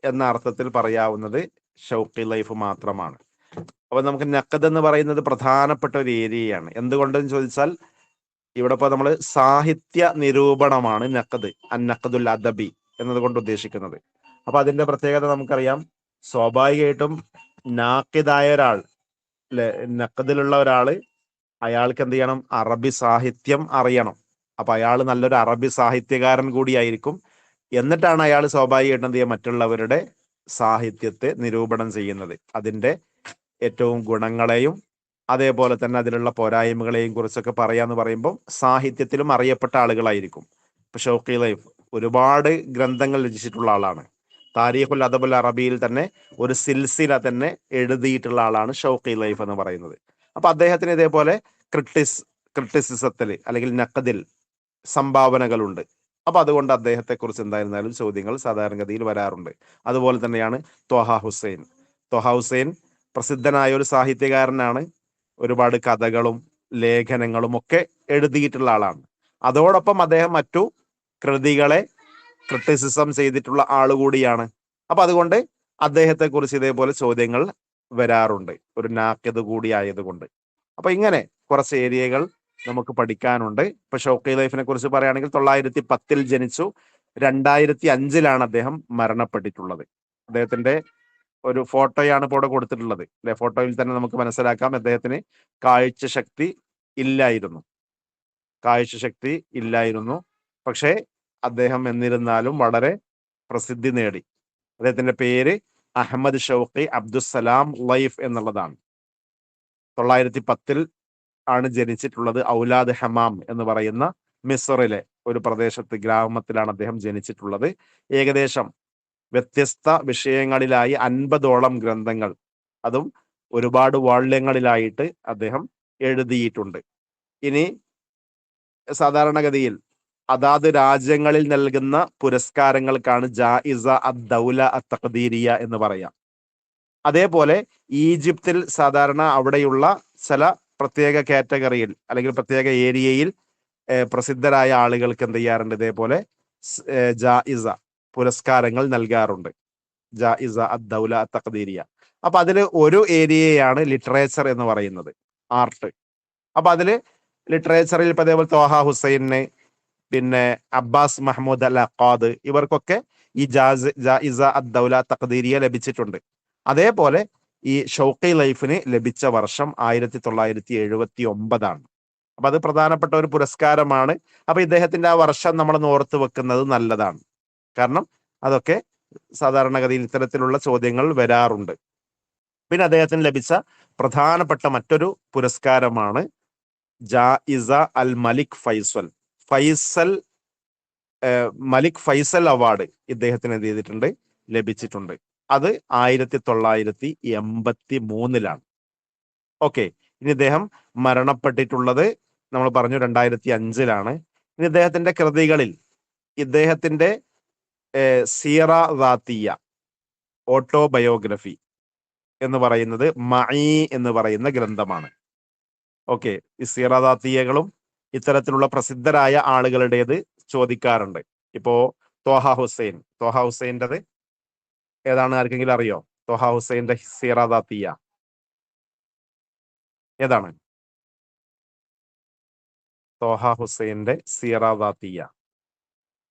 എന്ന അർത്ഥത്തിൽ പറയാവുന്നത് ഷൗഖി ലൈഫ് മാത്രമാണ്. അപ്പൊ നമുക്ക് നഖദ് എന്ന് പറയുന്നത് പ്രധാനപ്പെട്ട ഒരു ഏരിയയാണ്. എന്തുകൊണ്ടെന്ന് ചോദിച്ചാൽ ഇവിടെ ഇപ്പൊ നമ്മൾ സാഹിത്യ നിരൂപണമാണ് നഖദ്, അന്നഖദുൽ അദബി എന്നതുകൊണ്ട് ഉദ്ദേശിക്കുന്നത്. അപ്പൊ അതിന്റെ പ്രത്യേകത നമുക്കറിയാം. സ്വാഭാവികമായിട്ടും നാഖിദായ ഒരാൾ, നഖദിലുള്ള ഒരാള്, അയാൾക്ക് എന്ത് ചെയ്യണം? അറബി സാഹിത്യം അറിയണം. അപ്പൊ അയാൾ നല്ലൊരു അറബി സാഹിത്യകാരൻ കൂടിയായിരിക്കും. എന്നിട്ടാണ് അയാൾ സ്വാഭാവികമായിട്ടും എന്ത് ചെയ്യുക? മറ്റുള്ളവരുടെ സാഹിത്യത്തെ നിരൂപണം ചെയ്യുന്നത്. അതിന്റെ ഏറ്റവും ഗുണങ്ങളെയും അതേപോലെ തന്നെ അതിലുള്ള പോരായ്മകളെയും കുറിച്ചൊക്കെ പറയാന്ന് പറയുമ്പോൾ സാഹിത്യത്തിലും അറിയപ്പെട്ട ആളുകളായിരിക്കും. ഇപ്പൊ ഷൗഖി ലൈഫ് ഒരുപാട് ഗ്രന്ഥങ്ങൾ രചിച്ചിട്ടുള്ള ആളാണ്. താരീഖുൽ അദബുൽ അറബിയിൽ തന്നെ ഒരു സിൽസില തന്നെ എഴുതിയിട്ടുള്ള ആളാണ് ഷൗഖി ലൈഫ് എന്ന് പറയുന്നത്. അപ്പൊ അദ്ദേഹത്തിന് ഇതേപോലെ ക്രിട്ടിസിസത്തിൽ അല്ലെങ്കിൽ നഖദിൽ സംഭാവനകളുണ്ട്. അപ്പൊ അതുകൊണ്ട് അദ്ദേഹത്തെ കുറിച്ച് എന്തായിരുന്നാലും ചോദ്യങ്ങൾ സാധാരണഗതിയിൽ വരാറുണ്ട്. അതുപോലെ തന്നെയാണ് ത്വഹ ഹുസൈൻ. ത്വഹ ഹുസൈൻ പ്രസിദ്ധനായ ഒരു സാഹിത്യകാരനാണ്. ഒരുപാട് കഥകളും ലേഖനങ്ങളും ഒക്കെ എഴുതിയിട്ടുള്ള ആളാണ്. അതോടൊപ്പം അദ്ദേഹം മറ്റു കൃതികളെ ക്രിട്ടിസിസം ചെയ്തിട്ടുള്ള ആളുകൂടിയാണ്. അപ്പൊ അതുകൊണ്ട് അദ്ദേഹത്തെ കുറിച്ച് ഇതേപോലെ ചോദ്യങ്ങൾ വരാറുണ്ട്, ഒരു നാഖിദ് കൂടി ആയതുകൊണ്ട്. അപ്പൊ ഇങ്ങനെ കുറച്ച് ഏരിയകൾ നമുക്ക് പഠിക്കാനുണ്ട്. ഇപ്പൊ ഷൗഖി ലൈഫിനെ കുറിച്ച് പറയുകയാണെങ്കിൽ 910 ജനിച്ചു, 2005 അദ്ദേഹം മരണപ്പെട്ടിട്ടുള്ളത്. അദ്ദേഹത്തിന്റെ ഒരു ഫോട്ടോയാണ് ഇപ്പോൾ ഇവിടെ കൊടുത്തിട്ടുള്ളത് അല്ലെ. ഫോട്ടോയിൽ തന്നെ നമുക്ക് മനസ്സിലാക്കാം അദ്ദേഹത്തിന് കാഴ്ചശക്തി ഇല്ലായിരുന്നു. പക്ഷേ അദ്ദേഹം എന്നിരുന്നാലും വളരെ പ്രസിദ്ധി നേടി. അദ്ദേഹത്തിന്റെ പേര് അഹമ്മദ് ഷൗഖി അബ്ദുസ്സലാം ലൈഫ് എന്നുള്ളതാണ്. 910 ആണ് ജനിച്ചിട്ടുള്ളത്. ഔലാദ് ഹമാം എന്ന് പറയുന്ന മിസ്റിലെ ഒരു പ്രദേശത്ത്, ഗ്രാമത്തിലാണ് അദ്ദേഹം ജനിച്ചിട്ടുള്ളത്. ഏകദേശം വ്യത്യസ്ത വിഷയങ്ങളിലായി 50ഓളം ഗ്രന്ഥങ്ങൾ, അതും ഒരുപാട് വാള്യങ്ങളിലായിട്ട് അദ്ദേഹം എഴുതിയിട്ടുണ്ട്. ഇനി സാധാരണഗതിയിൽ അതാത് രാജ്യങ്ങളിൽ നൽകുന്ന പുരസ്കാരങ്ങൾക്കാണ് ജായിസ അദ്ദൗല അത്തഖ്ദീരിയ എന്ന് പറയാം. അതേപോലെ ഈജിപ്തിൽ സാധാരണ അവിടെയുള്ള ചില പ്രത്യേക കാറ്റഗറിയിൽ അല്ലെങ്കിൽ പ്രത്യേക ഏരിയയിൽ പ്രസിദ്ധരായ ആളുകൾക്ക് എന്ത് ചെയ്യാറുണ്ട്? ഇതേപോലെ ജായിസ പുരസ്കാരങ്ങൾ നൽകാറുണ്ട്. ജായിസ അദ്ദൗല തഖ്ദീരിയ. അപ്പൊ അതിൽ ഒരു ഏരിയയാണ് ലിറ്ററേച്ചർ എന്ന് പറയുന്നത്, ആർട്ട്. അപ്പൊ അതില് ലിറ്ററേച്ചറിൽ ഇപ്പൊ അതേപോലെ ത്വാഹ ഹുസൈന്, പിന്നെ അബ്ബാസ് മഹ്മൂദ് അൽ അഖാദ്, ഇവർക്കൊക്കെ ഈ ജായിസ അദ്ദൗല തഖ്ദീരിയ ലഭിച്ചിട്ടുണ്ട്. അതേപോലെ ഈ ഷൗഖി ലൈഫിന് ലഭിച്ച വർഷം 1979. അപ്പൊ അത് പ്രധാനപ്പെട്ട ഒരു പുരസ്കാരമാണ്. അപ്പൊ ഇദ്ദേഹത്തിന്റെ ആ വർഷം നമ്മൾ ഓർത്ത് വെക്കുന്നത് നല്ലതാണ്. കാരണം അതൊക്കെ സാധാരണഗതിയിൽ ഇത്തരത്തിലുള്ള ചോദ്യങ്ങൾ വരാറുണ്ട്. പിന്നെ അദ്ദേഹത്തിന് ലഭിച്ച പ്രധാനപ്പെട്ട മറ്റൊരു പുരസ്കാരമാണ് ജായിസ അൽ മലിക് ഫൈസൽ. മലിക് ഫൈസൽ അവാർഡ് ഇദ്ദേഹത്തിന് എന്ത് ചെയ്തിട്ടുണ്ട്, ലഭിച്ചിട്ടുണ്ട്. അത് 1983. ഓക്കെ. ഇനി ഇദ്ദേഹം മരണപ്പെട്ടിട്ടുള്ളത് നമ്മൾ പറഞ്ഞു 2005. ഇനി ഇദ്ദേഹത്തിന്റെ കൃതികളിൽ ഇദ്ദേഹത്തിന്റെ സീറ ദാത്തിയ, ഓട്ടോബയോഗ്രഫി എന്ന് പറയുന്നത് മഈ എന്ന് പറയുന്ന ഗ്രന്ഥമാണ്. ഓക്കെ. ഈ സീറ ദാത്തിയകളും ഇത്തരത്തിലുള്ള പ്രസിദ്ധരായ ആളുകളുടേത് ചോദിക്കാറുണ്ട്. ഇപ്പോ ത്വാഹ ഹുസൈൻ്റെത് ഏതാണ്, ആർക്കെങ്കിലും അറിയോ? ത്വാഹ ഹുസൈന്റെ സീറ ദാത്തിയ ഏതാണ്? ത്വാഹ ഹുസൈന്റെ സീറ ദാത്തിയ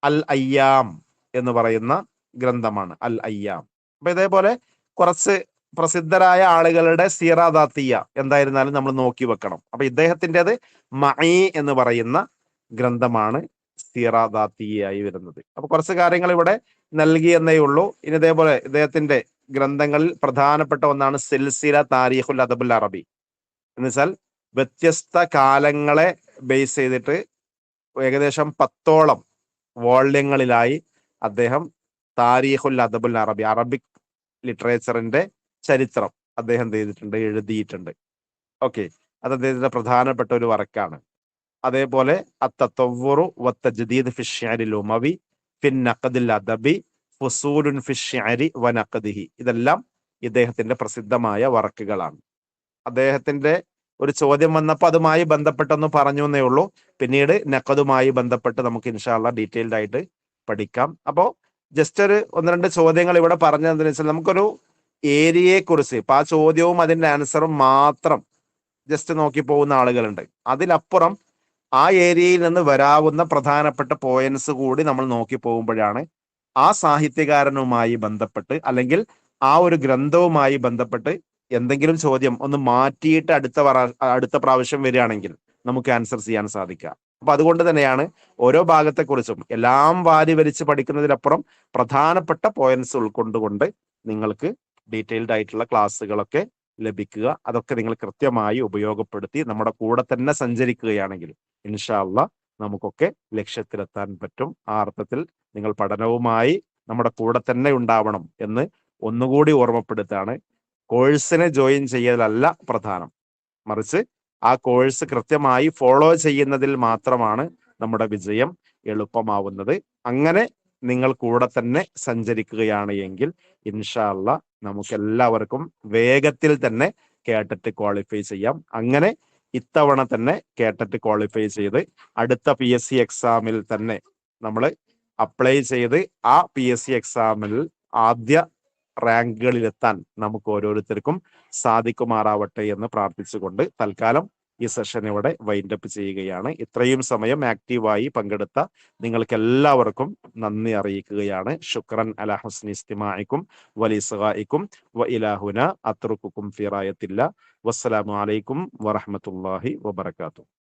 അൽ അയ്യാം എന്ന് പറയുന്ന ഗ്രന്ഥമാണ്, അൽ അയ്യാം. അപ്പൊ ഇതേപോലെ കുറച്ച് പ്രസിദ്ധരായ ആളുകളുടെ സീറ ദാത്തിയ എന്തായിരുന്നാലും നമ്മൾ നോക്കി വെക്കണം. അപ്പൊ ഇദ്ദേഹത്തിൻ്റെത് മഈ എന്ന് പറയുന്ന ഗ്രന്ഥമാണ് സീറ ദാത്തിയായി വരുന്നത്. അപ്പൊ കുറച്ച് കാര്യങ്ങൾ ഇവിടെ നൽകി എന്നേ ഉള്ളൂ. ഇനി ഇതേപോലെ ഇദ്ദേഹത്തിന്റെ ഗ്രന്ഥങ്ങളിൽ പ്രധാനപ്പെട്ട ഒന്നാണ് സിൽസില താരീഖുൽ അദബുൽ അറബി. എന്ന് വെച്ചാൽ വ്യത്യസ്ത കാലങ്ങളെ ബേസ് ചെയ്തിട്ട് ഏകദേശം 10ഓളം വോള്യങ്ങളിലായി അദ്ദേഹം താരീഖുൽ അദബുൽ അറബി, അറബിക് ലിറ്ററേച്ചറിന്റെ ചരിത്രം അദ്ദേഹം ചെയ്തിട്ടുണ്ട്, എഴുതിയിട്ടുണ്ട്. ഓക്കെ. അത് അദ്ദേഹത്തിന്റെ പ്രധാനപ്പെട്ട ഒരു വർക്കാണ്. അതേപോലെ അത്തത്തവ്വുറു വത്തജ്ദീദ് ഫി ശിഅരിൽ ഉമവി ഫി നഖദിൽ അദബി ഫുസൂലുൻ ഫി ശിഅരി വനഖദിഹി, ഇതെല്ലാം ഇദ്ദേഹത്തിന്റെ പ്രസിദ്ധമായ വർക്കുകളാണ്. അദ്ദേഹത്തിന്റെ ഒരു ചോദ്യം വന്നപ്പോൾ അതുമായി ബന്ധപ്പെട്ടൊന്ന് പറഞ്ഞു എന്നേ ഉള്ളൂ. പിന്നീട് നഖദുമായി ബന്ധപ്പെട്ട് നമുക്ക് ഇൻഷാ അല്ലാഹ് ഡീറ്റെയിൽഡ് ആയിട്ട് പഠിക്കാം. അപ്പോ ജസ്റ്റ് ഒരു 1-2 ചോദ്യങ്ങൾ ഇവിടെ പറഞ്ഞതെന്ന് വെച്ചാൽ നമുക്കൊരു ഏരിയയെ കുറിച്ച് ഇപ്പൊ ആ ചോദ്യവും അതിന്റെ ആൻസറും മാത്രം ജസ്റ്റ് നോക്കി പോകുന്ന ആളുകളുണ്ട്. അതിലപ്പുറം ആ ഏരിയയിൽ നിന്ന് വരാവുന്ന പ്രധാനപ്പെട്ട പോയിന്റ്സ് കൂടി നമ്മൾ നോക്കി പോകുമ്പോഴാണ് ആ സാഹിത്യകാരനുമായി ബന്ധപ്പെട്ട് അല്ലെങ്കിൽ ആ ഒരു ഗ്രന്ഥവുമായി ബന്ധപ്പെട്ട് എന്തെങ്കിലും ചോദ്യം ഒന്ന് മാറ്റിയിട്ട് അടുത്ത പ്രാവശ്യം വരികയാണെങ്കിൽ നമുക്ക് ആൻസർ ചെയ്യാൻ സാധിക്കുക. അപ്പൊ അതുകൊണ്ട് തന്നെയാണ് ഓരോ ഭാഗത്തെക്കുറിച്ചും എല്ലാം വാരി വരിച്ച് പഠിക്കുന്നതിനപ്പുറം പ്രധാനപ്പെട്ട പോയിന്റ്സ് ഉൾക്കൊണ്ടുകൊണ്ട് നിങ്ങൾക്ക് ഡീറ്റെയിൽഡ് ആയിട്ടുള്ള ക്ലാസ്സുകളൊക്കെ ലഭിക്കുക. അതൊക്കെ നിങ്ങൾ കൃത്യമായി ഉപയോഗപ്പെടുത്തി നമ്മുടെ കൂടെ തന്നെ സഞ്ചരിക്കുകയാണെങ്കിൽ ഇൻഷാ അല്ലാഹ് നമുക്കൊക്കെ ലക്ഷ്യത്തിലെത്താൻ പറ്റും. ആ അർത്ഥത്തിൽ നിങ്ങൾ പഠനവുമായി നമ്മുടെ കൂടെ തന്നെ ഉണ്ടാവണം എന്ന് ഒന്നുകൂടി ഓർമ്മപ്പെടുത്താണ്. കോഴ്സിനെ ജോയിൻ ചെയ്യലല്ല പ്രധാനം, മറിച്ച് ആ കോഴ്സ് കൃത്യമായി ഫോളോ ചെയ്യുന്നതിൽ മാത്രമാണ് നമ്മുടെ വിജയം എളുപ്പമാവുന്നത്. അങ്ങനെ നിങ്ങൾ കൂടെ തന്നെ സഞ്ചരിക്കുകയാണ് എങ്കിൽ ഇൻഷാ അല്ലാഹ് നമുക്ക് എല്ലാവർക്കും വേഗത്തിൽ തന്നെ കേട്ടറ്റ് ക്വാളിഫൈ ചെയ്യാം. അങ്ങനെ ഇത്തവണ തന്നെ കേട്ടറ്റ് ക്വാളിഫൈ ചെയ്ത് അടുത്ത PSC എക്സാമിൽ തന്നെ നമ്മൾ അപ്ലൈ ചെയ്ത് ആ PSC എക്സാമിൽ ആദ്യ റാങ്കുകളിലെത്താൻ നമുക്ക് ഓരോരുത്തർക്കും സാധിക്കുമാറാവട്ടെ എന്ന് പ്രാർത്ഥിച്ചുകൊണ്ട് തൽക്കാലം ഈ സെഷൻ ഇവിടെ വൈൻഡപ്പ് ചെയ്യുകയാണ്. ഇത്രയും സമയം ആക്റ്റീവായി പങ്കെടുത്ത നിങ്ങൾക്ക് എല്ലാവർക്കും നന്ദി അറിയിക്കുകയാണ്. ശുക്രൻ അലാ ഹുസ്നി ഇസ്തിമാഇക്കും വലിസ്ഗായിക്കും വ ഇലാഹുന അത്റുക്കുക്കും ഫി റായത്തില്ല. വസ്സലാമു അലൈക്കും വറഹ്മത്തുള്ളാഹി വബറകാതുഹു.